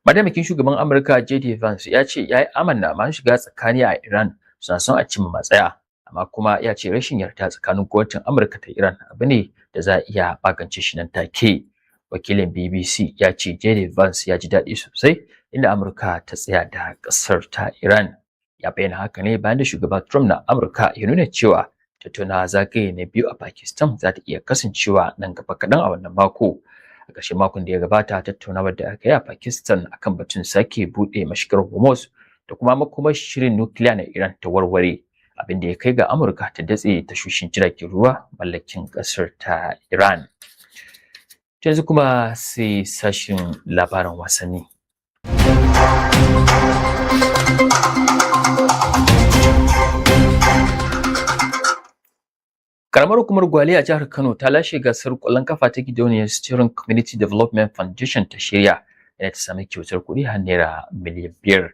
Mataimakin shugaban Amurka J.D. Vance ya ce ya yi amanna masu shiga tsakani a Iran suna son a cimma matsaya, amma kuma ya ce rashin yarda tsakanin gwamnatin Amurka da Iran abu ne da za a iya magance shi nan take. Wakilin BBC ya ce J.D. Vance ya ji daɗi sosai inda Amurka ta tsaya da ƙasar ta Iran. Ya bayyana haka ne bayan da shugaba Trump na Amurka ya nuna cewa tattaunawa zagaye na biyu a Pakistan za ta iya kasancewa nan gaba kaɗan a wannan mako. A ƙarshen makon da ya gabata, tattaunawar da aka yi a Pakistan akan batun sake buɗe mashigar Hormuz da kuma makomar shirin nukiliya na Iran ta warware, abin da ya kai ga Amurka ta datse tashoshin jiragen ruwa mallakin ƙasar ta Iran. Yanzu kuma sai sashin labaran wasanni. Karamar hukumar Gwale a jihar Kano ta lashe gasar ƙwallon kafa ta gidauniyar Steering Community Development Foundation ta shirya, inda ta sami kyautar kuɗi har naira miliyan 5.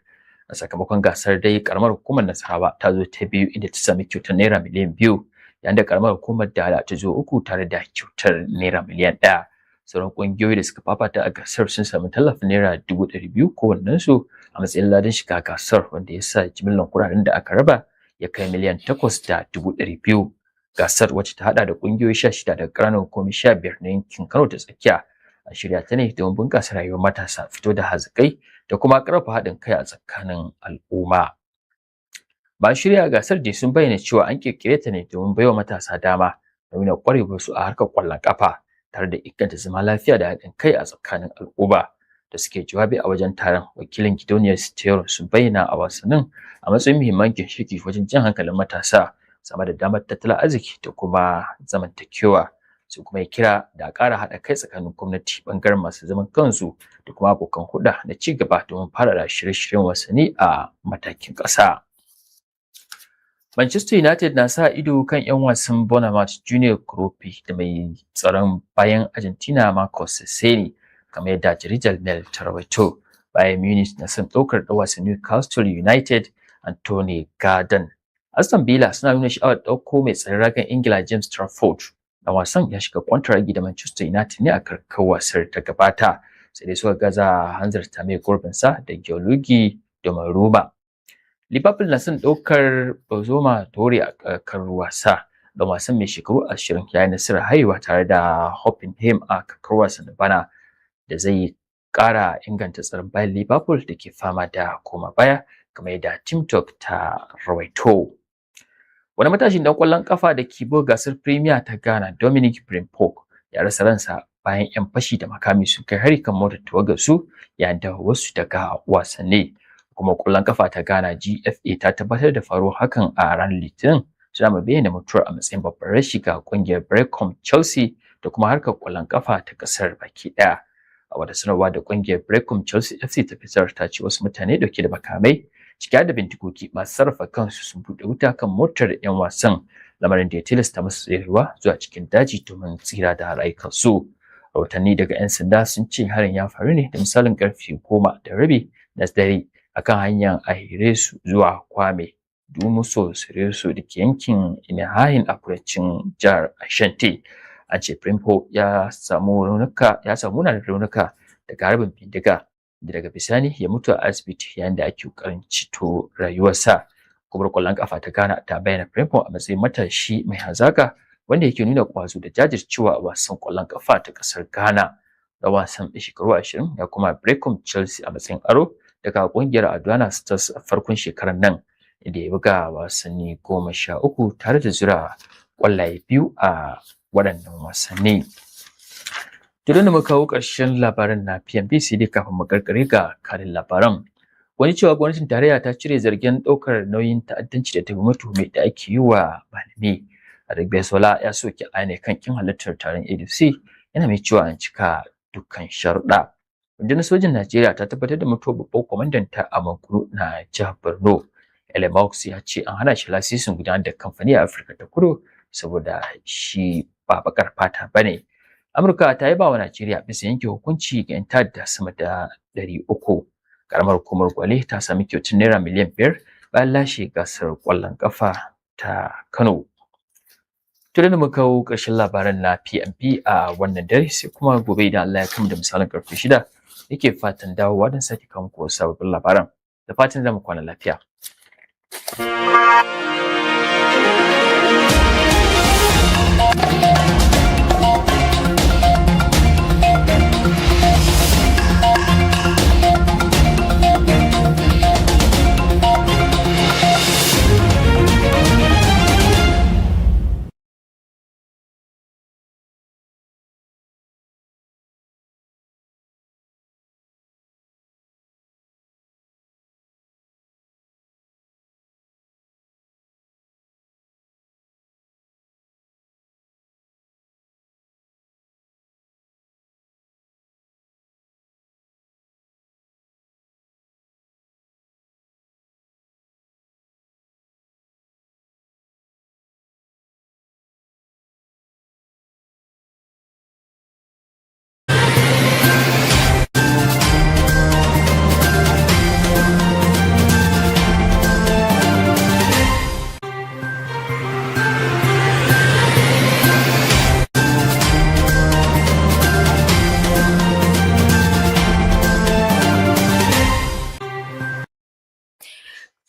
A sakamakon gasar dai karamar hukumar Nasarawa ta zo ta biyu inda ta sami kyautar naira miliyan 2, yayin da karamar hukumar Dala ta zo uku tare da kyautar naira miliyan 1. Sauran ƙungiyoyi da suka fafata a gasar sun sami tallafin naira 200,000 kowannensu a matsayin ladan shiga gasar, wanda ya sa jimillar kuɗaɗen da aka raba ya kai miliyan 8,200,000. Gasar, wacce ta hada da kungiyoyi 16 daga ƙananan hukumomi 15 na yankin Kano ta tsakiya, a shirya ta ne don bunƙasa rayuwar matasa, fito da hazikai da kuma ƙarfafa haɗin kai a tsakanin al'umma. Ba shirya gasar dai sun bayyana cewa an kirkire ta ne domin baiwa matasa dama da nuna ƙwarewarsu a harkar ƙwallon ƙafa, tare da inganta zama lafiya da haɗin kai a tsakanin al'umma. Da suke jawabi a wajen taron, wakilin gidauniyar Steering sun bayyana a wasannin a matsayin muhimman ginshiki wajen jan hankalin matasa, sama da damar tattalin arziki da kuma zamantakewa. Su kuma yi kira da a ƙara haɗa kai tsakanin gwamnati, ɓangaren masu zaman kansu da kuma abokan hulɗa na ci gaba domin faɗaɗa shirye-shiryen wasanni a matakin ƙasa. Manchester United na sa ido kan 'yan wasan Bournemouth Junior Kropi da mai tsaron bayan Argentina Marcos Sessegni, kamar yadda jaridar Mail ta rawaito. Bayern Munich na son ɗaukar ɗan wasan Newcastle United Anthony Gordon. Aston Villa suna nuna sha'awar ɗauko mai tsaron ragan Ingila James Trafford. Dan wasan ya shiga kwantaragi da Manchester United ne a karkar wasar ta gabata, sai dai suka gaza hanzarta mai gurbinsa da Gianluigi Donnarumma. Liverpool na son ɗaukar Bozoma Tore a kakar wasa. Dan wasan mai shekaru 20 ya yi nasarar haihuwa tare da Hoffenheim a kakar wasan da bana, da zai ƙara inganta tsaron bayan Liverpool da ke fama da koma baya, kamar yadda Team Talk ta rawaito. Wani matashin dan ƙwallon kafa da ke buga gasar Premier ta Ghana, Dominic Frimpong, ya rasa ransa bayan 'yan fashi da makami sun kai hari kan motar tawagar su yayin da wasu daga wasanni. Kuma ƙwallon kafa ta Ghana GFA ta tabbatar da faruwar hakan a ranar Litinin, suna mai bayyana mutuwar a matsayin babbar rashi ga ƙungiyar Brecon Chelsea da kuma harkar ƙwallon kafa ta ƙasar baki ɗaya. A wata sanarwa da ƙungiyar Brecon Chelsea FC ta fitar, ta ce wasu mutane dauke da makamai cike da bindigogi masu sarrafa kansu sun buɗe wuta kan motar 'yan wasan, lamarin da ya tilasta musu tserewa zuwa cikin daji domin tsira da rayukansu. Rahotanni daga 'yan sanda sun ce harin ya faru ne da misalin karfe 10:30 na dare akan hanyar Ahiresu zuwa Kwame Dumuso Sireso da ke yankin Inahahin a kudancin jihar Ashanti. An ce Primpo ya samu raunuka daga harbin bindiga da daga bisani ya mutu a asibiti yayin da ake kokarin ceto rayuwarsa. Hukumar kwallon kafa ta Ghana ta bayyana Primpo a matsayin matashi mai hazaka wanda yake nuna kwazo da jajircewa a wasan kwallon kafa ta kasar Ghana. Da wasan da shekaru 20 ya kuma Brecon Chelsea a matsayin aro daga kungiyar Aduana Stars a farkon shekarar nan, inda ya buga wasanni 13 tare da zura kwallaye 2 a waɗannan wasanni. Tun da muka kawo ƙarshen labaran na P&B sai dai kafin mu karkare ga kanin labaran. Wani cewa gwamnatin tarayya ta cire zargin ɗaukar nauyin ta'addanci da tuhume-tuhume da ake yi wa malami. Adegbessola ya soki aine kan kin halartar taron ADC yana mai cewa an cika dukkan sharuɗa. Rundunar sojin Najeriya ta tabbatar da mutuwar babban kwamandanta a Mankuru na jihar Borno. Elemox ya ce an hana shi lasisin gudanar da kamfani a Afirka ta Kudu saboda shi ba bakar fata bane. Amurka ta yaba wa Najeriya bisa yanke hukunci ga 'yan ta'adda sama da 300. Karamar hukumar Gwale ta sami kyautar naira miliyan 5 bayan lashe gasar kwallon kafa ta Kano. Tun da muka kawo ƙarshen labaran na P&B a wannan dare sai kuma gobe idan Allah ya kama da misalin karfe 6 yake fatan dawowa don sake kawo muku sababbin labaran. Da fatan zamu kwana lafiya.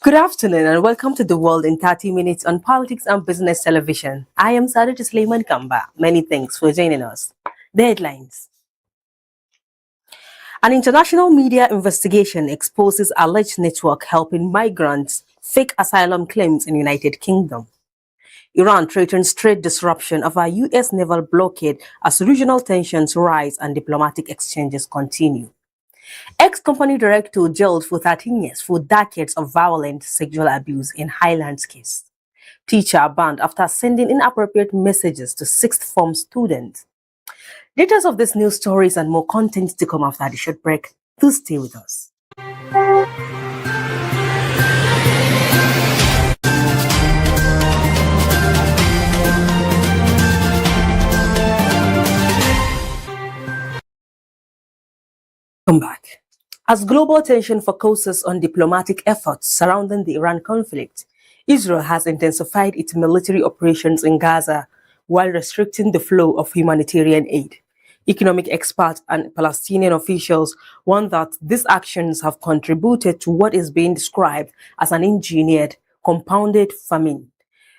Good afternoon and welcome to The World in 30 Minutes on Politics and Business Television. I am Sadat Suleiman Kamba. Many thanks for joining us. The headlines. An international media investigation exposes alleged network helping migrants fake asylum claims in United Kingdom. Iran threatens trade disruption of our U.S. naval blockade as regional tensions rise and diplomatic exchanges continue. Ex-company director jailed for 13 years for decades of violent sexual abuse in Highlands case. Teacher banned after sending inappropriate messages to sixth form students. Details of these news stories and more content to come after the short break. Do stay with us. Welcome back. As global tension focuses on diplomatic efforts surrounding the Iran conflict, Israel has intensified its military operations in Gaza while restricting the flow of humanitarian aid. Economic experts and Palestinian officials warn that these actions have contributed to what is being described as an engineered, compounded famine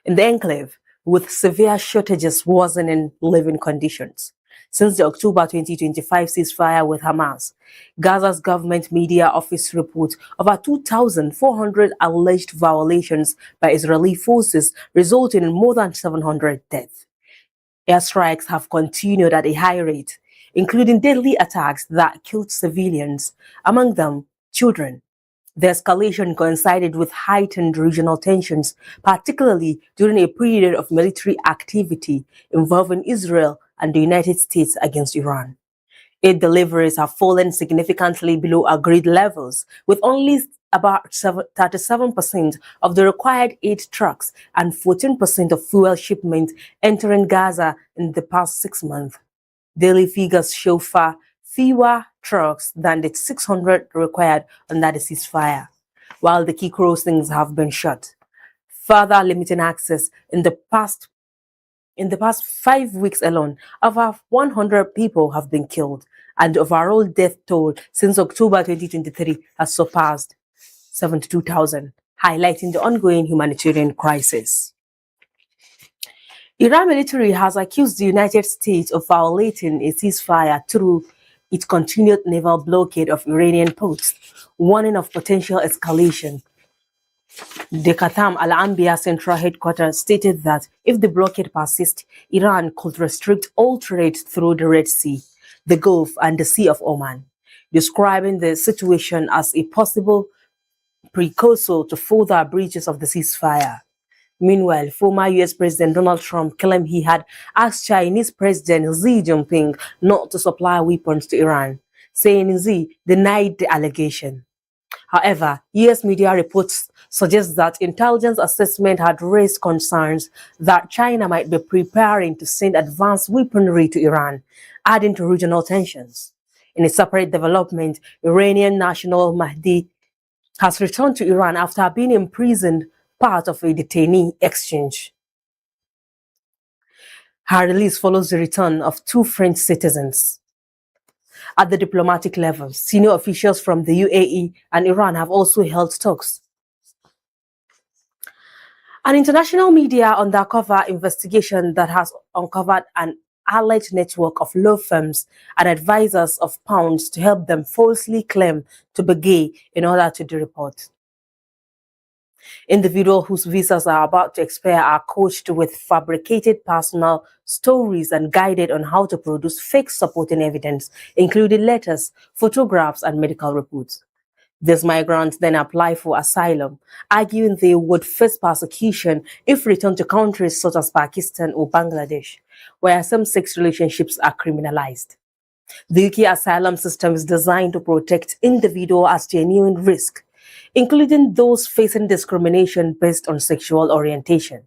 in the enclave, with severe shortages worsening living conditions. Since the October 2025 ceasefire with Hamas, Gaza's government media office reports over 2,400 alleged violations by Israeli forces, resulting in more than 700 deaths. Airstrikes have continued at a high rate, including deadly attacks that killed civilians, among them children. The escalation coincided with heightened regional tensions, particularly during a period of military activity involving Israel and the United States against Iran. Aid deliveries have fallen significantly below agreed levels, with only about 37% of the required aid trucks and 14% of fuel shipments entering Gaza in the past 6 months. Daily figures show far fewer trucks than the 600 required under the ceasefire, while the key crossings have been shut, further limiting access. In the past 5 weeks alone, over 100 people have been killed, and the overall death toll since October 2023 has surpassed 72,000, highlighting the ongoing humanitarian crisis. Iran military has accused the United States of violating a ceasefire through its continued naval blockade of Iranian ports, warning of potential escalation. The Qatam Al-Anbiya Central Headquarters stated that if the blockade persists, Iran could restrict all trade through the Red Sea, the Gulf, and the Sea of Oman, describing the situation as a possible precursor to further breaches of the ceasefire. Meanwhile, former US President Donald Trump claimed he had asked Chinese President Xi Jinping not to supply weapons to Iran, saying Xi denied the allegation. However, US media reports suggest that intelligence assessment had raised concerns that China might be preparing to send advanced weaponry to Iran, adding to regional tensions. In a separate development, Iranian national Mahdi has returned to Iran after being imprisoned, part of a detainee exchange. Her release follows the return of 2 French citizens. At the diplomatic level, senior officials from the UAE and Iran have also held talks. An international media undercover investigation that has uncovered an alleged network of law firms and advisors of pounds to help them falsely claim to be gay in order to report. Individuals whose visas are about to expire are coached with fabricated personal stories and guided on how to produce fake supporting evidence, including letters, photographs, and medical reports. These migrants then apply for asylum, arguing they would face persecution if returned to countries such as Pakistan or Bangladesh, where same-sex relationships are criminalized. The UK asylum system is designed to protect individuals at genuine risk, including those facing discrimination based on sexual orientation.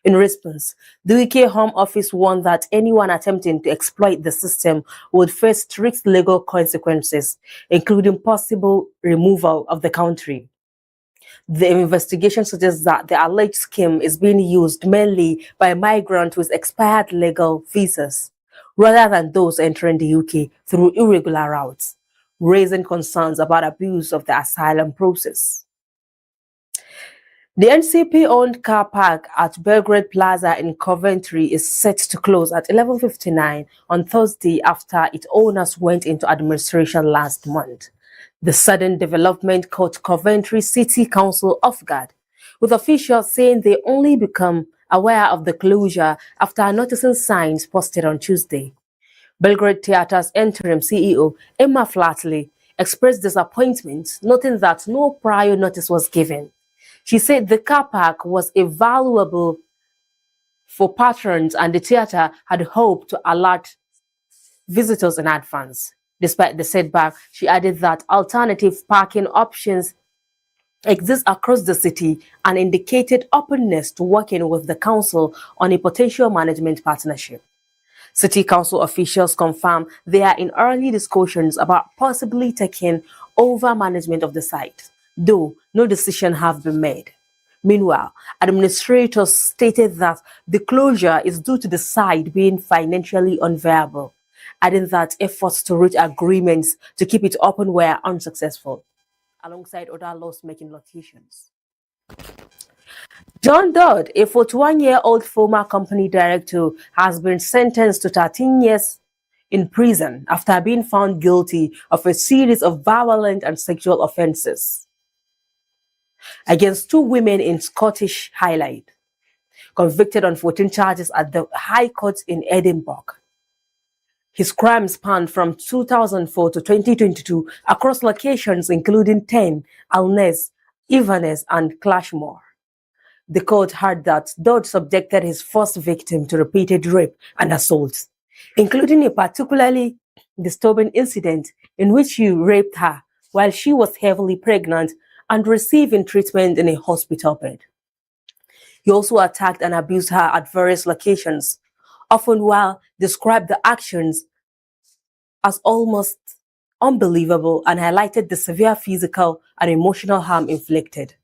In response, the UK Home Office warned that anyone attempting to exploit the system would face strict legal consequences, including possible removal of the country. The investigation suggests that the alleged scheme is being used mainly by migrants with expired legal visas, rather than those entering the UK through irregular routes, raising concerns about abuse of the asylum process. The NCP-owned car park at Belgrade Plaza in Coventry is set to close at 11:59 on Thursday after its owners went into administration last month. The sudden development caught Coventry City Council off guard, with officials saying they only become aware of the closure after noticing signs posted on Tuesday. Belgrade Theatre's interim CEO, Emma Flatley, expressed disappointment, noting that no prior notice was given. She said the car park was valuable for patrons and the theater had hoped to alert visitors in advance. Despite the setback, she added that alternative parking options exist across the city and indicated openness to working with the council on a potential management partnership. City Council officials confirm they are in early discussions about possibly taking over management of the site, though no decision has been made. Meanwhile, administrators stated that the closure is due to the site being financially unviable, adding that efforts to reach agreements to keep it open were unsuccessful, alongside other loss-making locations. John Dodd, a 41-year-old former company director, has been sentenced to 13 years in prison after being found guilty of a series of violent and sexual offenses against 2 women in Scottish Highland, convicted on 14 charges at the High Court in Edinburgh. His crimes spanned from 2004 to 2022 across locations including 10, Alness, Inverness, and Clashmore. The court heard that Dodd subjected his first victim to repeated rape and assault, including a particularly disturbing incident in which he raped her while she was heavily pregnant and receiving treatment in a hospital bed. He also attacked and abused her at various locations, often while described the actions as almost unbelievable and highlighted the severe physical and emotional harm inflicted.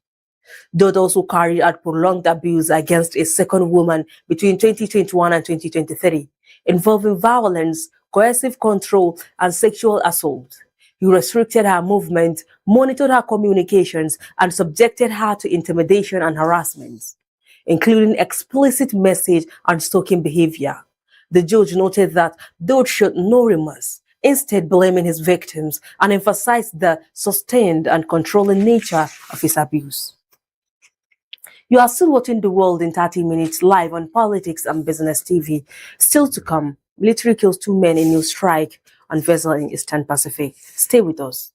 Though those who carried out prolonged abuse against a second woman between 2021 and 2023, involving violence, coercive control, and sexual assault. He restricted her movement, monitored her communications, and subjected her to intimidation and harassment, including explicit message and stalking behavior. The judge noted that those showed no remorse, instead blaming his victims, and emphasized the sustained and controlling nature of his abuse. You are still watching The World in 30 Minutes live on Politics and Business TV. Still to come, military kills 2 men in new strike on vessel in Eastern Pacific. Stay with us.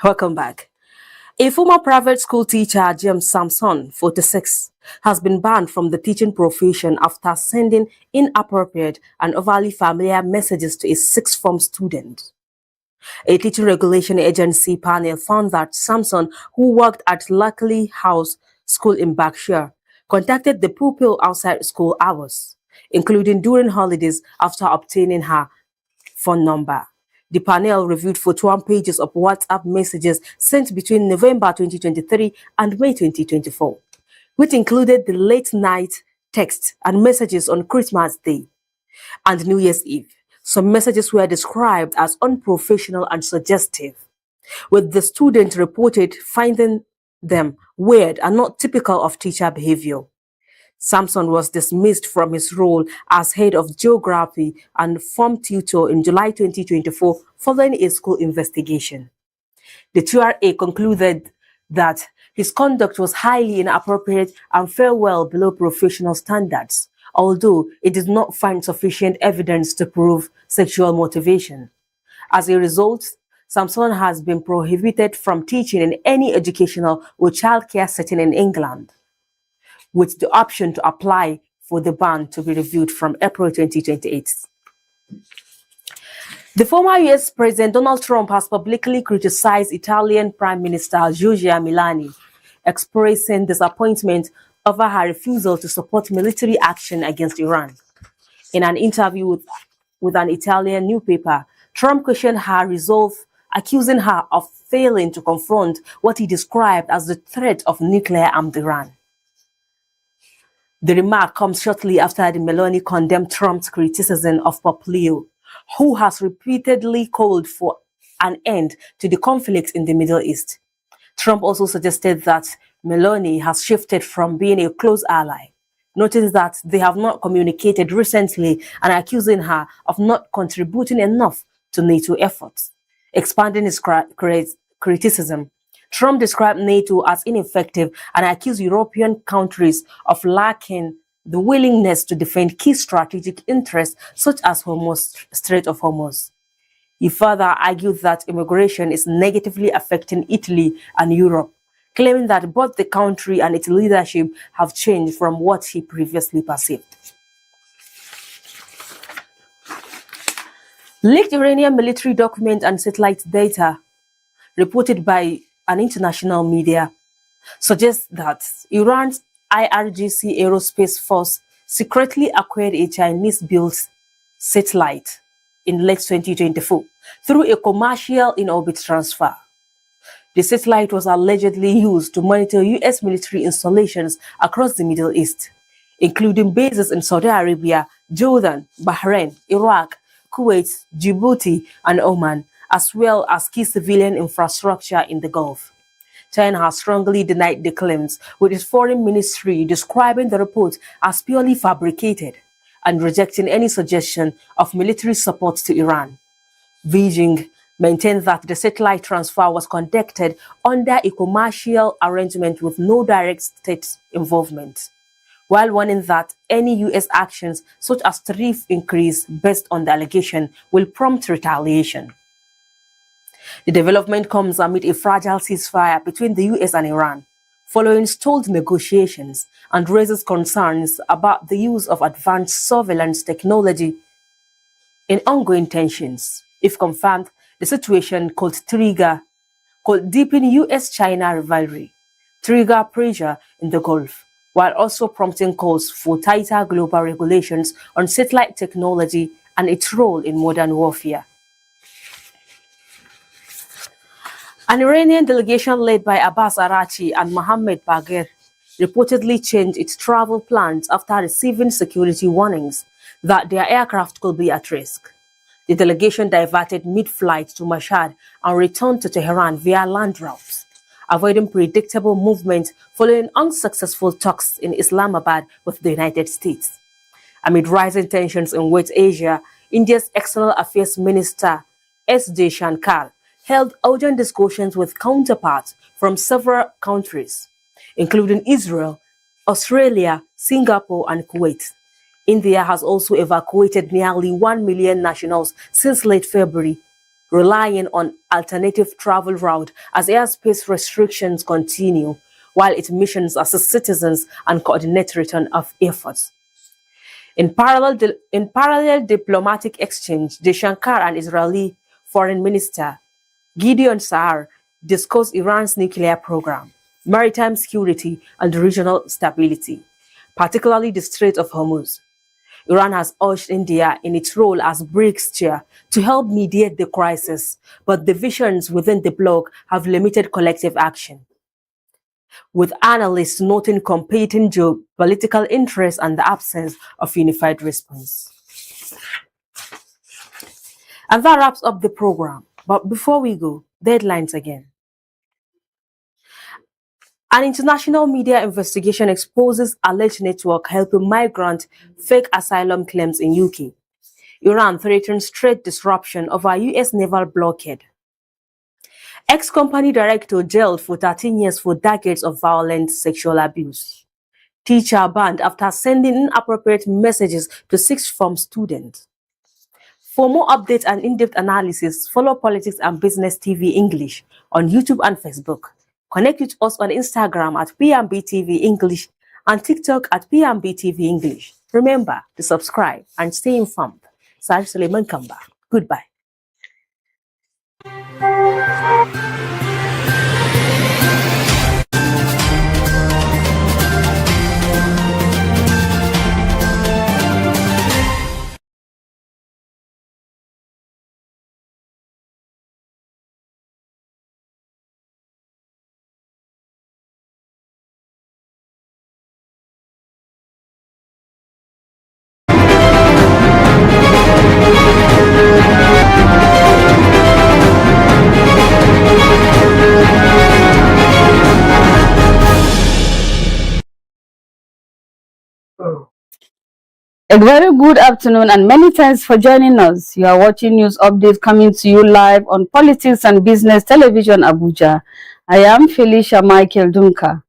Welcome back. A former private school teacher, James Samson, 46, has been banned from the teaching profession after sending inappropriate and overly familiar messages to a sixth form student. A teaching regulation agency panel found that Samson, who worked at Luckley House School in Berkshire, contacted the pupil outside school hours, including during holidays, after obtaining her phone number. The panel reviewed 41 pages of WhatsApp messages sent between November 2023 and May 2024, which included the late-night texts and messages on Christmas Day and New Year's Eve. Some messages were described as unprofessional and suggestive, with the student reported finding them weird and not typical of teacher behavior. Samson was dismissed from his role as head of geography and form tutor in July 2024 following a school investigation. The TRA concluded that his conduct was highly inappropriate and fell well below professional standards, although it did not find sufficient evidence to prove sexual motivation. As a result, Samson has been prohibited from teaching in any educational or childcare setting in England, with the option to apply for the ban to be reviewed from April 2028. The former US President Donald Trump has publicly criticized Italian Prime Minister Giorgia Meloni, expressing disappointment over her refusal to support military action against Iran. In an interview with an Italian newspaper, Trump questioned her resolve, accusing her of failing to confront what he described as the threat of nuclear-armed Iran. The remark comes shortly after the Meloni condemned Trump's criticism of Pompeo, who has repeatedly called for an end to the conflict in the Middle East. Trump also suggested that Meloni has shifted from being a close ally, noting that they have not communicated recently and accusing her of not contributing enough to NATO efforts. Expanding his criticism, Trump described NATO as ineffective and accused European countries of lacking the willingness to defend key strategic interests such as Strait of Hormuz. He further argued that immigration is negatively affecting Italy and Europe, claiming that both the country and its leadership have changed from what he previously perceived. Leaked Iranian military documents and satellite data reported by an international media suggests that Iran's IRGC Aerospace Force secretly acquired a Chinese-built satellite in late 2024 through a commercial in-orbit transfer. The satellite was allegedly used to monitor U.S. military installations across the Middle East, including bases in Saudi Arabia, Jordan, Bahrain, Iraq, Kuwait, Djibouti, and Oman, as well as key civilian infrastructure in the Gulf. China has strongly denied the claims, with its foreign ministry describing the report as purely fabricated and rejecting any suggestion of military support to Iran. Beijing maintained that the satellite transfer was conducted under a commercial arrangement with no direct state involvement, while warning that any U.S. actions such as tariff increase based on the allegation will prompt retaliation. The development comes amid a fragile ceasefire between the US and Iran, following stalled negotiations, and raises concerns about the use of advanced surveillance technology in ongoing tensions. If confirmed, the situation could deepen US-China rivalry, trigger pressure in the Gulf, while also prompting calls for tighter global regulations on satellite technology and its role in modern warfare. An Iranian delegation led by Abbas Arachi and Mohammed Bagher reportedly changed its travel plans after receiving security warnings that their aircraft could be at risk. The delegation diverted mid-flight to Mashhad and returned to Tehran via land routes, avoiding predictable movement following unsuccessful talks in Islamabad with the United States. Amid rising tensions in West Asia, India's External Affairs Minister S. J. Shankar held urgent discussions with counterparts from several countries, including Israel, Australia, Singapore, and Kuwait. India has also evacuated nearly 1 million nationals since late February, relying on alternative travel routes as airspace restrictions continue, while its missions assist citizens and coordinate return of efforts. In parallel diplomatic exchange, Jaishankar and Israeli Foreign Minister Gideon Saar discussed Iran's nuclear program, maritime security, and regional stability, particularly the Strait of Hormuz. Iran has urged India in its role as BRICS chair to help mediate the crisis, but divisions within the bloc have limited collective action, with analysts noting competing geopolitical interests and the absence of unified response. And that wraps up the program. But before we go, deadlines again. An international media investigation exposes alleged network helping migrant fake asylum claims in UK. Iran threatens trade disruption over US naval blockade. Ex-company director jailed for 13 years for decades of violent sexual abuse. Teacher banned after sending inappropriate messages to sixth form students. For more updates and in-depth analysis, follow Politics and Business TV English on YouTube and Facebook. Connect with us on Instagram at P&B TV English and TikTok at P&B TV English. Remember to subscribe and stay informed. Sar Suleiman Kamba. Goodbye. A very good afternoon and many thanks for joining us. You are watching news updates coming to you live on Politics and Business Television Abuja. I am Felicia Michael Dunka.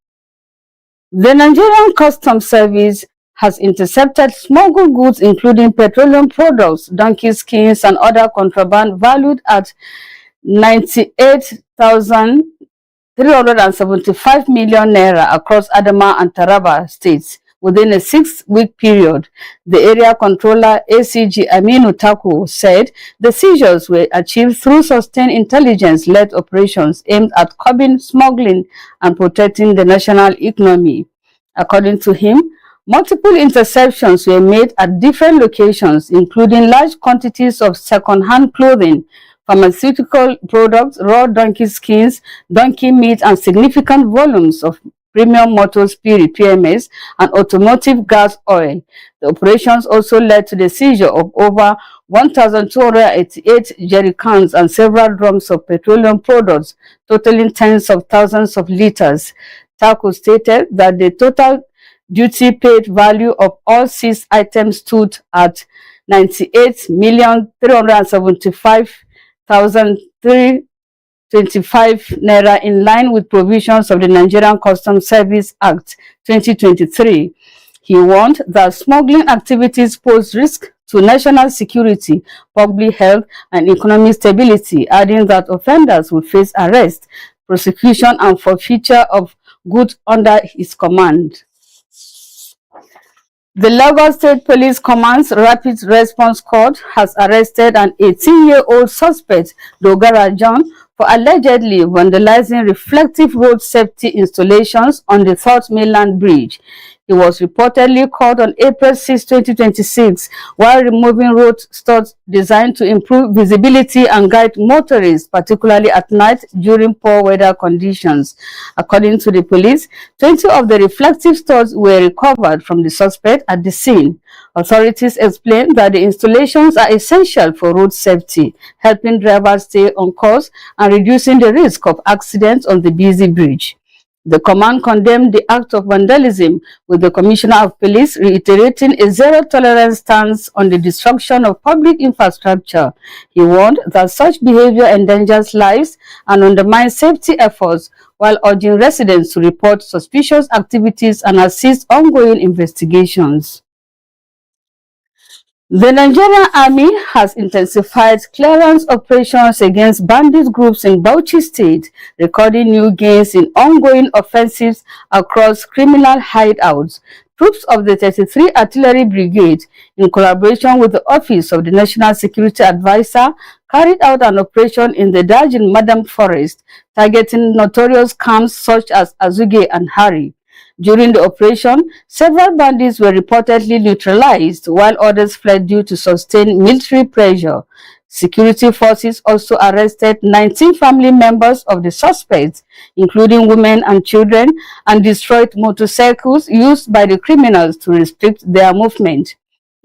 The Nigerian Customs Service has intercepted smuggled goods including petroleum products, donkey skins and other contraband valued at 98,375 million naira across Adama and Taraba states. Within a 6-week period, the area controller ACG Aminu Tako said the seizures were achieved through sustained intelligence-led operations aimed at curbing smuggling and protecting the national economy. According to him, multiple interceptions were made at different locations, including large quantities of second-hand clothing, pharmaceutical products, raw donkey skins, donkey meat, and significant volumes of premium motor spirit (PMS) and automotive gas oil. The operations also led to the seizure of over 1,288 jerrycans and several drums of petroleum products, totaling tens of thousands of liters. Tako stated that the total duty paid value of all seized items stood at 98,375,325 naira, in line with provisions of the Nigerian Customs Service Act 2023. He warned that smuggling activities pose risk to national security, public health, and economic stability, adding that offenders will face arrest, prosecution, and forfeiture of goods under his command. The Lagos State Police Command's Rapid Response Squad has arrested an 18-year-old suspect, Dogara John, for allegedly vandalizing reflective road safety installations on the Third Mainland Bridge. He was reportedly caught on April 6, 2026, while removing road studs designed to improve visibility and guide motorists, particularly at night during poor weather conditions. According to the police, 20 of the reflective studs were recovered from the suspect at the scene. Authorities explained that the installations are essential for road safety, helping drivers stay on course and reducing the risk of accidents on the busy bridge. The command condemned the act of vandalism, with the Commissioner of Police reiterating a zero-tolerance stance on the destruction of public infrastructure. He warned that such behavior endangers lives and undermines safety efforts, while urging residents to report suspicious activities and assist ongoing investigations. The Nigerian Army has intensified clearance operations against bandit groups in Bauchi State, recording new gains in ongoing offensives across criminal hideouts. Troops of the 33 Artillery Brigade, in collaboration with the Office of the National Security Advisor, carried out an operation in the Dajin Madam Forest, targeting notorious camps such as Azuge and Hari. During the operation, several bandits were reportedly neutralized, while others fled due to sustained military pressure. Security forces also arrested 19 family members of the suspects, including women and children, and destroyed motorcycles used by the criminals to restrict their movement.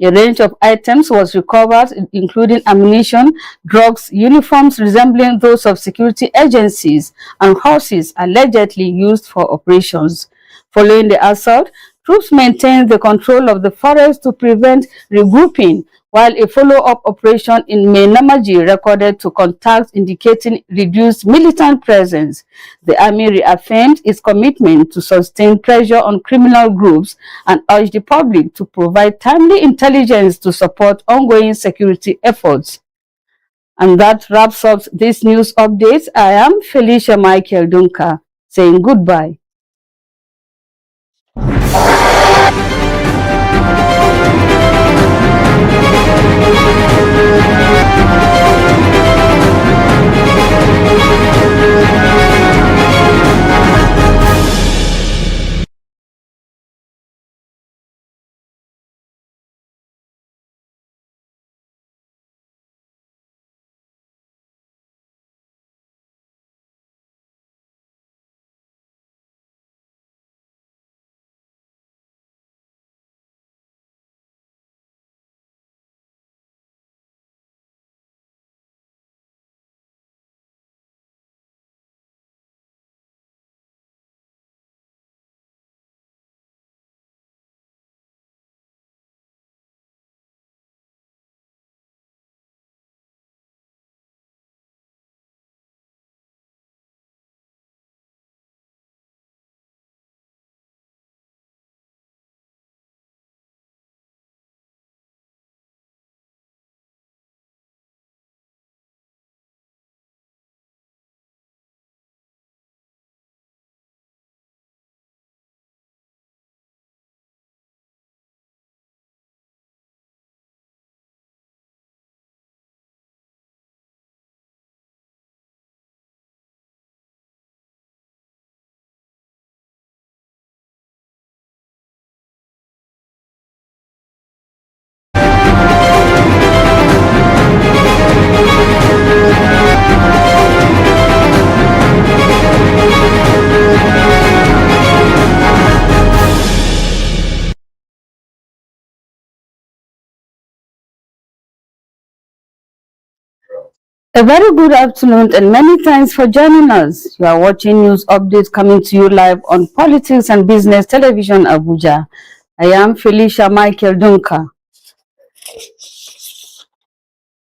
A range of items was recovered, including ammunition, drugs, uniforms resembling those of security agencies, and horses allegedly used for operations. Following the assault, troops maintained the control of the forest to prevent regrouping, while a follow-up operation in Mainamaji recorded to contacts indicating reduced militant presence. The army reaffirmed its commitment to sustain pressure on criminal groups and urged the public to provide timely intelligence to support ongoing security efforts. And that wraps up this news update. I am Felicia Michael Dunka, saying goodbye. A very good afternoon and many thanks for joining us. You are watching news updates coming to you live on Politics and Business Television Abuja. I am Felicia Michael Dunka.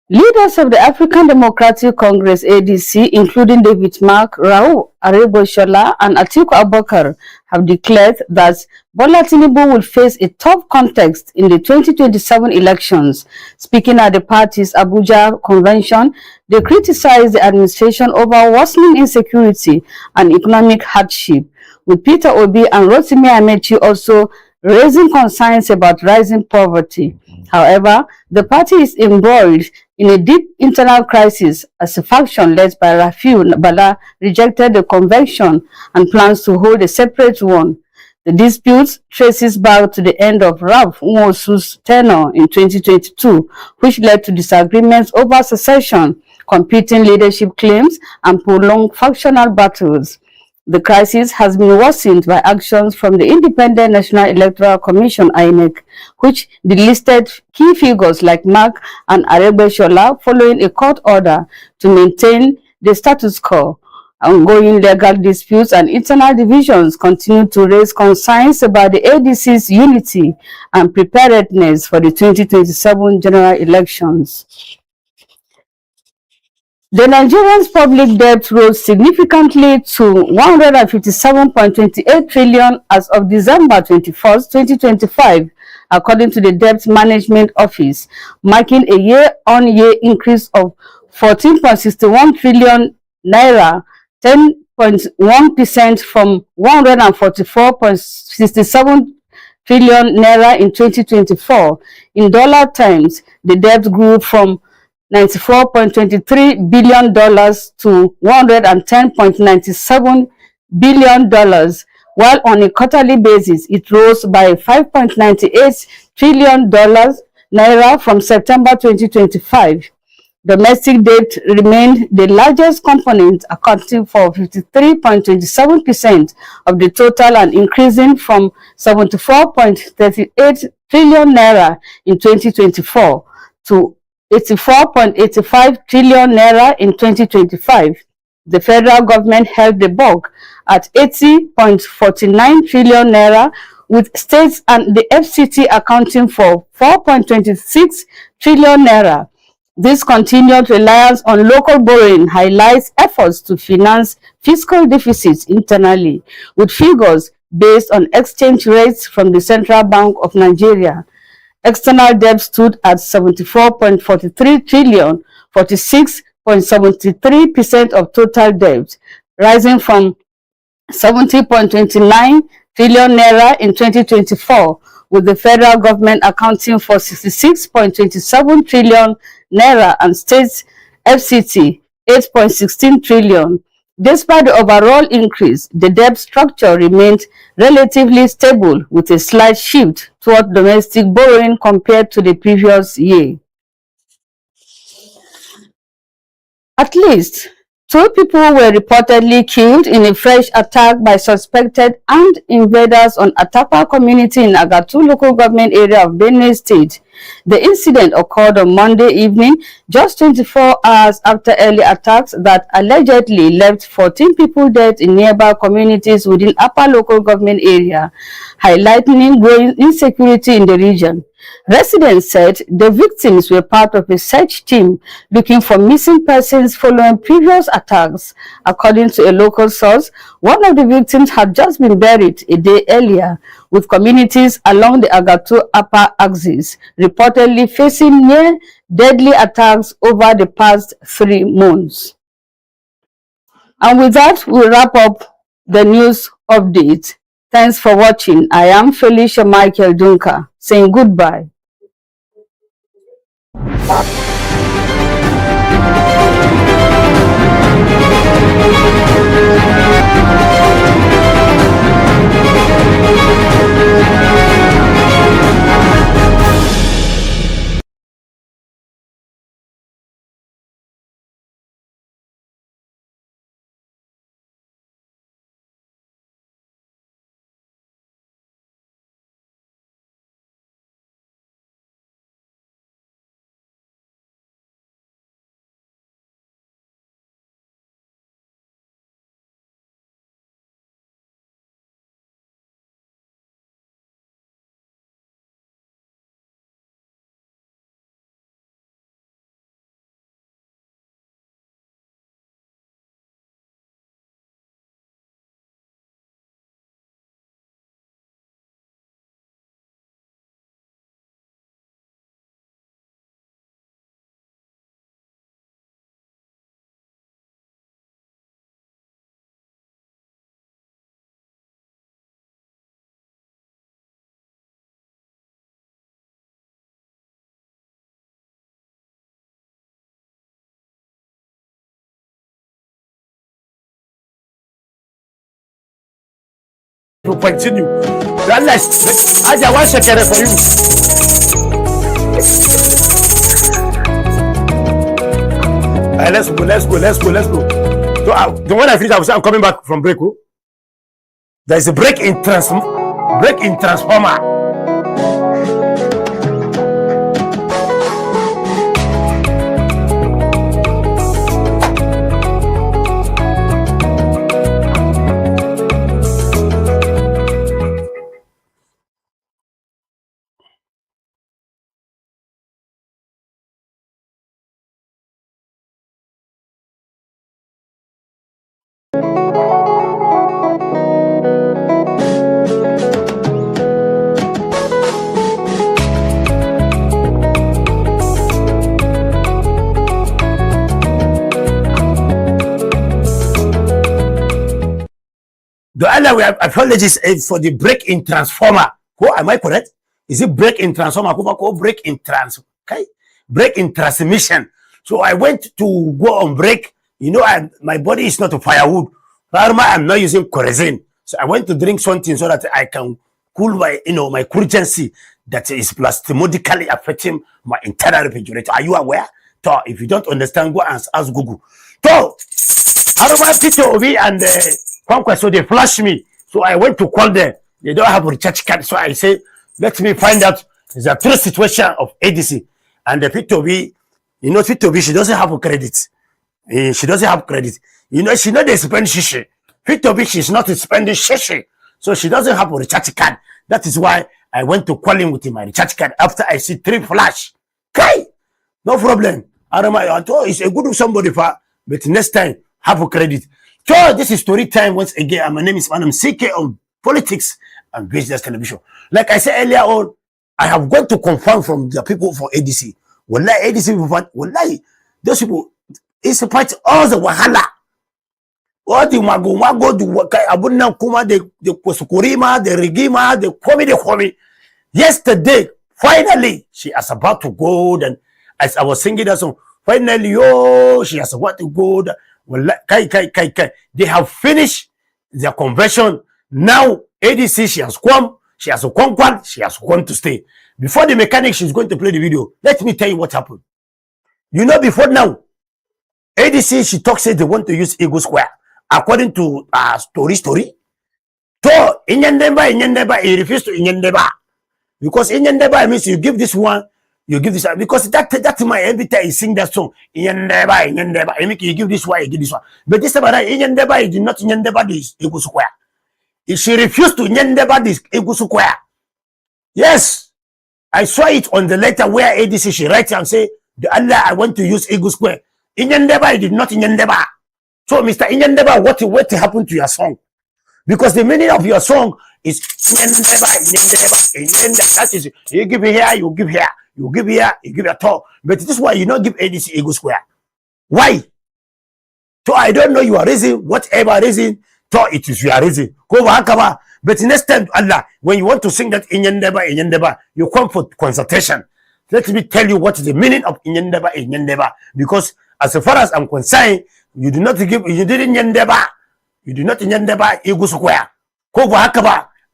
Leaders of the African Democratic Congress (ADC), including David Mark, Rauf Aregbesola, and Atiku Abubakar, have declared that Bola Tinubu will face a tough contest in the 2027 elections. Speaking at the party's Abuja convention, they criticized the administration over worsening insecurity and economic hardship, with Peter Obi and Rotimi Amechi also raising concerns about rising poverty. However, the party is embroiled in a deep internal crisis as a faction led by Rafiu Bala rejected the convention and plans to hold a separate one. The dispute traces back to the end of Ralph Nwosu's tenure in 2022, which led to disagreements over succession, competing leadership claims, and prolonged factional battles. The crisis has been worsened by actions from the Independent National Electoral Commission (INEC), which delisted key figures like Mark and Aregbesola following a court order to maintain the status quo. Ongoing legal disputes and internal divisions continue to raise concerns about the ADC's unity and preparedness for the 2027 general elections. The Nigerian's public debt rose significantly to 157.28 trillion as of December 21, 2025, according to the Debt Management Office, marking a year-on-year increase of 14.61 trillion naira, 10.1% from 144.67 trillion naira in 2024. In dollar terms, the debt grew from $94.23 billion to $110.97 billion, while on a quarterly basis, it rose by $5.98 trillion naira from September 2025. Domestic debt remained the largest component, accounting for 53.27% of the total and increasing from 74.38 trillion naira in 2024 to 84.85 trillion naira in 2025. The federal government held the bulk at 80.49 trillion naira, with states and the FCT accounting for 4.26 trillion naira. This continued reliance on local borrowing highlights efforts to finance fiscal deficits internally, with figures based on exchange rates from the Central Bank of Nigeria. External debt stood at 74.43 trillion, 46.73% of total debt, rising from 70.29 trillion naira in 2024, with the federal government accounting for 66.27 trillion naira and states FCT 8.16 trillion. Despite the overall increase, the debt structure remained relatively stable, with a slight shift toward domestic borrowing compared to the previous year. At least 2 people were reportedly killed in a fresh attack by suspected armed invaders on Atakwa community in Agatu local government area of Benue State. The incident occurred on Monday evening, just 24 hours after early attacks that allegedly left 14 people dead in nearby communities within Upper local government area, highlighting growing insecurity in the region. Residents said the victims were part of a search team looking for missing persons following previous attacks. According to a local source, one of the victims had just been buried a day earlier, with communities along the Agatu Upper axis reportedly facing near deadly attacks over the past 3 months. And with that, we wrap up the news update. Thanks for watching. I am Felicia Michael Dunker saying goodbye. to continue. Unless I want second for you. Let's go. So when I finish, I'm coming back from break. Oh? There is a break in transformer. Do Allah, we have apologies for the break in transformer. Who am I correct? Is it break in transformer? Break in okay? Break in transmission. So I went to go on break. You know, my body is not a firewood. I'm not using kerosene. So I went to drink something so that I can cool my, my urgency that is plasmodically affecting my internal refrigerator. Are you aware? So if you don't understand, go and ask Google. So, Aroma Tito Obi and Conquest, so they flash me. So I went to call them. They don't have a recharge card. So I say, let me find out the true situation of ADC. And the P2B, P2B, she doesn't have a credit. She doesn't have credit. She not they spend shishi. P2B, she's not spending shishi. So she doesn't have a recharge card. That is why I went to call him with my recharge card after I see 3 flash. Okay, no problem. I thought it's a good somebody for, but next time have a credit. So this is story time once again. My name is Madam CK on Politics and Business Television. Like I said earlier on, I have gone to confirm from the people for ADC. Wallahi, ADC, wallahi, those people, it's about all the wahala. All the mago, the abuna kuma, the kusukurima, the rigima, the komi. Yesterday, finally, she is about to go. And as I was singing that song, finally, she has about to go. Well, they have finished their conversion. Now, ADC, she has come she has come to stay. Before the mechanic, she's going to play the video. Let me tell you what happened. Before now, ADC, she talks, says they want to use Ego Square. According to story. So, Inyandeba, he refused to Inyandeba. Because Inyandeba means you give this one, you give this one. Because that's my every time I sing that song. Inyandeba. I make you give this one, you give this one. But this time around, Inyandeba, he did not Inyandeba this Ego Square. She refused to Inyandeba this Ego Square. Yes. I saw it on the letter where ADC, she writes and say, Allah, I want to use Ego Square. Inyandeba, he did not Inyandeba. So, Mr. Inyandeba, what happened to your song? Because the meaning of your song is Inyandeba. That is, you give here, you give here. You give here, you give at all. But this is why you don't give ADC Ego Square. Why? So I don't know your reason, whatever reason, so it is your reason. But next time, Allah, when you want to sing that Inyandeba, you come for consultation. Let me tell you what is the meaning of Inyandeba. Because as far as I'm concerned, you did not Inyandeba Ego Square.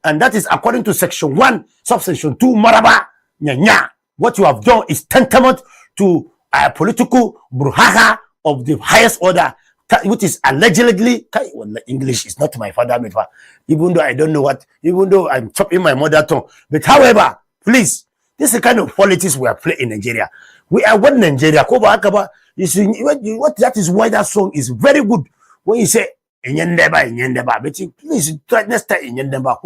And that is according to section 1, subsection 2, Maraba, Nyanya. What you have done is tantamount to a political brouhaha of the highest order, which is allegedly, English is not my father, even though I don't know even though I'm chopping my mother tongue. But however, please, this is the kind of politics we are playing in Nigeria. We are one Nigeria. You see, what that is why that song is very good. When you say, Inyandeba, but please try next time Inyandeba.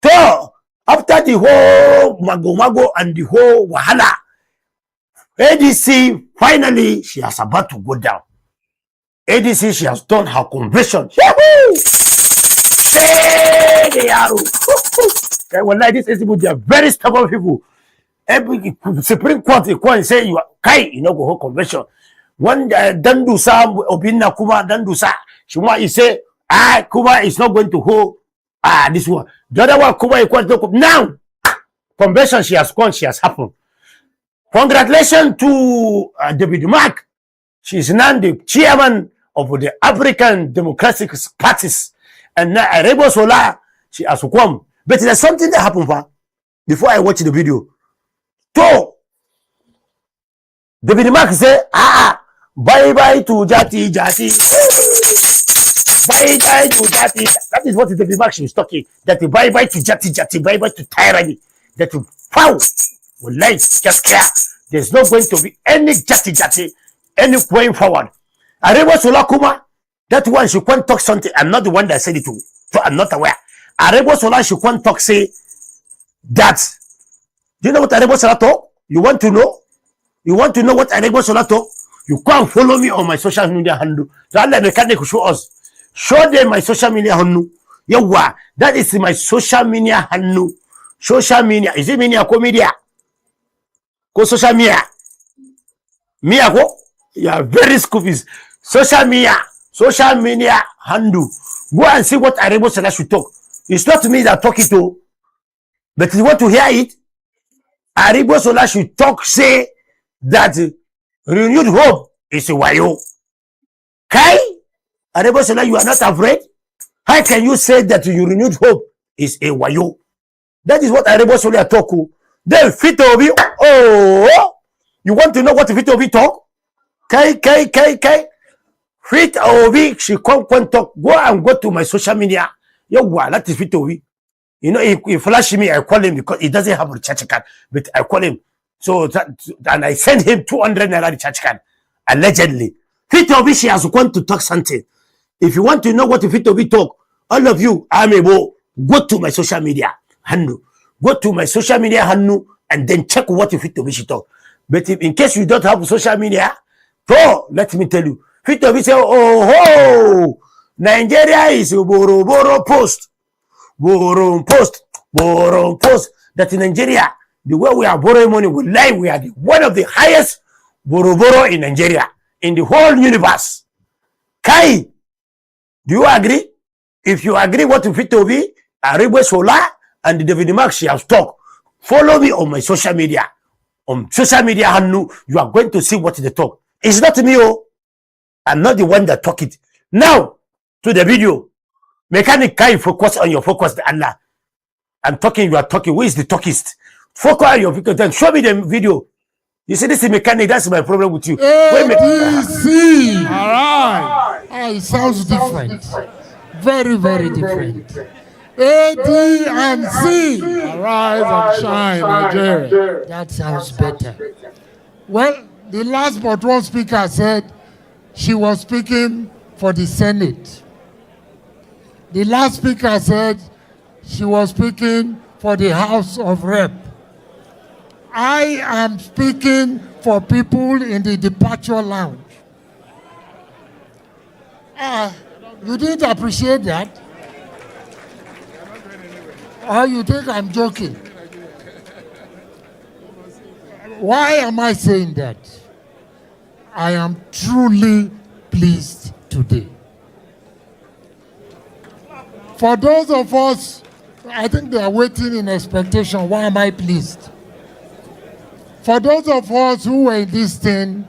So, after the whole mago and the whole wahala, ADC, finally, she is about to go down. ADC, she has done her conversion. Yahoo! Hey, they are. Well, like this, they are very stubborn people. Every Supreme Court, they say you are go whole conversion. One Dandusa, Obina Kuma Dandusa, she say, Kuma is not going to hold this one. The other one, Kuma is now. Conversion, she has gone, she has happened. Congratulations to David Mark. She is now the chairman of the African Democratic Parties. And now Arebo Sola, she has to come. But there's something that happened before I watch the video. So, David Mark say, bye bye to Jati. Bye bye to Jati. That is what David Mark is talking. That bye bye to Jati, bye bye to tyranny. That pow, life just clear. There's not going to be any Jati, any going forward. Arebo Solakuma, that one she can't talk something. I'm not the one that said it to, so I'm not aware. Arebo Sola she can't talk say that. Do you know what Arebo Sola talk? You want to know? You want to know what Arebo Sola talk? You can't follow me on my social media handle. That mechanic show us. Show them my social media handle. Yawa, that is my social media handle. Social media. Is it media ko media? Ko social media. Media ko? You are very stupid. Social media handle. Go and see what Arebo Sola should talk. It's not me that talk it to, but you want to hear it. Arebo Sola should talk, say that renewed hope is a wayo. Kai, Arebo Sola, you are not afraid? How can you say that you renewed hope is a wayo? That is what Arebo Sola talk. Then Fit Obi, oh, you want to know what Fit Obi talk? Kai. Fit Obi, she can't talk. Go to my social media. Yo, that is Fit Obi. You know, he flash me, I call him because he doesn't have a recharge card, but I call him. So and I send him 200 naira recharge card, allegedly. Fit Obi, she has gone to talk something. If you want to know what Fit Obi talk, all of you, I'm able, go to my social media handle. Go to my social media handle and then check what Fit Obi she talk. But if, in case you don't have social media, so let me tell you, Fit Obi say, oh, Nigeria is Boro Post. Borrow post. That in Nigeria, the way we are borrowing money, we lie. We are one of the highest borrow in Nigeria, in the whole universe. Kai, do you agree? If you agree what to Fit Obi, Arebo Sola, and David Mark, she has talked. Follow me on my social media. On social media, Hanu, you are going to see what they talk. It's not me, oh. I'm not the one that talk it. Now, to the video. Mechanic Kai, focus on your focus, Allah. I'm talking, you are talking. Who is the talkist? Focus on your video. Then show me the video. You see, this is mechanic. That's my problem with you. ADC. All right. It sounds different. Very, very different. A, D, and C. Arise and shine, Nigeria. That sounds better. Well, the last but one speaker said she was speaking for the Senate. The last speaker said she was speaking for the House of Rep. I am speaking for people in the departure lounge. You didn't appreciate that? Or you think I'm joking? Why am I saying that? I am truly pleased today. For those of us, I think they are waiting in expectation. Why am I pleased? For those of us who were in this thing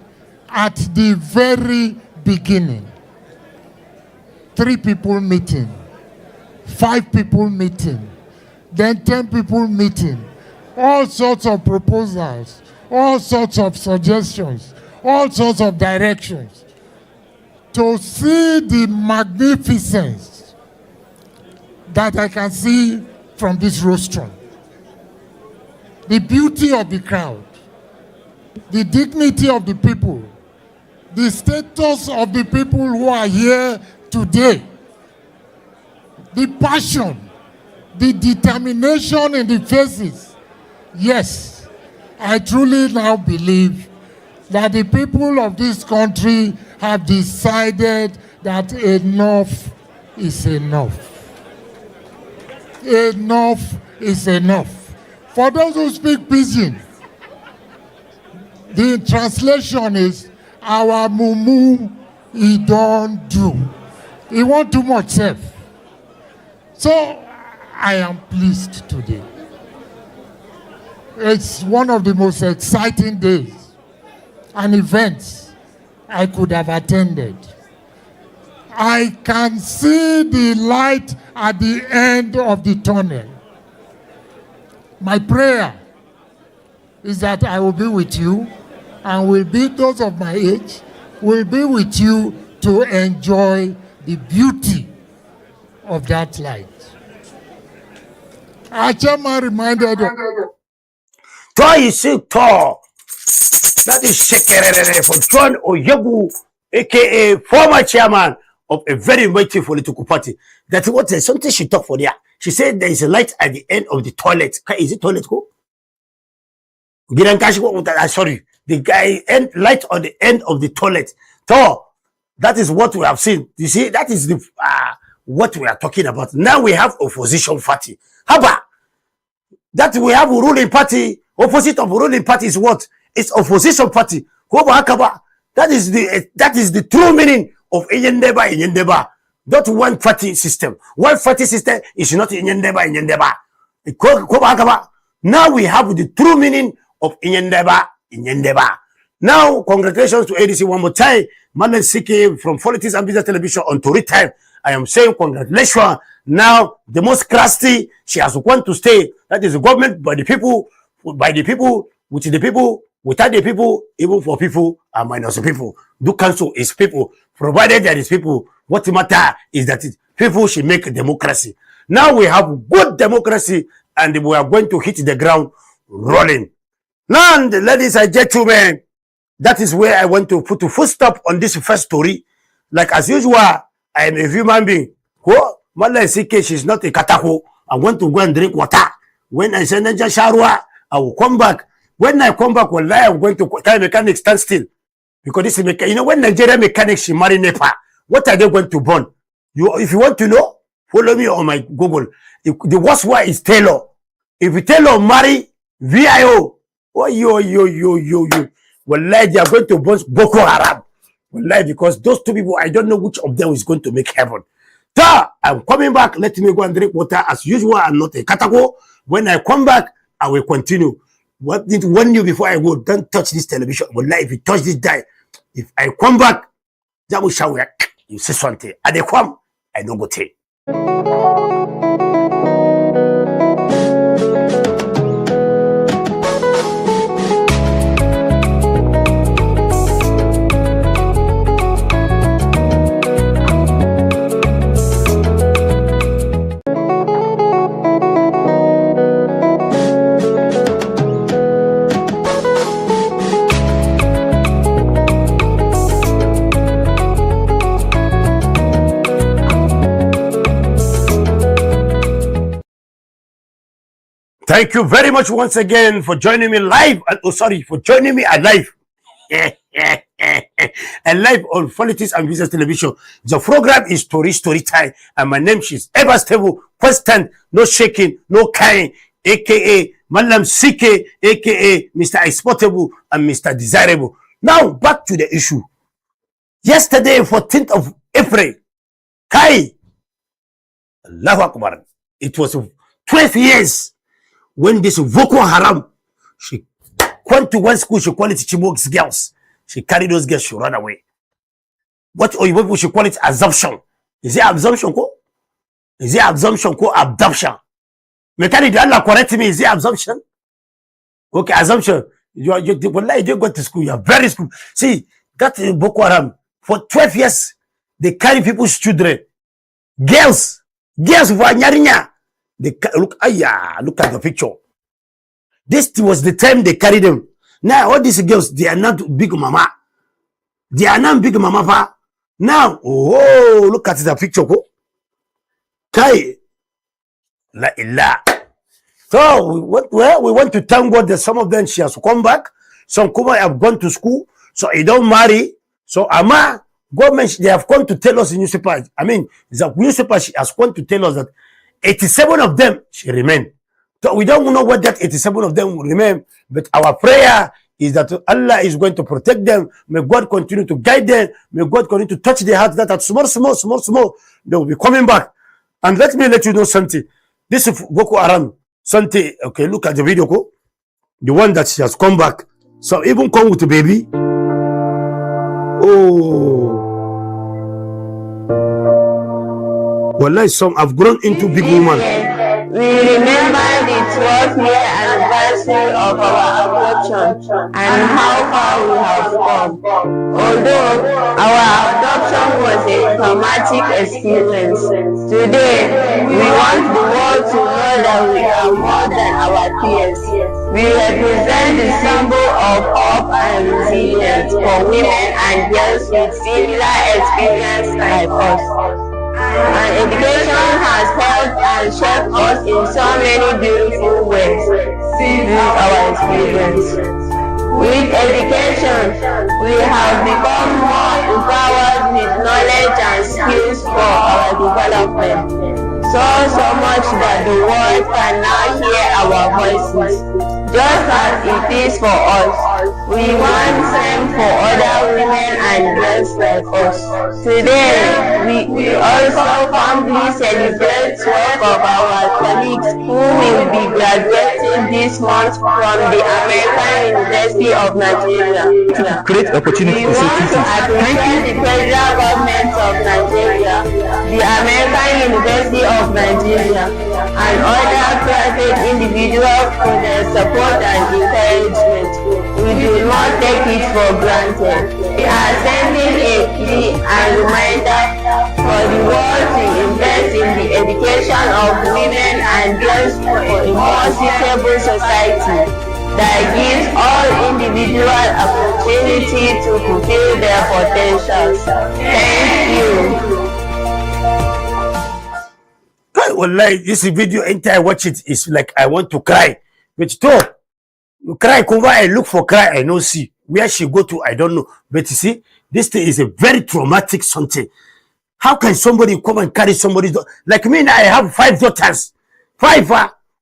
at the very beginning, 3 people meeting, 5 people meeting, then 10 people meeting, all sorts of proposals, all sorts of suggestions, all sorts of directions, to see the magnificence that I can see from this rostrum. The beauty of the crowd, the dignity of the people, the status of the people who are here today, the passion, the determination in the faces. Yes, I truly now believe that the people of this country have decided that enough is enough. Enough is enough. For those who speak pidgin, the translation is, our mumu, he don't do. He want too much self. So, I am pleased today. It's one of the most exciting days and events I could have attended. I can see the light at the end of the tunnel. My prayer is that I will be with you, and will be those of my age, will be with you to enjoy the beauty of that light. Our chairman reminded us. You see, that is Shekerere for John Oyebu, aka former chairman of a very mighty political party. That's what something she talked for there. She said there is a light at the end of the toilet. Is it toilet? Sorry, the guy light on the end of the toilet. So that is what we have seen. You see, that is the what we are talking about. Now we have opposition party. Haba, that we have a ruling party. Opposite of ruling party is what? It's opposition party. That is the true meaning of Inyendeba. Not one party system. One party system is not Inyendeba. Now we have the true meaning of Inyendeba. Now, congratulations to ADC one more time. Manuel Sike from Politics and Business Television on Tory Time. I am saying congratulations. Now, the most crusty, she has gone to stay. That is the government by the people, with the people, without the people, even for people and minus people. Do council is people. Provided there is people, what matter is that people should make a democracy. Now we have good democracy and we are going to hit the ground rolling. Now, ladies and gentlemen, that is where I want to put a full stop on this first story. Like as usual, I am a human being. Mala Sike, she's not a katako. I want to go and drink water. When I send Naja Sharwa, I will come back. When I come back, I'm going to tell mechanics stand still. Because this is when Nigerian mechanics she marry NEPA, what are they going to burn? If you want to know, follow me on my Google. The worst one is Taylor. If you Taylor marry VIO, Wallahi, they are going to burn Boko Haram. Wallahi, because those two people, I don't know which of them is going to make heaven. So, I'm coming back. Let me go and drink water. As usual, I'm not a katago. When I come back, I will continue. What did warn you before I go? Don't touch this television. Wallahi, if you touch this guy, if I come back, you say something. I come, I don't go take. Thank you very much once again for joining me live. For joining me alive. And live on Politics and Business Television. The program is Story Time. And my name is ever stable, constant, no shaking, no kind, aka Malam Sike, aka Mr. Exportable and Mr. Desirable. Now back to the issue. Yesterday, 14th of April, Allahu Akbar. It was 12 years. When this Boko Haram, she went to one school, she called it Chibok's girls. She carried those girls, she ran away. What people she call it assumption. Is it assumption? Is it assumption? Abduction. Mechanic, Allah correct me. Is it assumption? Okay, assumption. You didn't go to school. You are very school. See, that Boko Haram, for 12 years, they carry people's children. Girls for Nyarinya. Look at the picture. This was the time they carried them. Now, all these girls, they are not big mama. They are not big mama. Pa. Now, look at the picture. Kai. La ilah. So, we want to thank God that some of them, she has come back. Some have gone to school. So, they don't marry. So, Ama, government, they have come to tell us in newspaper. I mean, the newspaper she has come to tell us that 87 of them she remain. So we don't know what that 87 of them will remain, but our prayer is that Allah is going to protect them. May God continue to guide them. May God continue to touch their hearts that are small, they will be coming back. And let me let you know something. This is Boko Haram. Something, okay, look at the video, the one that she has come back. So even come with the baby. Oh. Wallahi, some have grown into big women. We remember the 12th year anniversary of our adoption and how far we have come. Although our adoption was a traumatic experience, today we want the world to know that we are more than our peers. We represent the symbol of hope and resilience for women and girls with similar experience like us. And education has helped and shaped us in so many beautiful ways through our experience. With education, we have become more empowered with knowledge and skills for our development. So much that the world can now hear our voices. Just as it is for us, we want same for other women and girls like us. Today, we also humbly celebrate 12 of our colleagues who will be graduating this month from the American University of Nigeria. Create opportunity We to want to appreciate the federal government of Nigeria, the American University of Nigeria, and other private individuals for their support and encouragement. We do not take it for granted. We are sending a plea and reminder for the world to invest in the education of women and girls for a more suitable society that gives all individuals opportunity to fulfill their potentials. Thank you. Wallahi, this video, anytime I watch it, it's like I want to cry. But cry, come I look for cry, I don't see. Where she go to, I don't know. But you see, this thing is a very traumatic something. How can somebody come and carry somebody? Like me now, I have 5 daughters. 5,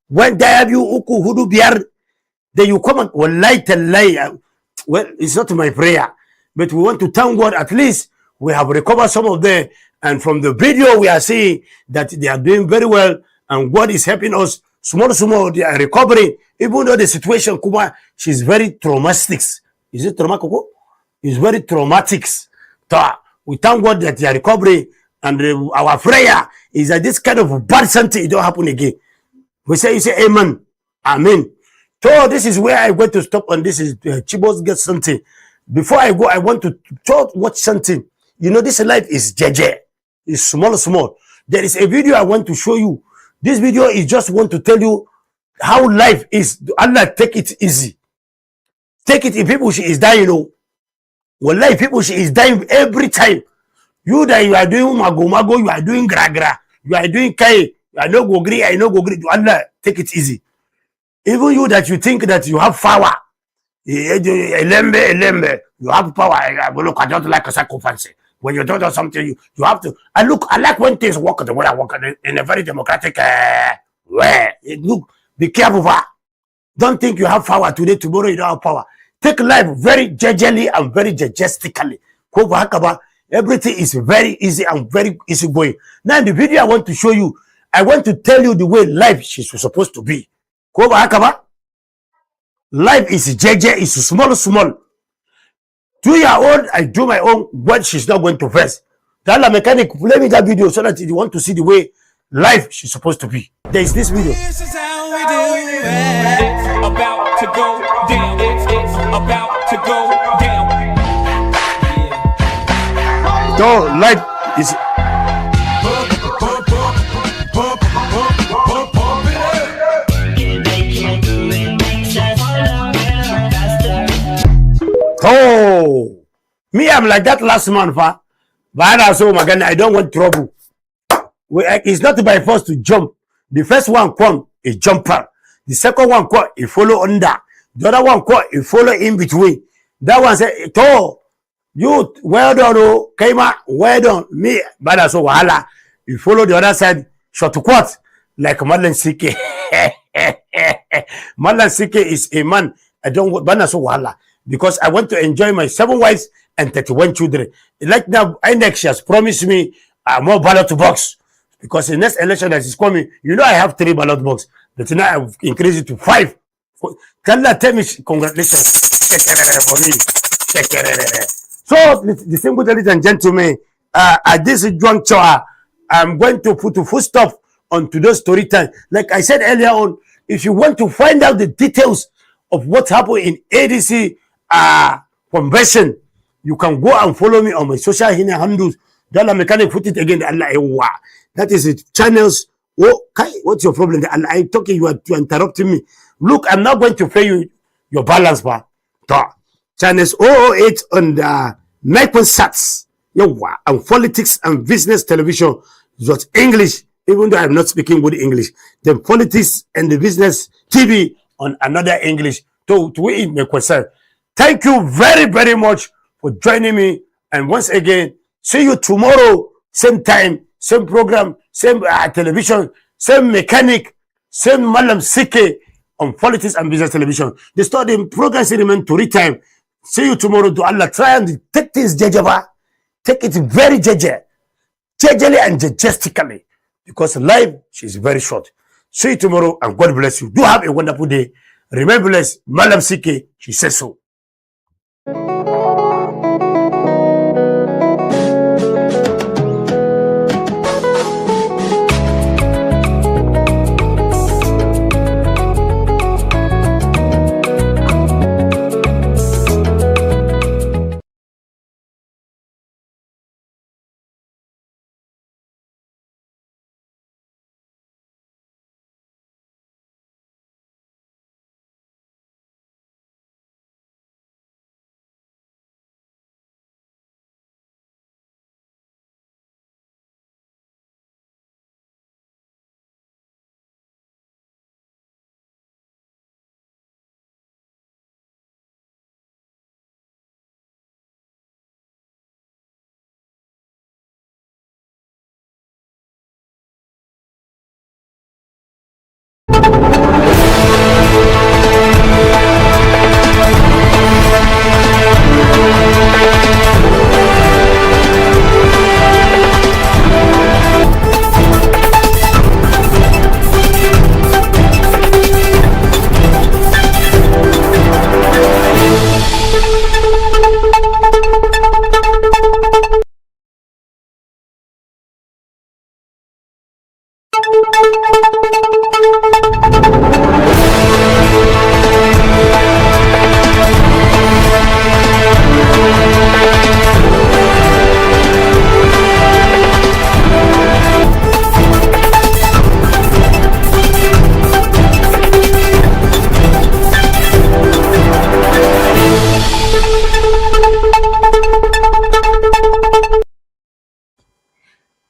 when they have you, uku, hudu, biar, then you come and, wallahi, tallahi. Well, it's not my prayer. But we want to thank God, at least we have recovered some of them. And from the video, we are seeing that they are doing very well. And God is helping us. Small, they are recovering. Even though the situation, Kuma, she's very traumatic. Is it traumatic? It's very traumatic. We thank God that they are recovering. And our prayer is that this kind of bad something, it don't happen again. You say amen. Amen. So this is where I'm going to stop on. This is Chibos Get Something. Before I go, I want to watch something. You know, this life is JJ. It's small. There is a video I want to show you. This video is just want to tell you how life is. Allah, take it easy. Take it. If people she is dying, you know. Wallahi, people she is dying every time. You that you are doing mago, you are doing gra, you are doing kai, you are no go gree, I no go gree. Allah, take it easy. Even you that you think that you have power, you have power. I don't like a sacrifice. When you don't do something, you have to. I like when things work the way I work in a very democratic way. Look, be careful. Don't think you have power today, tomorrow you don't have power. Take life very gingerly and very majestically. Everything is very easy and very easy going. Now in the video I want to show you, I want to tell you the way life is supposed to be. Life is JJ, is small. 2 year old, I do my own, but she's not going to first. Tell the mechanic, play me that video so that you want to see the way life is supposed to be. There is this video. This is how we do it. It's about to go down. It's about to go down. So life is. Oh, me, I'm like that last month, but I saw my gun. I don't want trouble. It's not by force to jump. The first one come, a jumper. The second one come, a follow under. The other one come, a follow in between. That one say, "Oh, you well done, oh, Kaima, well done." Me, but I saw wahala. You follow the other side, short to quote, like Madlan Sike. Madlan Sike is a man. I don't want, but I saw wahala. Because I want to enjoy my 7 wives and 31 children. Like now, INEC, she has promised me more ballot box. Because the next election that is coming, you know I have 3 ballot box. But now I've increased it to 5. Can you tell me congratulations for me? So, the simple ladies and gentlemen, at this juncture, I'm going to put a full stop on today's story time. Like I said earlier on, if you want to find out the details of what happened in ADC convention, you can go and follow me on my social handles. Dollar mechanic put it again. That is it. Channels. Oh, what's your problem? I'm talking. You are interrupting me. Look, I'm not going to pay you your balance, but channels 008 on the 9.6. And Politics and Business Television.English. Even though I'm not speaking good English, then Politics and the Business TV on another English to in the question. Thank you very, very much for joining me. And once again, see you tomorrow, same time, same program, same television, same mechanic, same Malam Sike on Politics and Business Television. The study program remain to time. See you tomorrow. To Allah, try and take this jejava. Take it very jejely and majestically. Because life is very short. See you tomorrow and God bless you. Do have a wonderful day. Remember, blessed, Malam Sike, she says so.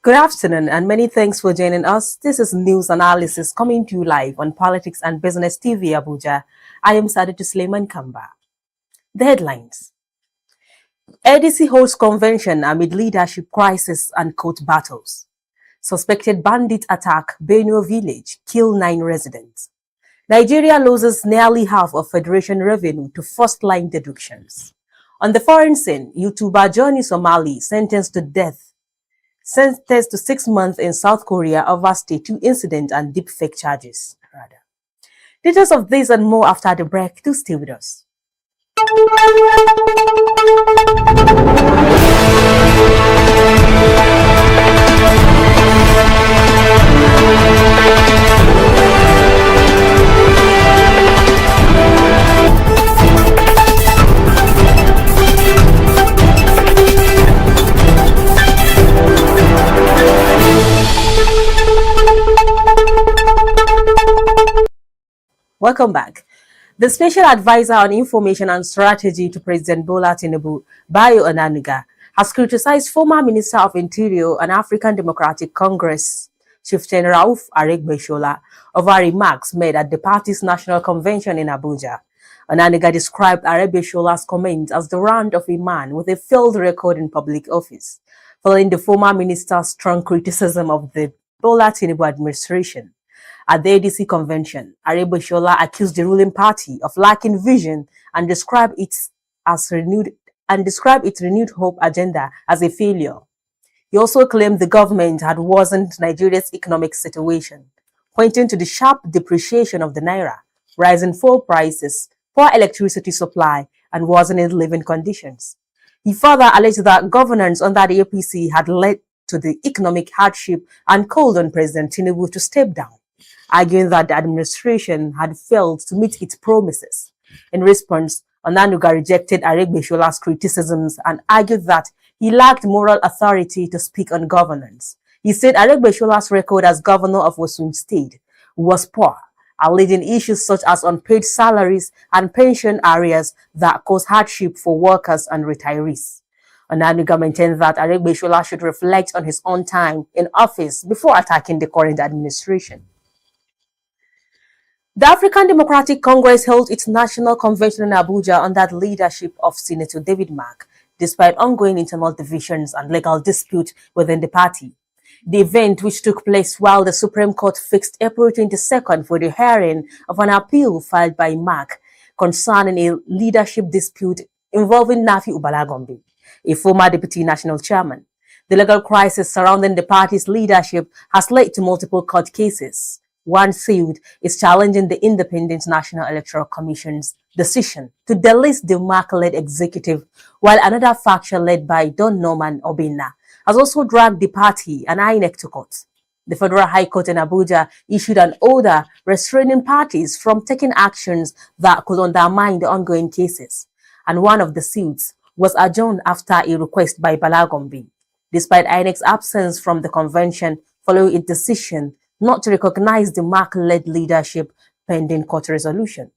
Good afternoon and many thanks for joining us. This is news analysis coming to you live on Politics and Business TV Abuja. I am Sadatu Suleiman Kamba. The headlines. ADC holds convention amid leadership crisis and court battles. Suspected bandit attack Benue village, kill 9 residents. Nigeria loses nearly half of federation revenue to first-line deductions. On the foreign scene, YouTuber Johnny Somali sentenced to 6 months in South Korea over state 2 incident and deepfake charges. Details of this and more after the break. Do stay with us. Welcome back. The Special Advisor on Information and Strategy to President Bola Tinubu, Bayo Onanuga, has criticized former Minister of Interior and African Democratic Congress, Chieftain Rauf Aregbesola, over remarks made at the party's national convention in Abuja. Onanuga described Aregbesola's comment as the rant of a man with a failed record in public office, following the former minister's strong criticism of the Bola Tinubu administration. At the ADC convention, Aregbesola accused the ruling party of lacking vision and described its renewed hope agenda as a failure. He also claimed the government had worsened Nigeria's economic situation, pointing to the sharp depreciation of the naira, rising fuel prices, poor electricity supply, and worsening living conditions. He further alleged that governance under the APC had led to the economic hardship and called on President Tinubu to step down, arguing that the administration had failed to meet its promises. In response, Onanuga rejected Aregbesol's criticisms and argued that he lacked moral authority to speak on governance. He said Aregbesol's record as governor of Osun State was poor, alleging issues such as unpaid salaries and pension arrears that cause hardship for workers and retirees. Onanuga maintained that Aregbesola should reflect on his own time in office before attacking the current administration. The African Democratic Congress held its national convention in Abuja under the leadership of Senator David Mark, despite ongoing internal divisions and legal disputes within the party. The event, which took place while the Supreme Court fixed April 22nd for the hearing of an appeal filed by Mark concerning a leadership dispute involving Nafi Ubalagombe, a former deputy national chairman. The legal crisis surrounding the party's leadership has led to multiple court cases. One suit is challenging the Independent National Electoral Commission's decision to delist the Mark-led executive, while another faction led by Don Norman Obinna has also dragged the party and INEC to court. The Federal High Court in Abuja issued an order restraining parties from taking actions that could undermine the ongoing cases, and one of the suits was adjourned after a request by Balagombe, despite INEC's absence from the convention following its decision not to recognize the Mark-led leadership pending court resolution.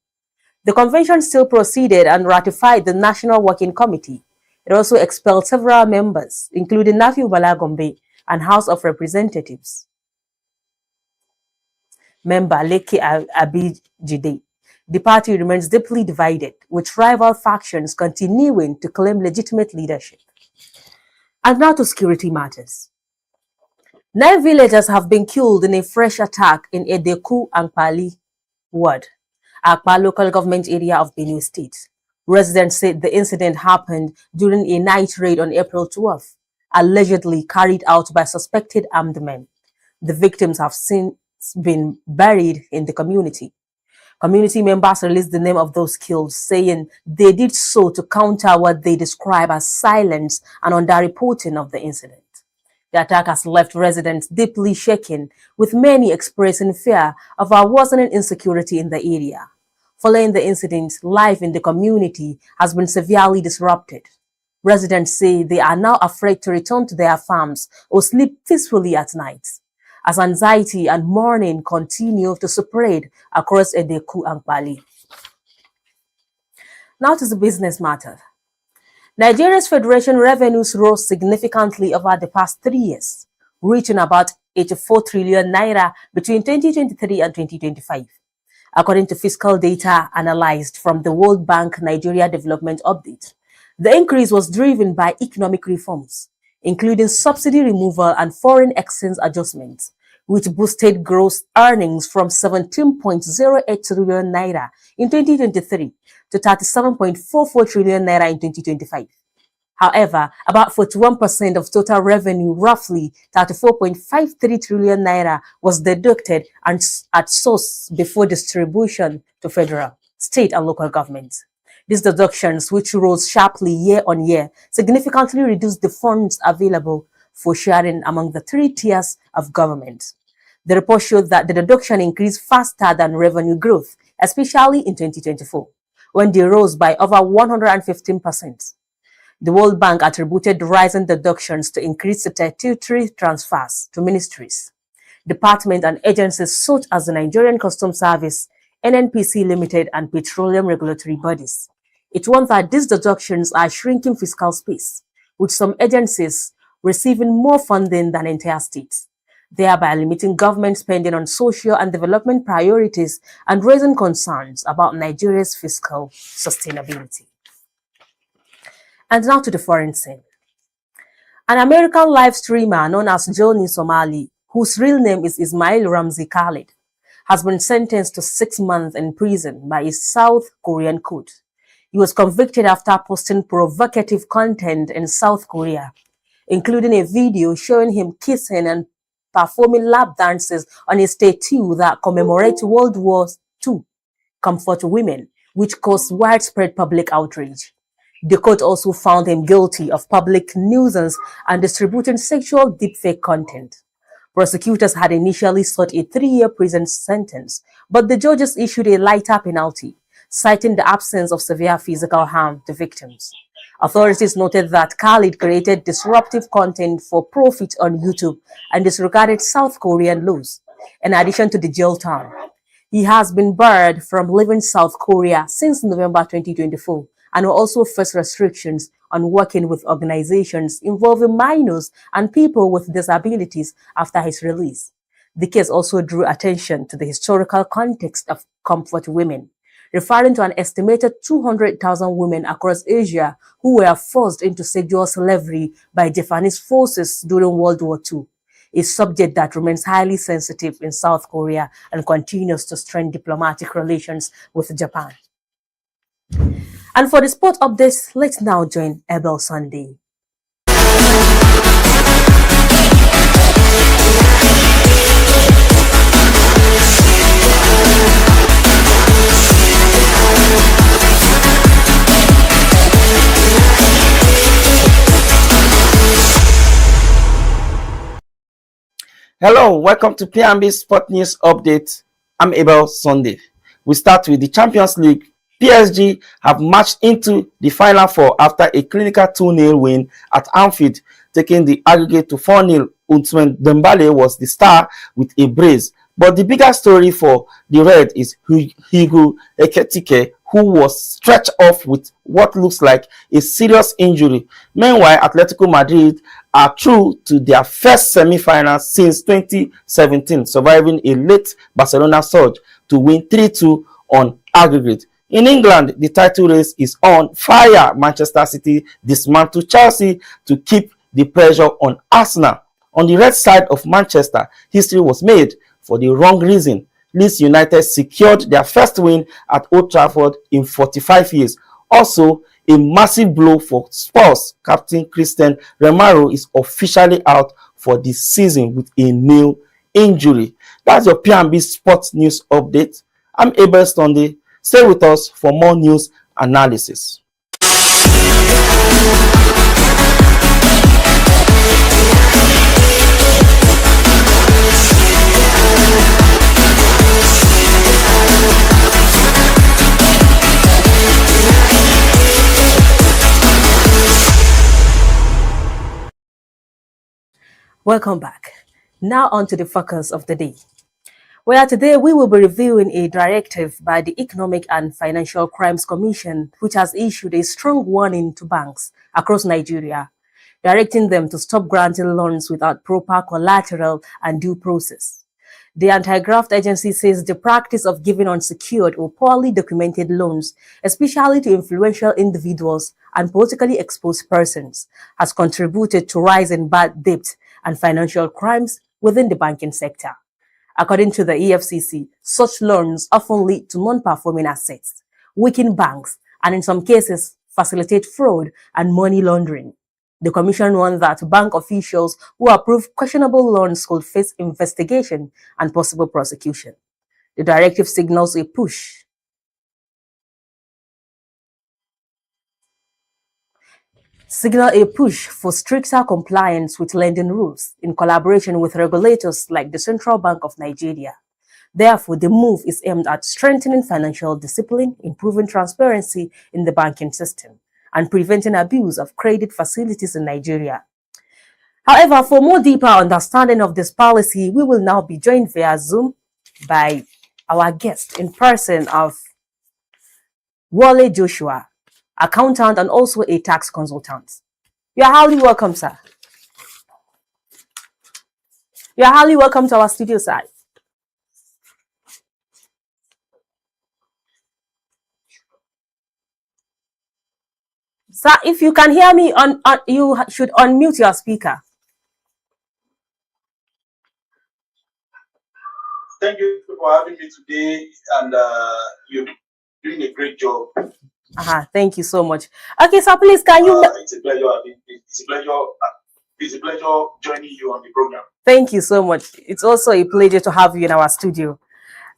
The convention still proceeded and ratified the National Working Committee. It also expelled several members, including Nafi Ubalagombe and House of Representatives member Leke Abijide. The party remains deeply divided, with rival factions continuing to claim legitimate leadership. And now to security matters. 9 villagers have been killed in a fresh attack in Edeku and Pali ward, Akpa local government area of Benue State. Residents said the incident happened during a night raid on April 12, allegedly carried out by suspected armed men. The victims have since been buried in the community. Community members released the name of those killed, saying they did so to counter what they describe as silence and underreporting of the incident. The attack has left residents deeply shaken, with many expressing fear of a worsening insecurity in the area. Following the incident, life in the community has been severely disrupted. Residents say they are now afraid to return to their farms or sleep peacefully at night, as anxiety and mourning continue to spread across Edeku and Pali. Now to the business matter. Nigeria's federation revenues rose significantly over the past 3 years, reaching about 84 trillion naira between 2023 and 2025, according to fiscal data analyzed from the World Bank Nigeria Development Update. The increase was driven by economic reforms, including subsidy removal and foreign exchange adjustments, which boosted gross earnings from 17.08 trillion naira in 2023 to 37.44 trillion naira in 2025. However, about 41% of total revenue, roughly 34.53 trillion naira, was deducted and at source before distribution to federal, state, and local governments. These deductions, which rose sharply year on year, significantly reduced the funds available for sharing among the 3 tiers of government. The report showed that the deduction increased faster than revenue growth, especially in 2024, when they rose by over 115%. The World Bank attributed the rising deductions to increased statutory transfers to ministries, departments, and agencies such as the Nigerian Customs Service, NNPC Limited, and petroleum regulatory bodies. It warned that these deductions are shrinking fiscal space, with some agencies receiving more funding than entire states, thereby limiting government spending on social and development priorities and raising concerns about Nigeria's fiscal sustainability. And now to the foreign scene. An American live streamer known as Johnny Somali, whose real name is Ismail Ramzi Khalid, has been sentenced to 6 months in prison by a South Korean court. He was convicted after posting provocative content in South Korea, including a video showing him kissing and performing lap dances on a statue that commemorates World War II comfort women, which caused widespread public outrage. The court also found him guilty of public nuisance and distributing sexual deepfake content. Prosecutors had initially sought a 3-year prison sentence, but the judges issued a lighter penalty, citing the absence of severe physical harm to victims. Authorities noted that Khalid created disruptive content for profit on YouTube and disregarded South Korean laws. In addition to the jail term, he has been barred from leaving South Korea since November 2024 and will also face restrictions on working with organizations involving minors and people with disabilities after his release. The case also drew attention to the historical context of comfort women, referring to an estimated 200,000 women across Asia who were forced into sexual slavery by Japanese forces during World War II, a subject that remains highly sensitive in South Korea and continues to strain diplomatic relations with Japan. And for the sport updates, let's now join Abel Sunday. Hello, welcome to P&B Sport News Update. I'm Abel Sunday. We start with the Champions League. PSG have marched into the Final Four after a clinical 2-0 win at Anfield, taking the aggregate to 4-0. Ousmane Dembele was the star with a brace. But the bigger story for the Red is Hugo Ekitike, who was stretched off with what looks like a serious injury. Meanwhile, Atletico Madrid are through to their first semi-final since 2017, surviving a late Barcelona surge to win 3-2 on aggregate. In England, the title race is on fire. Manchester City dismantled Chelsea to keep the pressure on Arsenal. On the red side of Manchester, history was made for the wrong reason. Leeds United secured their first win at Old Trafford in 45 years. Also, a massive blow for Spurs. Captain Christian Romero is officially out for the season with a new injury. That's your P&B Sports News Update. I'm Abel Sunday. Stay with us for more news analysis. Welcome back. Now on to the focus of the day. Where today we will be reviewing a directive by the Economic and Financial Crimes Commission, which has issued a strong warning to banks across Nigeria, directing them to stop granting loans without proper collateral and due process. The anti-graft agency says the practice of giving unsecured or poorly documented loans, especially to influential individuals and politically exposed persons, has contributed to rise in bad debt and financial crimes within the banking sector. According to the EFCC, such loans often lead to non-performing assets, weaken banks, and in some cases facilitate fraud and money laundering. The Commission warned that bank officials who approve questionable loans could face investigation and possible prosecution. The directive signals a push for stricter compliance with lending rules in collaboration with regulators like the Central Bank of Nigeria. Therefore, the move is aimed at strengthening financial discipline, improving transparency in the banking system, and preventing abuse of credit facilities in Nigeria. However, for more deeper understanding of this policy, we will now be joined via Zoom by our guest in person of Wale Joshua, accountant and also a tax consultant. You are highly welcome, sir. You are highly welcome to our studio side. Sir, if you can hear me, you should unmute your speaker. Thank you for having me today, and you're doing a great job. Thank you so much. Okay, so please, can you? It's a pleasure. It's a pleasure joining you on the program. Thank you so much. It's also a pleasure to have you in our studio.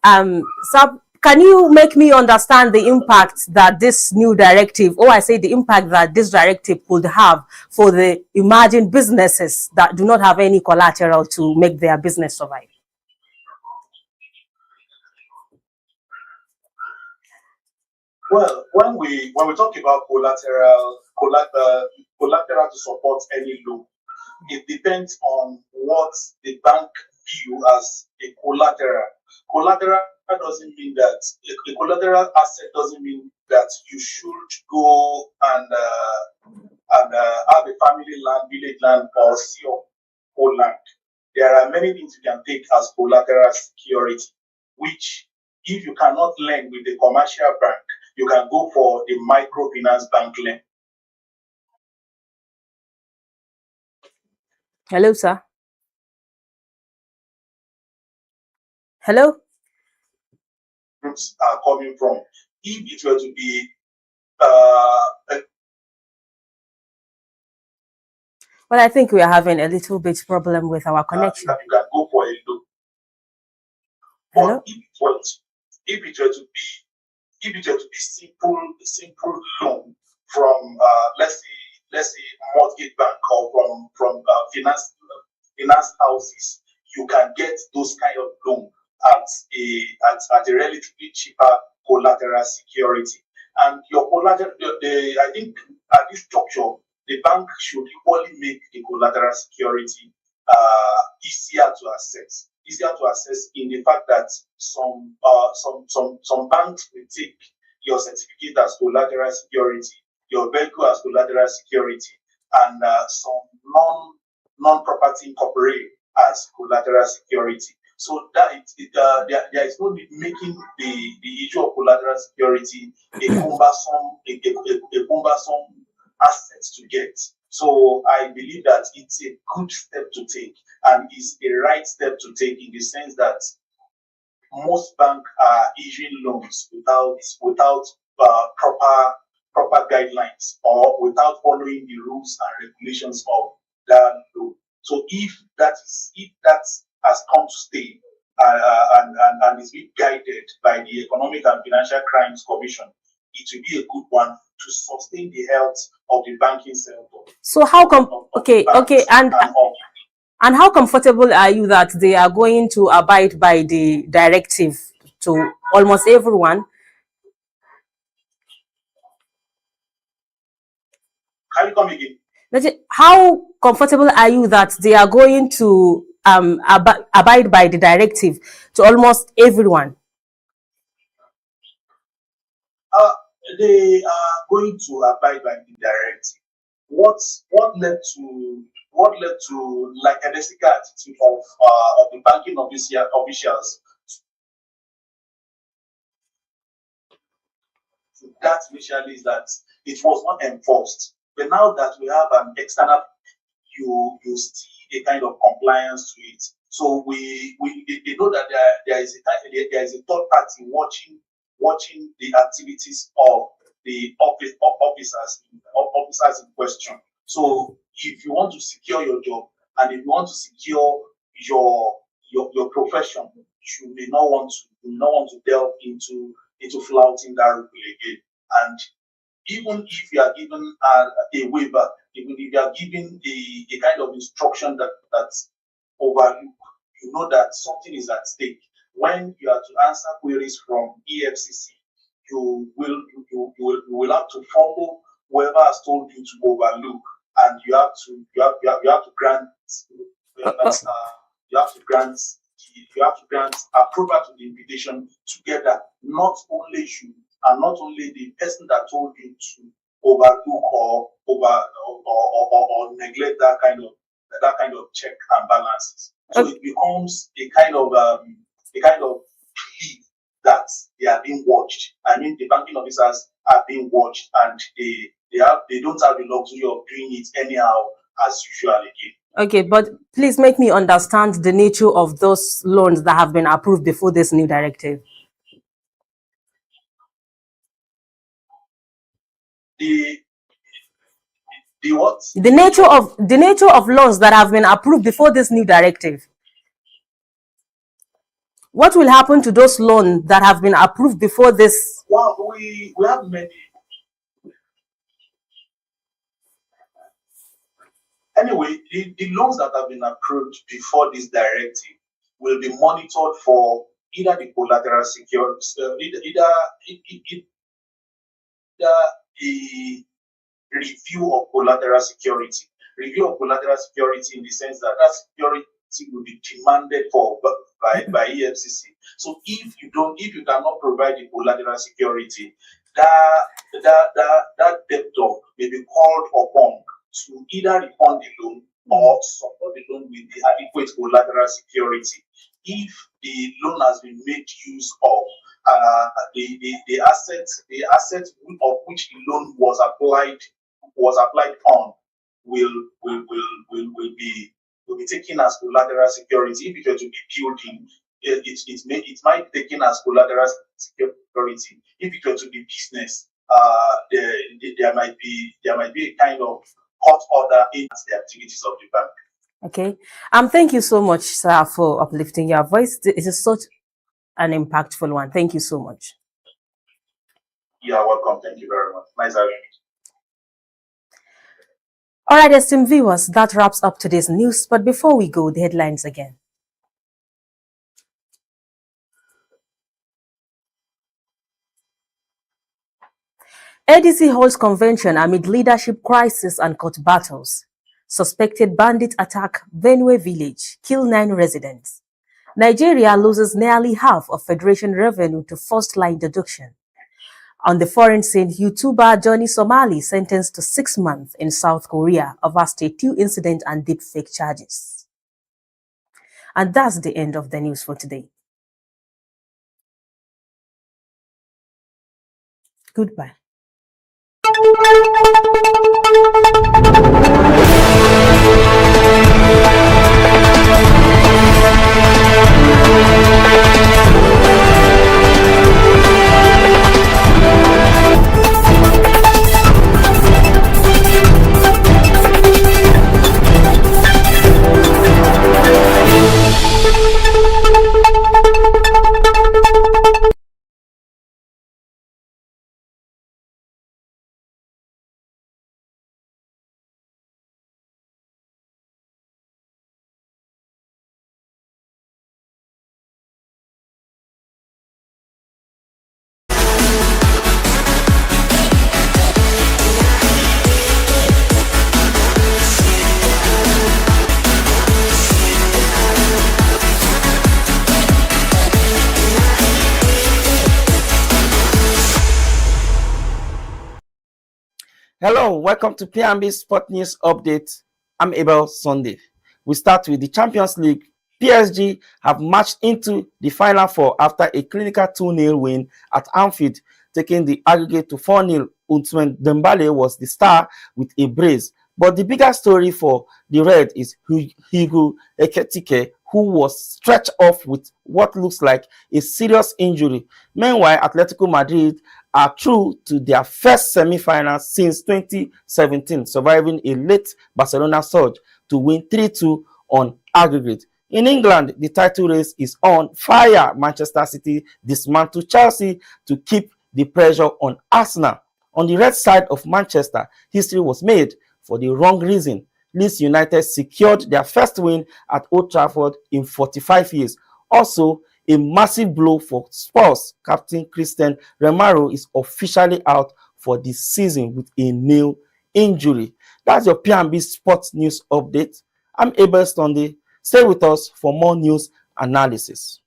Sir, can you make me understand the impact that this new directive, or I say the impact that this directive could have for the emerging businesses that do not have any collateral to make their business survive? Well, when we talk about collateral to support any loan, it depends on what the bank view as a collateral. Collateral doesn't mean that a collateral asset doesn't mean that you should go and have a family land, village land, or your whole land. There are many things you can take as collateral security, which if you cannot lend with the commercial bank, you can go for the microfinance bank loan. Hello, sir. Hello? Groups are coming from. If it were to be well, I think we are having a little bit problem with our connection. you can go for a loan. Hello? But if it were to be simple loan from let's say mortgage bank or from finance houses, you can get those kind of loan at a relatively cheaper collateral security. And your collateral, I think at this juncture, the bank should equally make the collateral security easier to access. Easier to access in the fact that some banks will take your certificate as collateral security, your vehicle as collateral security, and some non-property incorporate as collateral security. So that there is no need making the issue of collateral security a cumbersome asset to get. So I believe that it's a good step to take, and it's a right step to take in the sense that most banks are issuing loans without proper guidelines or without following the rules and regulations of that loan. So if that has come to stay and is being guided by the Economic and Financial Crimes Commission, it will be a good one to sustain the health of the banking sector. So how and how comfortable are you that they are going to abide by the directive to almost everyone? Can you come again? How comfortable are you that they are going to abide by the directive to almost everyone? They are going to abide by the directive. What led to like a ethical attitude of the banking officials? That initially is that it was not enforced. But now that we have an external, you see a kind of compliance to it. So they know that there is a third party watching the activities of the officers in question. So if you want to secure your job and if you want to secure your profession, you may not want to delve into flouting that rule again. And even if you are given a waiver, even if you are given a kind of instruction that's overlooked, you know that something is at stake. When you are to answer queries from EFCC, you will have to follow whoever has told you to overlook, and you have to grant approval to the invitation together. Not only you and not only the person that told you to overlook or neglect that kind of check and balances. So it becomes a kind of plea that they are being watched. I mean, the banking officers are being watched, and they don't have the luxury of doing it anyhow as usual again. Okay, but please make me understand the nature of those loans that have been approved before this new directive. The what? The nature of loans that have been approved before this new directive. What will happen to those loans that have been approved before this? Well, we have many. Anyway, the loans that have been approved before this directive will be monitored for either the collateral security, either a review of collateral security. Review of collateral security in the sense that that security will be demanded for by EFCC. So if you cannot provide the collateral security, that debtor may be called upon to either refund the loan or support the loan with the adequate collateral security. If the loan has been made use of, the asset of which the loan was applied on will be taken as collateral security. If it were to be building, it might be taken as collateral security. If it were to be business, there might be a kind of court order in the activities of the bank. Okay. Thank you so much, sir, for uplifting your voice. It is such an impactful one. Thank you so much. You are welcome. Thank you very much. Nice having you. All right, esteemed viewers, that wraps up today's news. But before we go, the headlines again. ADC holds convention amid leadership crisis and court battles. Suspected bandit attack Benue village, kill 9 residents. Nigeria loses nearly half of federation revenue to first line deduction. On the foreign scene, YouTuber Johnny Somali sentenced to 6 months in South Korea over state 2 incident and deepfake charges. And that's the end of the news for today. Goodbye. Hello, welcome to P&B Sport News Update. I'm Abel Sunday. We start with the Champions League. PSG have marched into the Final Four after a clinical 2-0 win at Anfield, taking the aggregate to 4-0. Ousmane Dembele was the star with a brace. But the bigger story for the Red is Hugo Ekitike, who was stretched off with what looks like a serious injury. Meanwhile, Atletico Madrid are through to their first semi-final since 2017, surviving a late Barcelona surge to win 3-2 on aggregate. In England, the title race is on fire. Manchester City dismantled Chelsea to keep the pressure on Arsenal. On the red side of Manchester, history was made for the wrong reason. Leeds United secured their first win at Old Trafford in 45 years. Also, a massive blow for Spurs. Captain Christian Romero is officially out for the season with a nail injury. That's your P&B Sports News Update. I'm Abel Sunday. Stay with us for more news analysis.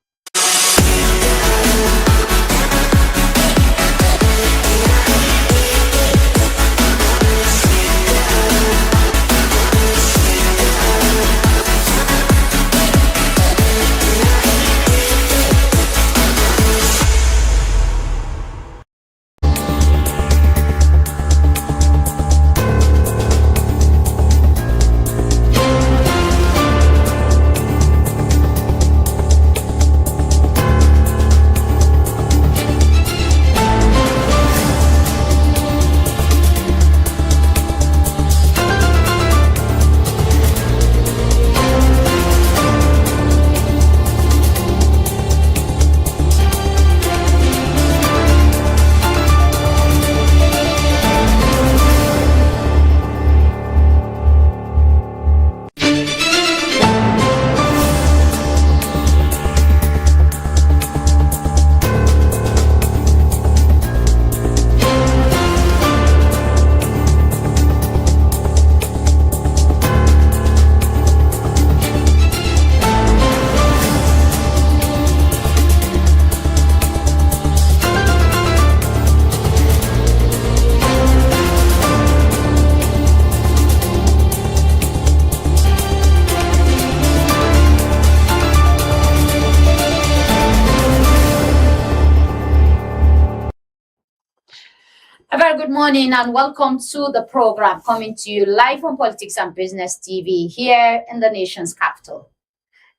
good morning and welcome to the program coming to you live on Politics and Business TV here in the nation's capital.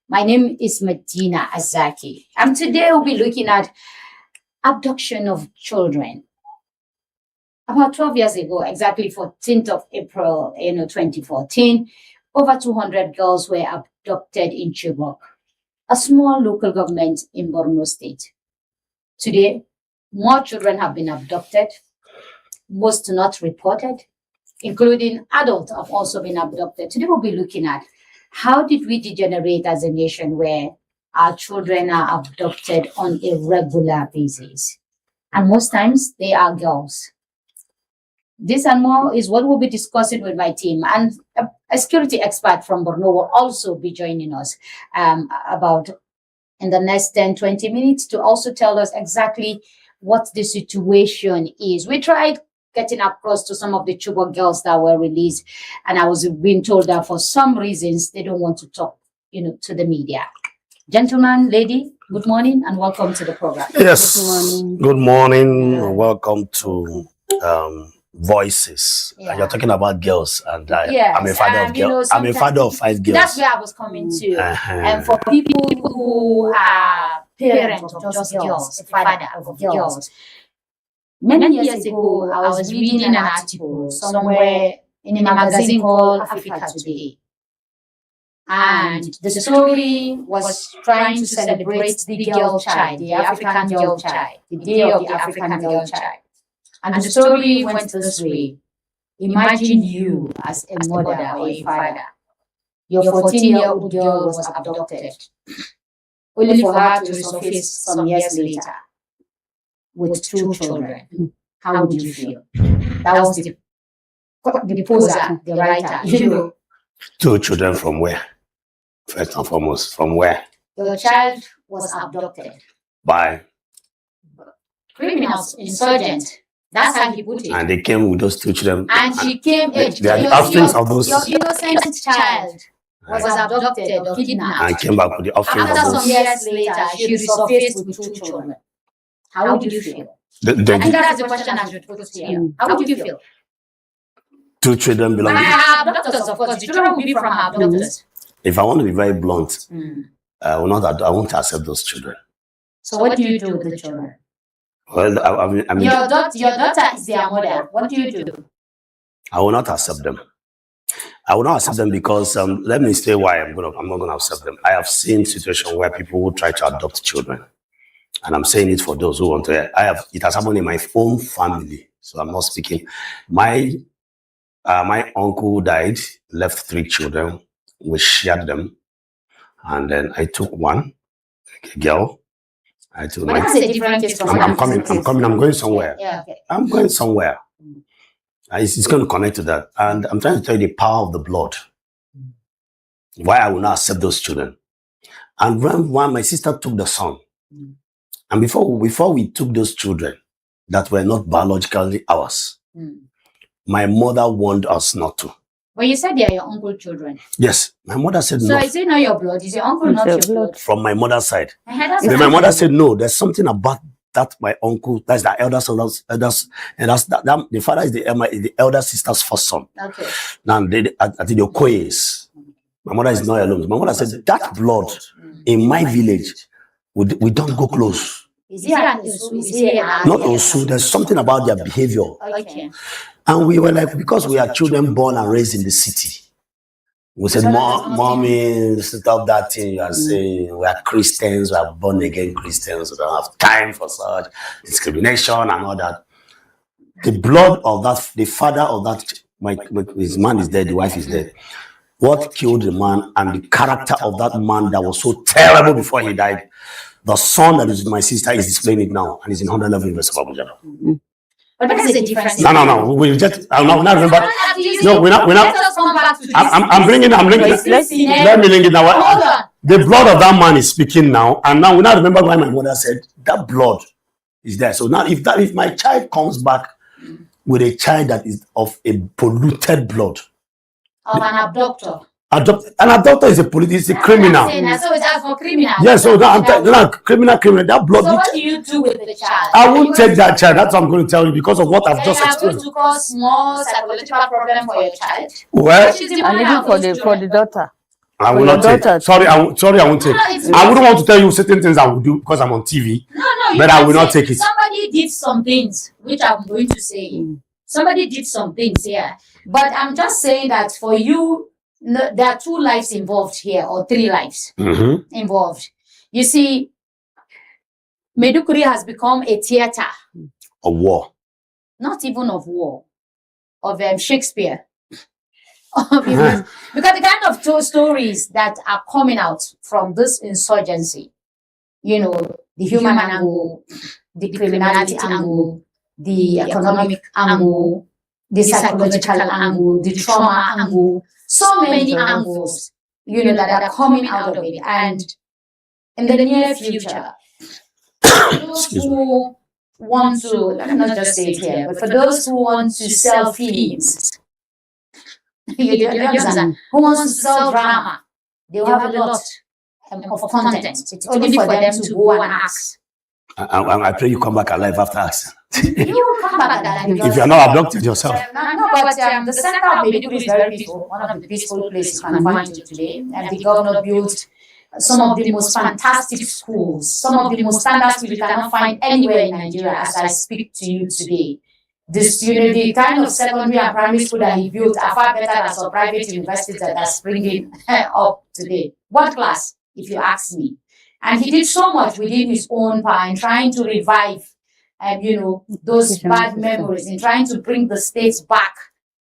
My name is Medina Azaki, and today we'll be looking at abduction of children. About 12 years ago, exactly 14th of April, 2014, over 200 girls were abducted in Chibok, a small local government in Borno State. Today, more children have been abducted, most not reported, including adults have also been abducted. Today we'll be looking at how did we degenerate as a nation where our children are abducted on a regular basis. And most times they are girls. This and more is what we'll be discussing with my team. And a security expert from Borno will also be joining us about in the next 10-20 minutes to also tell us exactly what the situation is. We tried getting across to some of the Chibok girls that were released, and I was being told that for some reasons they don't want to talk, to the media. Gentlemen, lady, good morning and welcome to the program. Yes, good morning. Welcome to Voices. Yeah. You're talking about girls, and Yes, I'm a father of girls. I'm a father of 5 girls. That's where I was coming to. And for people who are parents of just girls, a father of girls. Many years ago, I was reading an article somewhere in a magazine called Africa Today. And the story was trying to celebrate the girl child, the African girl child, the day of the African girl child. And the story went this way. Imagine you as a mother or a father. Your 14-year-old girl was abducted, only for her to resurface some years later with 2 children. How would you feel? That was the poser, the writer. 2 children from where? First and foremost, from where? Your child was abducted By? criminals, insurgents. That's how he put it. And they came with those 2 children. And she came aged. They are the offspring of those. Your innocent child was abducted or kidnapped. And came back with the offspring of After those. some years later, she resurfaced with 2 children. How would you feel? I think that's the question I should put here. How would you feel? 2 children belong. Her abductors, of course. The children will be from her abductors. If I want to be very blunt, I won't accept those children. So what do you do with the children? Well, I mean, your daughter is their mother. What do you do? I will not accept them. I will not accept them because let me say why I'm not going to accept them. I have seen situations where people will try to adopt children, and I'm saying it for those who want to. It has happened in my own family, so I'm not speaking. My uncle died, left 3 children. We shared them, and then I took one, a girl. I took but that's a different case from I'm coming. I'm going somewhere. Yeah, okay. I'm going somewhere. It's going to connect to that, and I'm trying to tell you the power of the blood. Why I will not accept those children. And when my sister took the son, and before we took those children that were not biologically ours, my mother warned us not to. But you said they are your uncle's children. Yes, my mother said no. So is it not your blood? Is your uncle not your blood? From my mother's side. Then my mother said no. There's something about that my uncle, that's the eldest, and the father is the elder sister's first son. Okay. Now the Okoyes. My mother is not alone. My mother said that blood in my village, we don't go close. Is it an issue? Not also. There's something about their behavior. Okay. And we were like, because we are children born and raised in the city. We said, Mommy, stop that thing you are saying. We are Christians, we are born again Christians. We don't have time for such discrimination and all that. The blood of that, the father of that, his man is dead, the wife is dead. What killed the man and the character of that man that was so terrible before he died, the son that is my sister is displaying it now and is in 111 University of Abuja. But that's a difference. No. We just. I'll not remember. No, we're not. Let us come back to this. I'm bringing. Let me link it now. Hold on. The blood of that man is speaking now, and now we now remember why my mother said that blood is there. So now, if my child comes back with a child that is of a polluted blood, of an abductor. An adopter is a political criminal. So it's as for criminal. Yes, so criminal. That blood. So what do you do with the child? I won't take that child. That's what I'm going to tell you because of what I've just experienced. Are going to cause more psychological problem for your child? Well, and even for the daughter. I will not take. Sorry, I won't take. I wouldn't want to tell you certain things I will do because I'm on TV. No, but I will not take it. Somebody did some things, which I'm going to say. Somebody did some things here, but I'm just saying that for you, there are 2 lives involved here, or 3 lives involved. You see, Medukuri has become a theater of war. Not even of war, of Shakespeare. Because the kind of 2 stories that are coming out from this insurgency, you know, the human angle, the criminality angle, the economic angle, the psychological angle, the trauma angle, so many angles, you know, that are coming out of it. And in the near future, those who want to, let me not just say it here, but for those who want to sell films, you understand, who wants to sell drama, they will have a lot of content. It's only for them to go and ask. I pray you come back alive after us. You will come back alive. If you are not abducted yourself. No, but the center of Medukuri is very peaceful. One of the peaceful places you can find it today. And the governor built some of the most fantastic schools, some of the most standard schools you cannot find anywhere in Nigeria as I speak to you today. This, you know, the kind of secondary and primary school that he built are far better than some private universities that are springing up today. World class, if you ask me. And he did so much within his own power in trying to revive, you know, those bad memories, in trying to bring the states back,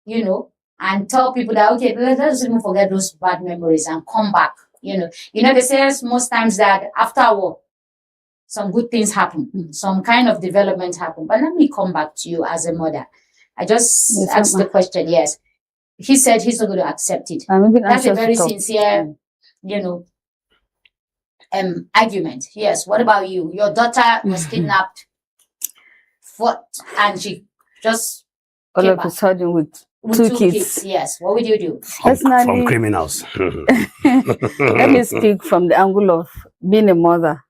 you know, and tell people that, okay, let's even forget those bad memories and come back, you know. You know, they say most times that after war, some good things happen, some kind of development happen. But let me come back to you as a mother. I just asked the question, yes. He said he's not going to accept it. That's a very sincere, you know, argument. Yes. What about you? Your daughter was kidnapped, and she just all of a sudden with 2 kids. Yes. What would you do? Personally, from criminals. Let me speak from the angle of being a mother.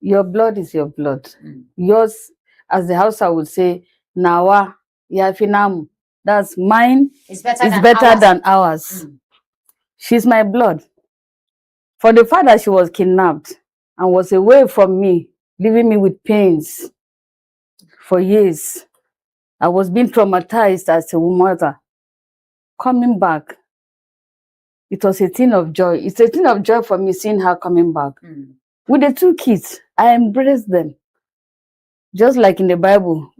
Your blood is your blood. Yours, as the Hausa would say, Nawa Yafinam. That's mine. It's better than ours. She's my blood. For the fact that she was kidnapped and was away from me, leaving me with pains for years, I was being traumatized as a mother. Coming back, it was a thing of joy. It's a thing of joy for me seeing her coming back. With the 2 kids, I embraced them. Just like in the Bible,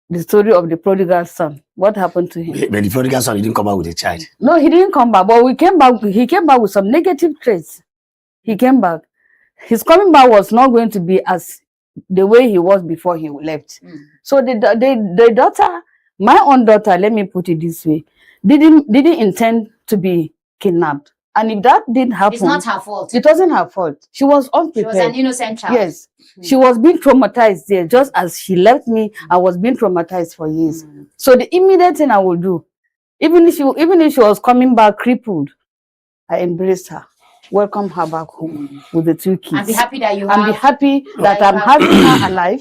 the story of the prodigal son. What happened to him? But the prodigal son, he didn't come back with a child. No, he didn't come back. But he came back with some negative traits. He came back. His coming back was not going to be as the way he was before he left. So the daughter, my own daughter, let me put it this way, didn't intend to be kidnapped. And if that didn't happen, it's not her fault. It wasn't her fault. She was unprepared. She was an innocent child. Yes. She was being traumatized there. Just as she left me, I was being traumatized for years. So the immediate thing I would do, even if she was coming back crippled, I embraced her. Welcome her back home with the 2 kids. I'm happy that you I'm happy that I'm having her alive.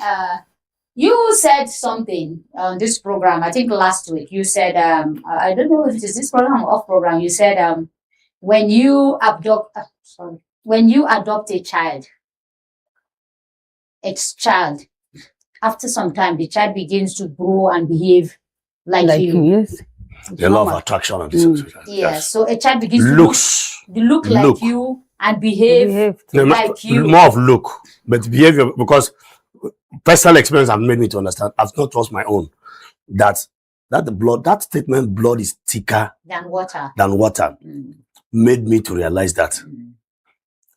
You said something on this program, I think last week. You said, I don't know if it is this program or off program. You said, when you adopt a child, after some time, the child begins to grow and behave like you. Yes. The law of attraction and this. Yes. So a child begins to look like you and behave like you. More of look, but behavior, because personal experience have made me to understand. I've not trust my own that the blood, that statement, blood is thicker than water. Made me to realize that.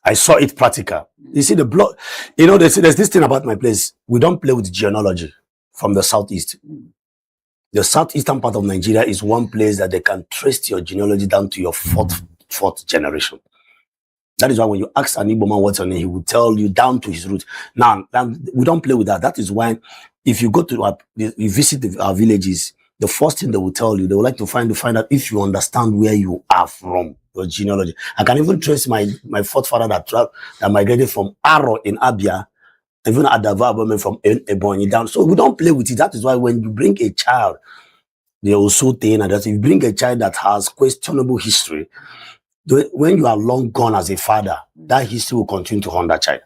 I saw it practical. You see the blood. You know, there's this thing about my place. We don't play with genealogy from the southeast. The southeastern part of Nigeria is one place that they can trace your genealogy down to your fourth generation. That is why when you ask an Igbo man what's your name, he will tell you down to his root. Now we don't play with that. That is why if you go to you visit our villages, the first thing they will tell you, they would like to find out if you understand where you are from, your genealogy. I can even trace my fourth father that migrated from Aro in Abia, even Adava women from Ebonyi down. So we don't play with it. That is why when you bring a child, they also think that if you bring a child that has questionable history, when you are long gone as a father, that history will continue to haunt that child.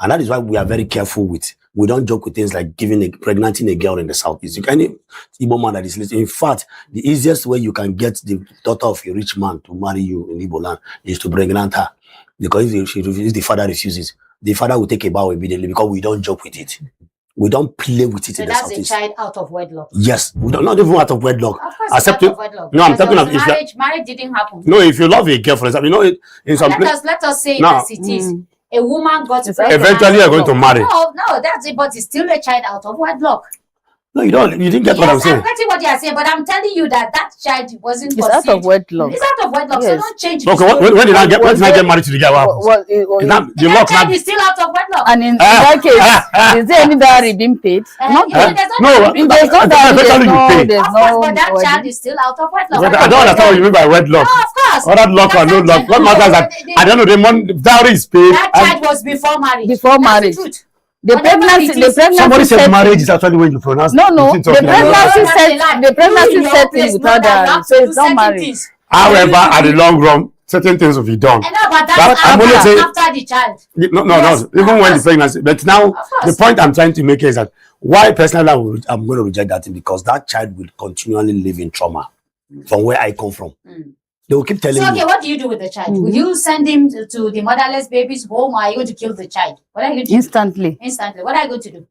And that is why we are very careful with. We don't joke with things like pregnanting a girl in the southeast. Any Igbo man that is listening, in fact, the easiest way you can get the daughter of a rich man to marry you in Igbo land is to pregnant her. Because if the father refuses, the father will take a bow immediately, because we don't joke with it. We don't play with it. So in the that's southeast. a child out of wedlock. Yes, we don't, not even out of wedlock. Of course, out of wedlock. No, I'm talking about marriage didn't happen. No, if you love a girl, for example, you know, in some places. Let us say it as it is. A woman got pregnant. Eventually, you're going to marry. No, that's it. But it's still a child out of wedlock. No, you don't. You didn't get what I'm saying. I'm getting what you're saying, but I'm telling you that child wasn't. It's out of wedlock. It's out of wedlock, yes. So don't change. Okay, when did I get married to the guy? The child is still out of wedlock. And in that case, is there any dowry being paid? No, if there's no dowry, there's no. But that child is still out of wedlock. I don't understand what you mean by wedlock. No, of course. Or that lock or no lock. What matters that I don't know the dowry is paid. That child was before marriage. Before marriage. The pregnancy somebody said marriage is actually when you pronounce. No. The pregnancy set in without dowry, so it's not marriage. However, at the long run, certain things will be done. I know, but that's after the child. No. Even when the pregnancy. But now, the point I'm trying to make is that why personally I'm going to reject that thing, because that child will continually live in trauma from where I come from. They will keep telling me. Okay, what do you do with the child? Will you send him to the motherless baby's home, or are you going to kill the child? What are you going to Instantly. do? Instantly. What are you going to do?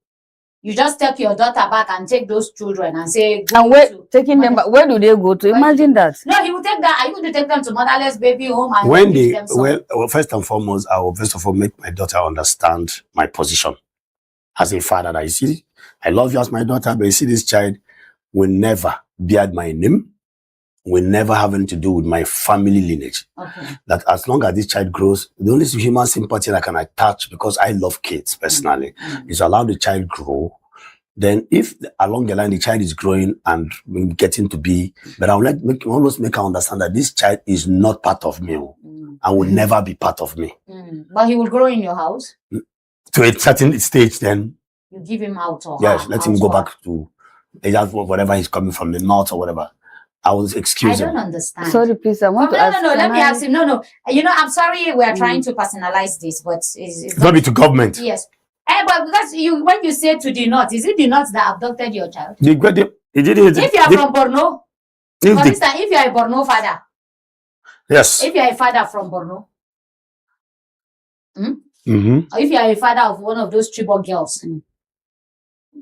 You just take your daughter back and take those children and say... And taking them back, where do they go to? Imagine that. No, he will take that. Are you going to take them to motherless baby home? And when they... Well, first and foremost, I will first of all make my daughter understand my position as a father. That you see, I love you as my daughter, but you see, this child will never bear my name. Will never have anything to do with my family lineage. Okay. That as long as this child grows, the only human sympathy that I can attach, because I love kids personally, is allow the child grow. Then if along the line the child is growing and getting to be, but I will always make her understand that this child is not part of me and will never be part of me. But he will grow in your house? To a certain stage, then. You give him out or yes, let him go back to whatever he's coming from, the north or whatever. I will excuse him. I don't understand. Sorry, please. I want to ask. No. Let me ask him. No. You know, I'm sorry. We are trying to personalize this, but it's not be to government. Yes. But because when you say to the north, is it the north that abducted your child? If you are from Borno, for instance, if you are a Borno father, yes. If you are a father from Borno, or if you are a father of one of those Chibok girls.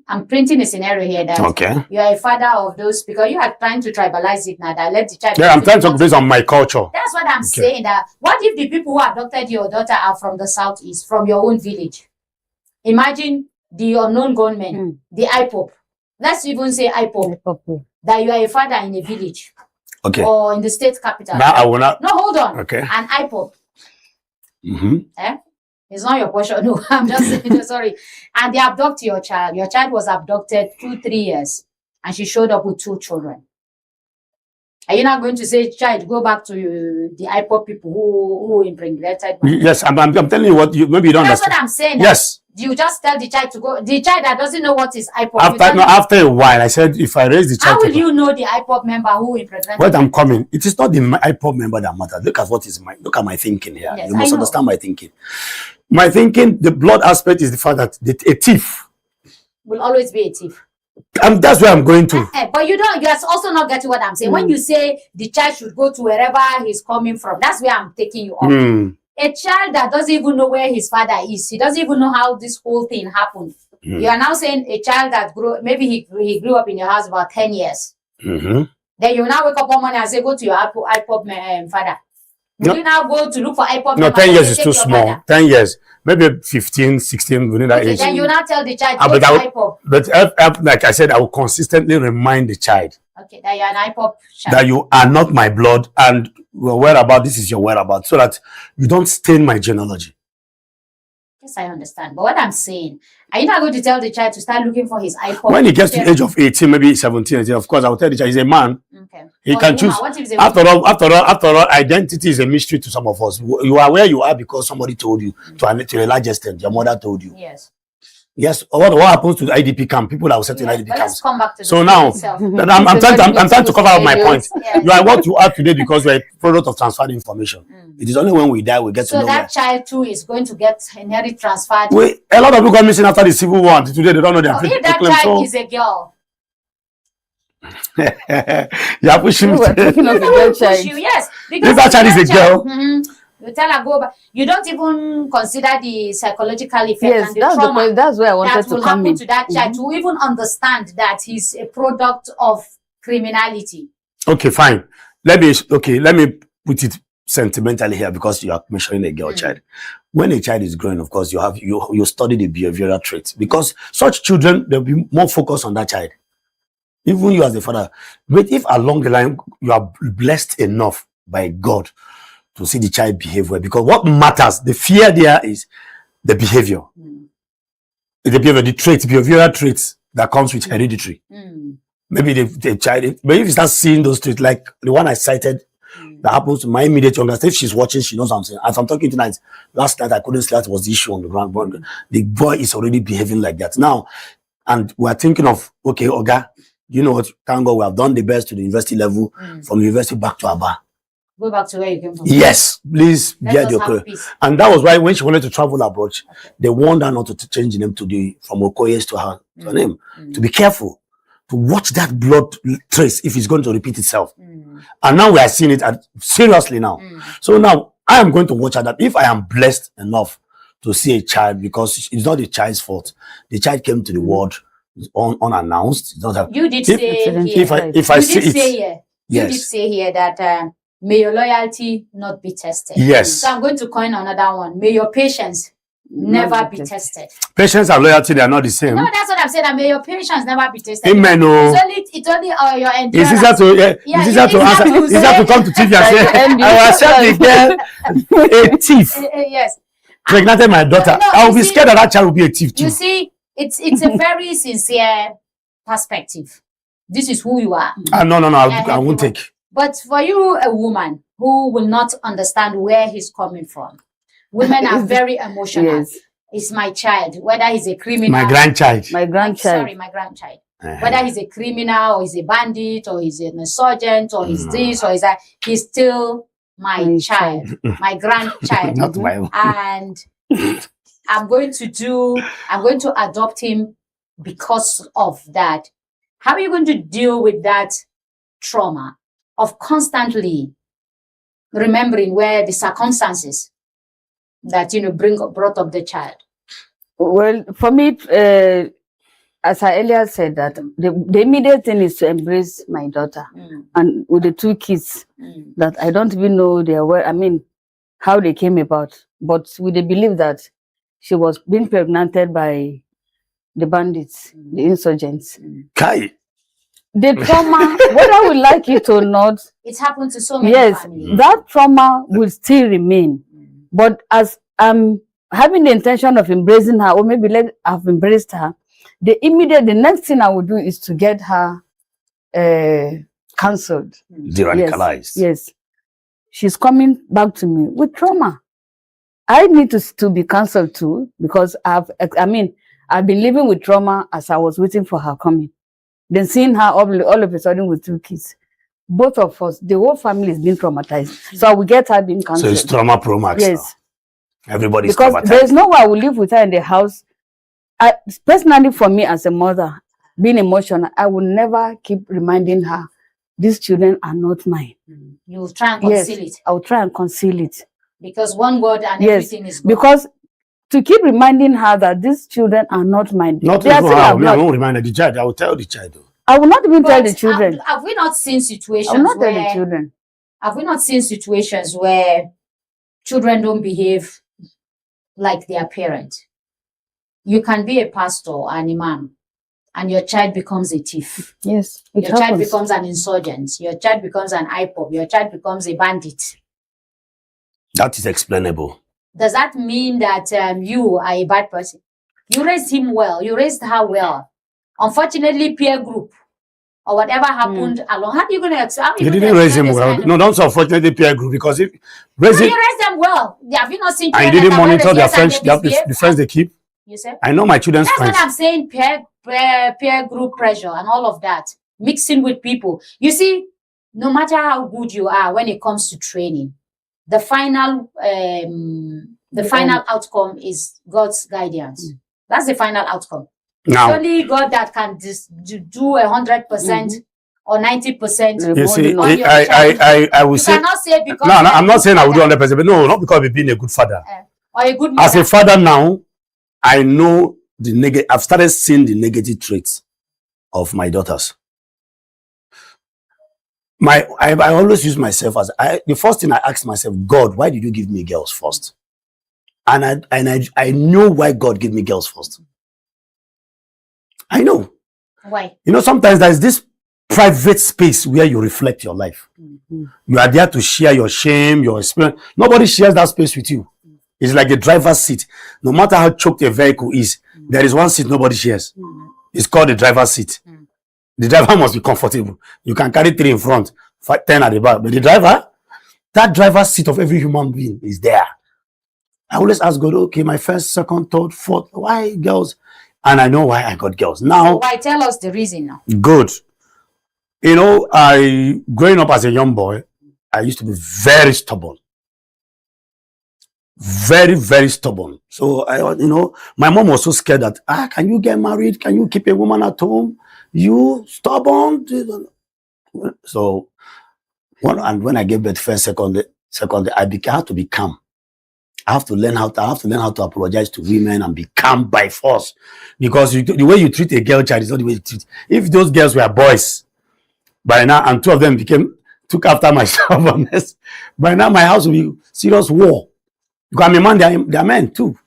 I'm printing a scenario here that you are a father of those, because you are trying to tribalize it now. That let the child. Yeah, I'm trying to base on my culture. That's what I'm saying. That what if the people who adopted your daughter are from the southeast, from your own village? Imagine the unknown gunmen, the IPOP. Let's even say IPOP. That you are a father in a village, or in the state capital. Now I will not. No, hold on. Okay. An IPOP. It's not your portion. No, I'm just saying, sorry. And they abduct your child. Your child was abducted 2-3 years, and she showed up with 2 children. Are you not going to say, child, go back to the IPOP people who impregnated? Yes, I'm telling you what maybe you don't understand. That's what I'm saying. Yes. You just tell the child to go. The child that doesn't know what is IPOP. After a while, I said, if I raise the child. How will you know the IPOP member who impregnated? What I'm coming. It is not the IPOP member that matters. Look at my thinking here. Yes, you must understand my thinking. My thinking, the blood aspect is the fact that a thief will always be a thief. And that's where I'm going to. But you're also not getting what I'm saying. When you say the child should go to wherever he's coming from, that's where I'm taking you off. A child that doesn't even know where his father is, he doesn't even know how this whole thing happened. You are now saying a child that maybe he grew up in your house about 10 years. Then you now wake up one morning and say, go to your IPOP father. Will you now go to look for IPOP? No, 10 years is too small. Father? 10 years. Maybe 15, 16, within that age. Then you now tell the child to go to IPOP. But like I said, I will consistently remind the child. Okay, that you're an IPOP child. That you are not my blood and whereabout, this is your whereabout. So that you don't stain my genealogy. Yes, I understand. But what I'm saying, are you not going to tell the child to start looking for his iPod? When he gets to the age of 18, maybe 17, of course, I will tell the child he's a man. Okay. He Or can a choose. woman. What if it's a After all, identity is a mystery to some of us. You are where you are because somebody told you, to a large extent. Your mother told you. Yes. Yes. What happens to the IDP camp? People that will set in IDP But let's camps. come back to So the now, itself. I'm trying to cover up my point. Yes. You are what you are today because you are a product of transferred information. It is only when we die we get to So know. that child too is going to get inherit transferred. A lot of people got missing after the Civil War. Today they don't know their If that child is a girl, you are pushing me. Talking of a girl child. Yes, because If that child is a girl, you tell her go back. You don't even consider the psychological effect Yes, and the that's the trauma point. That's where I wanted that to will come happen in. to that child to even understand that he's a product of criminality. okay, fine. Let me put it sentimentally here because you are mentioning a girl child. When a child is growing, of course, you study the behavioral traits because such children they'll be more focused on that child. Even you as the father. But if along the line you are blessed enough by God to see the child behave well, because what matters, the fear there is the behavior. The behavior, the traits, behavioral traits that comes with hereditary. Maybe the child, but if you start seeing those traits, like the one I cited, that happens to my immediate younger sister, if she's watching, she knows what I'm saying. As I'm talking tonight, last night I couldn't sleep, that was the issue on the ground. But the boy is already behaving like that. Now, and we're thinking of, okay, Oga, you know what, thank God we have done the best to the university level, from the university back to Aba. Go back to where you came from. Yes, please Let get us your have career. peace. And that was why when she wanted to travel abroad, they warned her not to change the name from Okoye's to her name. To be careful, to watch that blood trace if it's going to repeat itself. And now we are seeing it seriously now. So now I am going to watch her that if I am blessed enough to see a child, because it's not the child's fault. The child came to the world unannounced. It's not that You did say here. if I see it, You did say here that may your loyalty not be tested. Yes. So I'm going to coin another one. May your patience never be tested. patience and loyalty, they are not the same. No, that's what I'm saying. That may your patience never be tested. Amen. It's only your endurance. It's easier to answer. It's easier to come to TV and say, I will accept the girl, a thief. Yes. Pregnanted my daughter. No, I will be scared that child will be a thief too. You see, it's a very sincere perspective. This is who you are. No, I won't take. But for you, a woman who will not understand where he's coming from, women are very emotional. Yes. It's my child, whether he's a criminal. My grandchild. My grandchild. Sorry, my grandchild. Whether he's a criminal or he's a bandit or he's an insurgent or he's this or he's that, he's still my child, my grandchild. Not my own. And I'm going to adopt him because of that. How are you going to deal with that trauma of constantly remembering where the circumstances that brought up the child? Well, for me, as I earlier said, that the immediate thing is to embrace my daughter, and with the two kids that I don't even know how they came about, but with the belief that she was being pregnanted by the bandits, the insurgents. Kai. The trauma, whether we like it or not, it's happened to so many families. That trauma will still remain. But as I'm having the intention of embracing her, or maybe I've embraced her, the next thing I will do is to get her cancelled. De-radicalized. Yes. She's coming back to me with trauma. I need to be cancelled too, because I've been living with trauma as I was waiting for her coming. Then seeing her all of a sudden with two kids. Both of us, the whole family is being traumatized. So I will get her being cancelled. So it's trauma pro max. Yes. Everybody's because traumatized. there's no way I will live with her in the house. Personally, for me as a mother, being emotional, I will never keep reminding her, these children are not mine. You will try and conceal it. I will try and conceal it. Because one word and everything is gone. Because to keep reminding her that these children are not mine. Not even I won't remind the child. I will tell the child. I will not even tell the children. Have we not seen situations I will not tell the children. Have we not seen situations where children don't behave like their parent? You can be a pastor and imam, and your child becomes a thief. Yes, your child becomes an insurgent. Your child becomes an IPOB. Your child becomes a bandit. That is explainable. does that mean that you are a bad person? You raised him well. You raised her well. Unfortunately, peer group or whatever happened along. How are you going to explain? You didn't raise him well. No, don't say unfortunately peer group, because if You raising raised them well. Have you not seen? and you children didn't that monitor when their yes and friends, they misbehave? the friends they keep. You said? I know my children's That's friends. what I'm saying. Peer group pressure and all of that. Mixing with people. You see, no matter how good you are when it comes to training, the final outcome is God's guidance. That's the final outcome. Now, It's only God that can do 100% or 90%. you see, on your child. I will You say, cannot say because no, you're a I'm not good saying I will do father 100%, but no, not because of being a good father. or a good As mother. a father now, I know the negative. I've started seeing the negative traits of my daughters. I always use myself as the first thing I ask myself, God, why did you give me girls first? And I know why God gave me girls first. I know. Why? You know, sometimes there's this private space where you reflect your life. You are there to share your shame, your experience. Nobody shares that space with you. It's like a driver's seat. No matter how choked a vehicle is, there is one seat nobody shares. It's called the driver's seat. The driver must be comfortable. You can carry 3 in front, 10 at the back. But the driver, that driver's seat of every human being is there. I always ask God, okay, my first, second, third, fourth, why girls? And I know why I got girls. Now, Why? Tell us the reason now. good. You know, growing up as a young boy, I used to be very stubborn. Very, very stubborn. So, my mom was so scared that, can you get married? Can you keep a woman at home? You stubborn? So, when I gave birth first, second, I had to be calm. I have to learn how to apologize to women and be calm by force. Because the way you treat a girl child is not the way you treat. If those girls were boys, by now, and 2 of them took after my stubbornness, by now my house will be serious war. Because I'm a man, they are men too.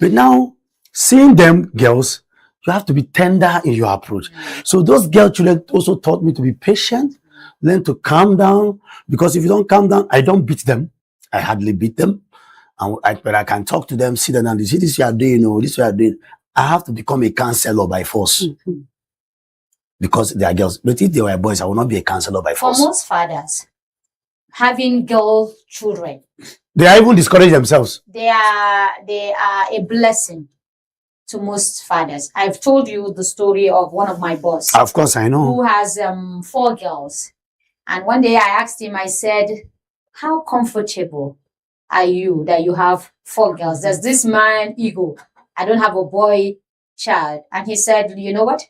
But now, seeing them girls, you have to be tender in your approach. So those girl children also taught me to be patient, learn to calm down. Because if you don't calm down, I don't beat them. I hardly beat them. But I can talk to them, sit down and see this you are doing, this you are doing. I have to become a counselor by force. Because they are girls. But if they were boys, I will not be a counselor by For force. most fathers, having girl children, They are even discourage themselves. they are a blessing to most fathers. I've told you the story of one of my boss Of course, I know. who has 4 girls. And one day I asked him, I said, how comfortable are you that you have 4 girls? Does this man ego? I don't have a boy child. And he said, you know what?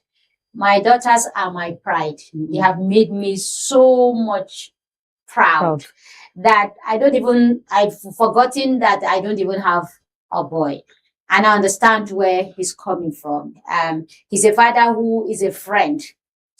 My daughters are my pride. They have made me so much proud that I've forgotten that I don't even have a boy. And I understand where he's coming from. He's a father who is a friend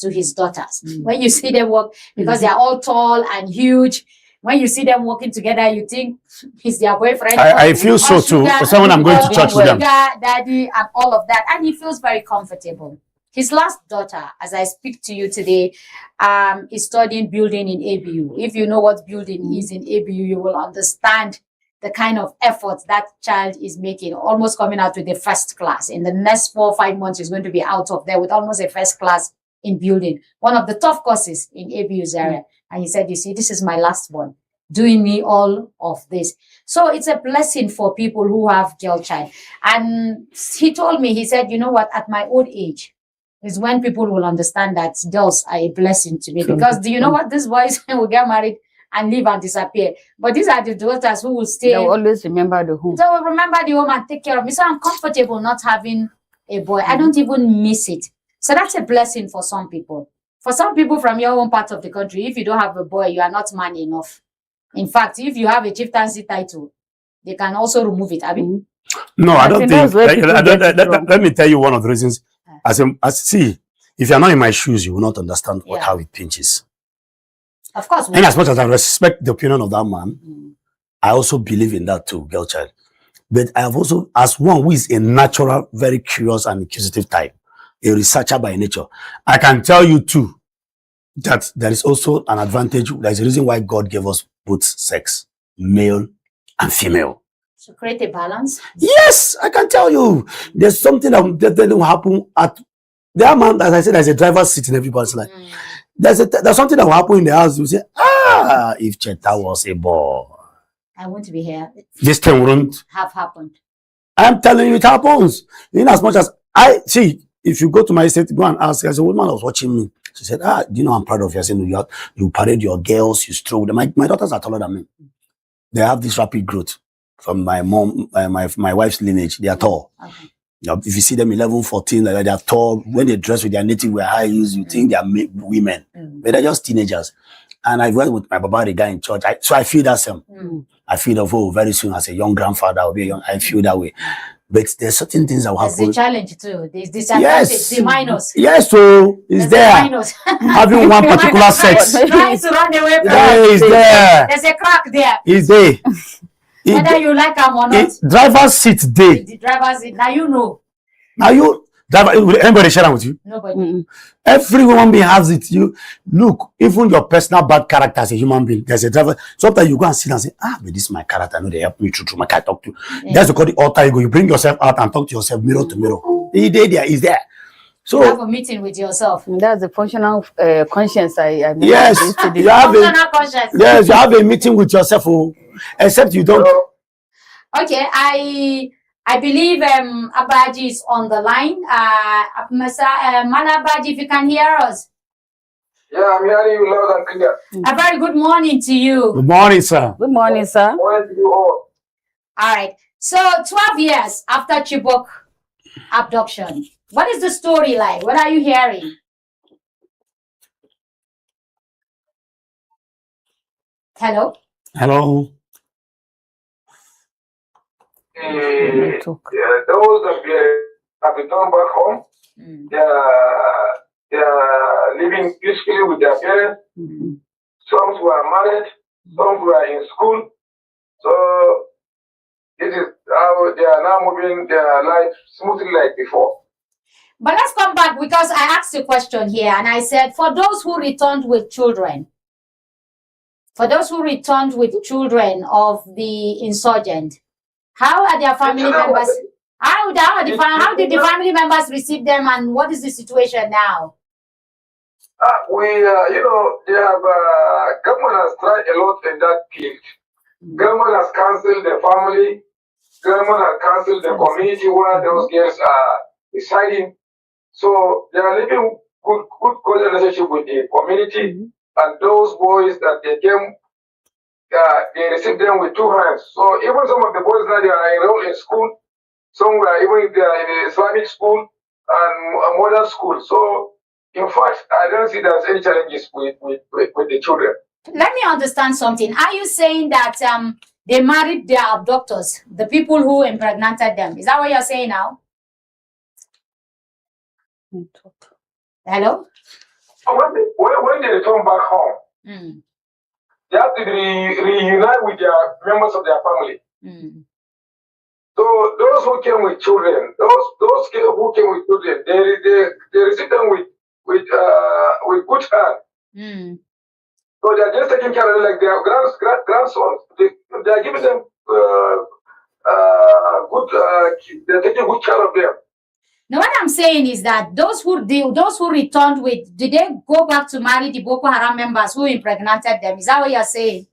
to his daughters. When you see them walk, because they're all tall and huge, when you see them walking together, you think he's their boyfriend. I feel so too. For someone I'm going to church with them. Daddy, and all of that. And he feels very comfortable. His last daughter, as I speak to you today, is studying building in ABU. If you know what building is in ABU, you will understand the kind of effort that child is making, almost coming out with a first class. In the next 4 or 5 months, he's going to be out of there with almost a first class in building. One of the tough courses in ABU's area. And he said, you see, this is my last one, doing me all of this. So it's a blessing for people who have girl child. And he told me, he said, you know what, at my old age is when people will understand that girls are a blessing to me. Because do you know what, these boys will get married and leave and disappear. But these are the daughters who will stay. They will always remember the home. They will remember the home and take care of me. So I'm comfortable not having a boy. I don't even miss it. So that's a blessing for some people. For some people from your own part of the country, if you don't have a boy, you are not man enough. In fact, if you have a chieftaincy title, they can also remove it. I mean, no, I don't think. Let me tell you one of the reasons. See, if you're not in my shoes, you will not understand how it pinches. Of course. And as much as I respect the opinion of that man, I also believe in that too, girl child. But I have also, as one who is a natural, very curious and inquisitive type, a researcher by nature, I can tell you too that there is also an advantage. There is a reason why God gave us both sex, male and female. To create a balance? Yes, I can tell you. There's something that don't happen at the amount, as I said, there's a driver's seat in everybody's life. There's something that will happen in the house. You say, if Cheta was a boy, I want to be here. this thing wouldn't have happened. I'm telling you, it happens. In as much as I see, if you go to my estate, go and ask. As a woman was watching me, she said, do you know I'm proud of you? I said, no, you parade your girls, you stroll them. My daughters are taller than me. They have this rapid growth from my mom, my wife's lineage. They are tall. Okay. If you see them 11, 14, like they are tall. When they dress with their native wear, high heels, you think they are women, but they're just teenagers. And I went with my Baba, the guy in church. So I feel that same. I feel that very soon as a young grandfather, I'll be young. I feel that way. But there's certain things that will happen. There's a challenge too. There's disadvantage, the minus. Yes, so it's there. Having one particular sex. Trying to run away from it's there. There's a crack there. It's there. Whether you like them or not. Driver's seat day. The driver's seat. Now you know. Now you driver. Will anybody share that with you? Nobody. Every human being has it. You look, even your personal bad character as a human being. There's a driver. Sometimes you go and sit and say, but this is my character. I know they help me through my car. Talk to. That's called the alter ego. You bring yourself out and talk to yourself mirror to mirror. He's there. So you have a meeting with yourself. That's the functional conscience. Yes, you have functional conscience. Yes, you have a meeting with yourself. Except you don't. Okay, I believe Abaji is on the line. Man Abaji, if you can hear us. Yeah, I'm hearing you loud and clear. A very good morning to you. Good morning, sir. Good morning, sir. Good morning to you all. All right. So 12 years after Chibok abduction, what is the story like? What are you hearing? Hello? Hello. Those that have returned back home, they are living peacefully with their parents. Some were married, some were in school. So this is how they are now moving their life smoothly like before. But let's come back, because I asked a question here and I said, for those who returned with children, of the insurgent, how are their family members? How did the family members receive them, and what is the situation now? They have government has tried a lot in that field. Government has cancelled the family. Government has cancelled the community where those girls are residing. So they are living good relationship with the community, and those boys that they came. They received them with two hands. So even some of the boys now, they are enrolled in school. Some were even they are in Islamic school and modern school. So in fact, I don't see there's any challenges with the children. Let me understand something. Are you saying that they married their abductors, the people who impregnated them? Is that what you're saying now? Hello? When they return back home, they have to reunite with their members of their family. So those who came with children, those who came with children, they receive them with good hand. So they are just taking care of them like their grandsons. They are giving them they're taking good care of them. Now, what I'm saying is that those who returned with, did they go back to marry the Boko Haram members who impregnated them? Is that what you're saying?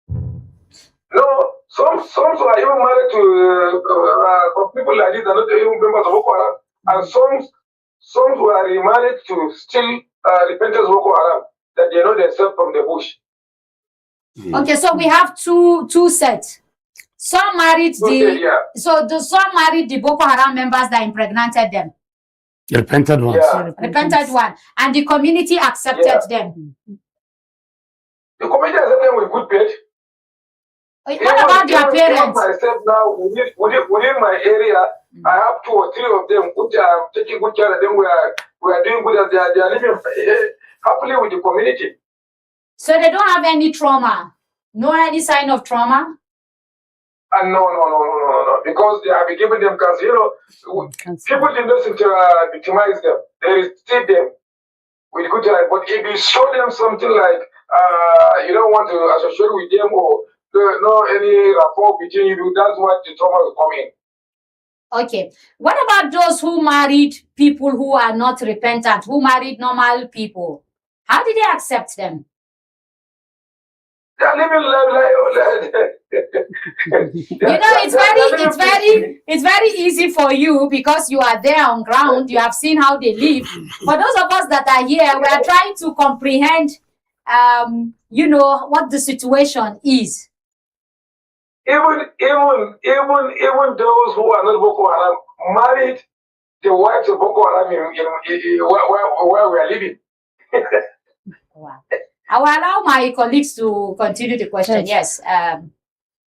No, some are even married to people like this, are not even members of Boko Haram, and some were remarried to still repentance Boko Haram that they know themselves from the bush. Okay, so we have two sets. Some married some married the Boko Haram members that impregnated them. The repented ones. Yeah. Repented one. And the community accepted them. The community accepted them with good faith. What about their parents? Myself now, within my area, I have 2 or 3 of them which are taking good care of them. We are doing good. They are living happily with the community. So they don't have any trauma? No any sign of trauma? No. Because they have been giving them cancer. People did not victimize them. They receive them with good time. But if you show them something like you don't want to associate with them, or no any rapport between you. That's what the trauma will come in. Okay. What about those who married people who are not repentant, who married normal people? How did they accept them? They're living it's very easy for you because you are there on ground. You have seen how they live. For those of us that are here, we are trying to comprehend, what the situation is. Even those who are not Boko Haram married the wives of Boko Haram where we are living. Wow. I will allow my colleagues to continue the question. Yes.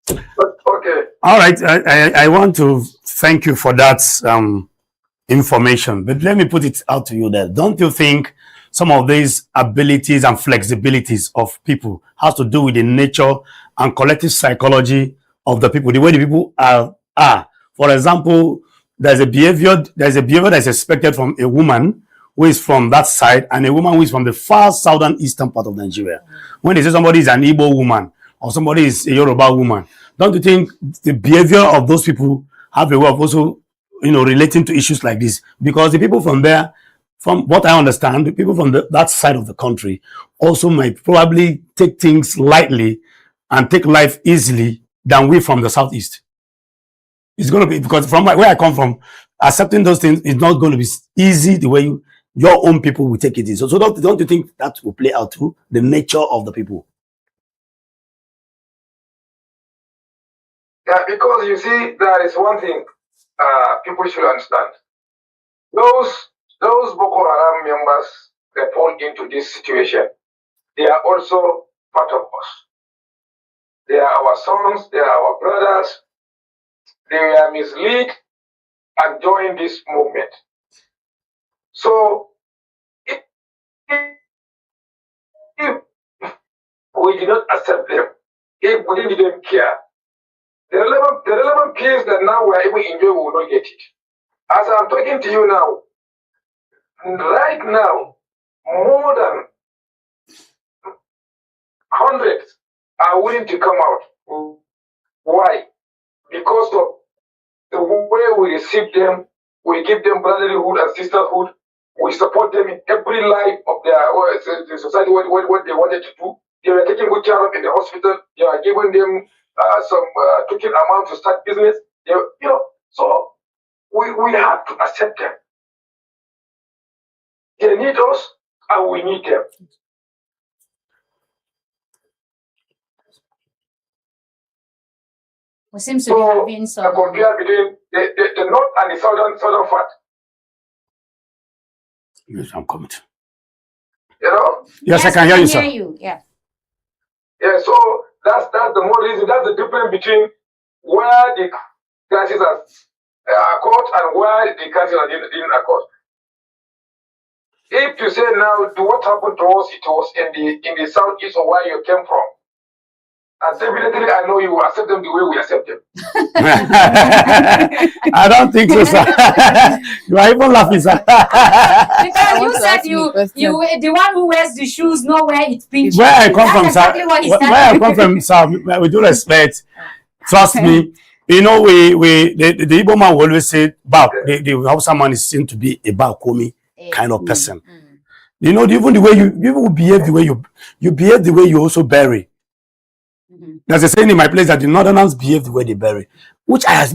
Okay. All right. I want to thank you for that information, but let me put it out to you there. Don't you think some of these abilities and flexibilities of people has to do with the nature and collective psychology of the people, the way the people are? For example, there's a behavior that is expected from a woman who is from that side and a woman who is from the far southern eastern part of Nigeria. When they say somebody is an Igbo woman or somebody is a Yoruba woman, don't you think the behavior of those people have a way of also, relating to issues like this? Because the people from there, from what I understand, the people from that side of the country also might probably take things lightly and take life easily than we from the southeast. It's going to be, because from where I come from, accepting those things is not going to be easy the way your own people will take it easy. So don't you think that will play out to the nature of the people? Yeah, because you see, there is one thing people should understand. Those Boko Haram members that fall into this situation, they are also part of us. They are our sons, they are our brothers. They are misled and joined this movement. So, if we did not accept them, if we didn't care, the relevant peace that now we are able to enjoy, we will not get it. As I'm talking to you now, right now, more than hundreds are willing to come out. Why? Because of the way we receive them, we give them brotherhood and sisterhood, we support them in every life of the society, what they wanted to do. They were taking good care of in the hospital. They are giving them some token amount to start business. So we have to accept them. They need us, and we need them. We seem to be having some compare between the north and the southern part. Yes, I'm coming. Yes, I can hear you, sir. Yeah. Yeah, so that's the more reason. That's the difference between where the crises are caught and where the crises are didn't occur. If you say now, what happened to us, it was in the southeast of where you came from. And definitely, I know you will accept them the way we accept them. I don't think so, sir. You are even laughing, sir. Because you said you the one who wears the shoes know where it pinches. Where I come from, sir. Where I come from, sir. With due respect, trust me. The Igbo man will always say, the Hausa man is seen to be a Bakomi kind of person. Even the way you behave, the way you behave, the way you also bury. There's a saying in my place that the Northerners behave the way they bury, which I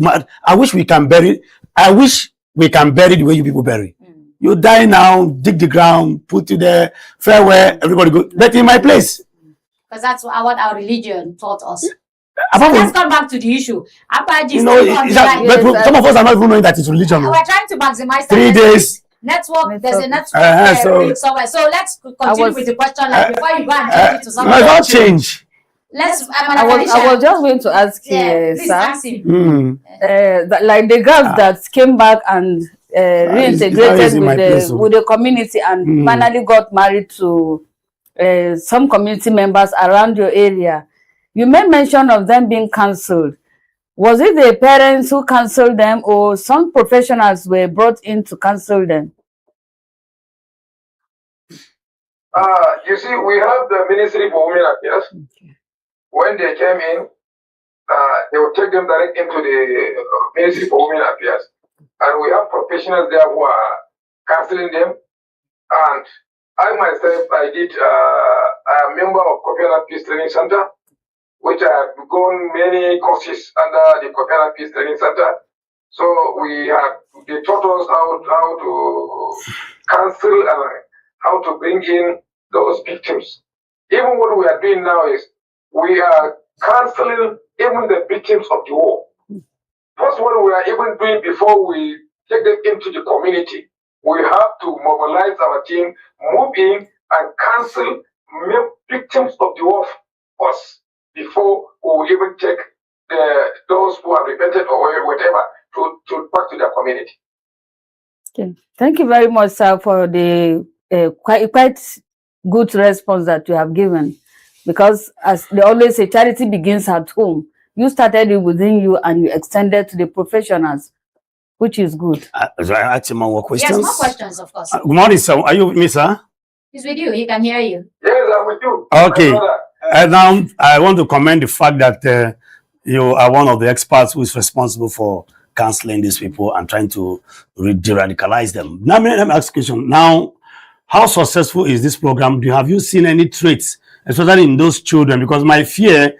wish we can bury. I wish we can bury the way you people bury. You die now, dig the ground, put it there, farewell, everybody go. But in my place, because that's what our religion taught us. So let's come back to the issue. But some of us are not even knowing that it's religion. We're trying to maximize 3 days. Network. There's a network somewhere. So let's continue with the question before you go and change it to something. No, don't change. I was just going to ask please ask him. Like the girls that came back and reintegrated with the community and finally got married to some community members around your area. You made mention of them being cancelled. Was it the parents who cancelled them, or some professionals were brought in to cancel them? You see, we have the Ministry for Women Affairs. When they came in, they will take them direct into the Ministry for Women Affairs. And we have professionals there who are counseling them. And I myself, I am a member of Copiana Peace Training Center, which I have gone many courses under the Copiana Peace Training Center. So they taught us how to counsel and how to bring in those victims. Even what we are doing now is we are counseling even the victims of the war. First, what we are even doing before we take them into the community, we have to mobilize our team, move in and counsel victims of the war first before we will even take those who have repented or whatever to back to their community. Okay. Thank you very much, sir, for the quite good response that you have given. Because as they always say, charity begins at home. You started it within you and you extended to the professionals, which is good. So I ask him more questions. Yes, more questions, of course. Good morning, sir. Are you with me, sir? He's with you. He can hear you. Yes, I'm with you. Okay. And now I want to commend the fact that you are one of the experts who is responsible for counseling these people and trying to de-radicalize them. Now, let me ask a question. Now, how successful is this program? Have you seen any traits, especially in those children? Because my fear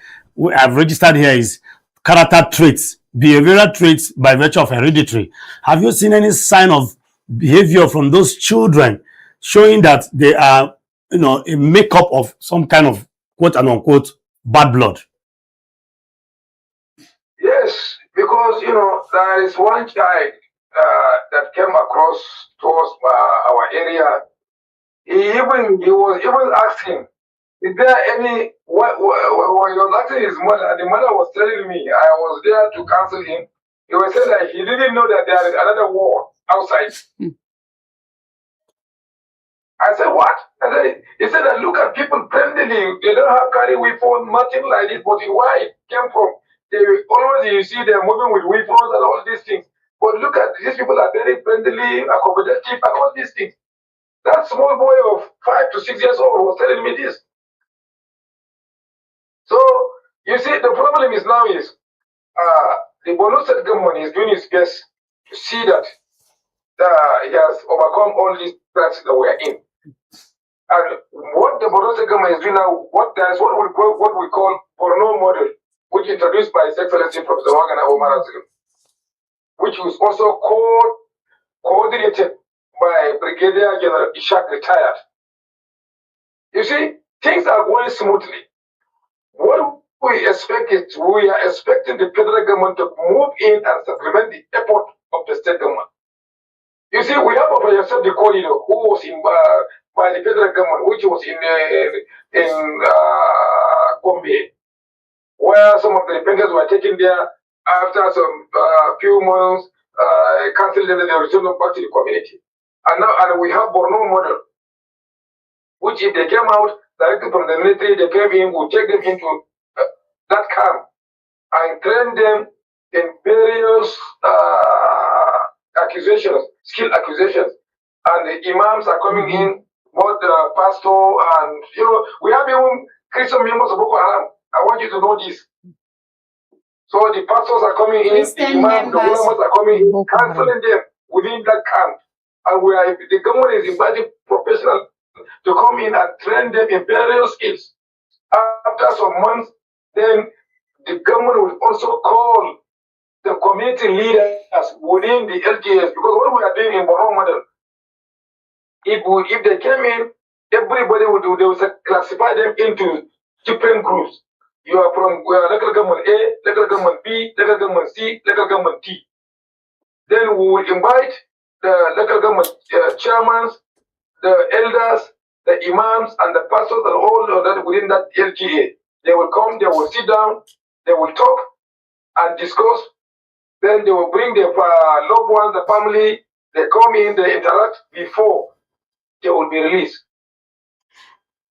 I've registered here is character traits, behavioral traits by virtue of hereditary. Have you seen any sign of behavior from those children showing that they are, a makeup of some kind of quote and unquote bad blood? Yes, because there is one child that came across towards our area. He was even asking, is there any, when he was asking his mother, the mother was telling me, I was there to counsel him. He was saying that he didn't know that there is another war outside. I said, what? He said that look at people friendly, they don't have carry weapons, nothing like this, but where it came from, you see them moving with weapons and all these things. But look at these people are very friendly, accommodative, and all these things. That small boy of 5 to 6 years old was telling me this. So, you see, the problem is now is the Borno State government is doing its best to see that he has overcome all these threats that we are in. And what the Borno State government is doing now, what we call Borno model, which introduced by His Excellency Professor Wagana Omar Azim, which was also coordinated by Brigadier General Ishak retired. You see, things are going smoothly. What we expect is we are expecting the federal government to move in and supplement the effort of the state government. You see, we have Professor Yosef the Corridor, who was in by the federal government, which was in Gombe, where some of the defendants were taken there after some few months, cancelled them, and they returned them back to the community. And we have Borno model, which if they came out directly from the military, they came in, we take them into that camp and train them in various accusations, skill accusations. And the imams are coming in, both the pastor and, we have even Christian members of Boko Haram. I want you to know this. So the pastors are coming in, the imams, the ulamas are coming in, counseling them within that camp. And the government is inviting professionals to come in and train them in various skills. After some months, then the government will also call the community leaders within the LGS, because what we are doing in Borno model, if they came in, everybody they will classify them into different groups. You are from local government A, local government B, local government C, local government D. Then we will invite the local government chairmans, the elders, the imams, and the pastors, and all of that within that LGA. They will come, they will sit down, they will talk and discuss. Then they will bring their loved ones, the family, they come in, they interact before they will be released.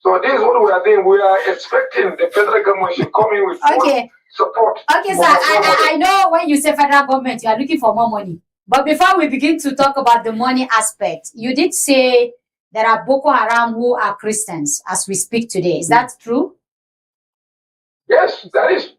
So this is what we are doing. We are expecting the federal government should come in with full support. Okay, sir, I know when you say federal government, you are looking for more money. But before we begin to talk about the money aspect, you did say there are Boko Haram who are Christians as we speak today. Is that true? Yes, that is.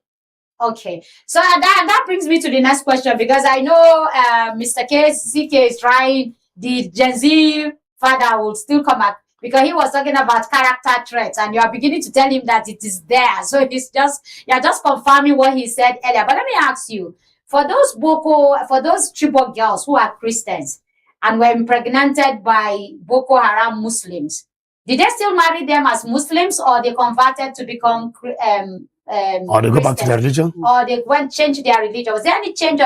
Okay, so that brings me to the next question, because I know Mr. CK is trying, the Gen Z father will still come up, because he was talking about character traits, and you are beginning to tell him that it is there. So you're just confirming what he said earlier. But let me ask you, for those Chibok girls who are Christians and were impregnated by Boko Haram Muslims, did they still marry them as Muslims, or they converted to become or they go back to their religion? Or they went change their religion? Was there any change of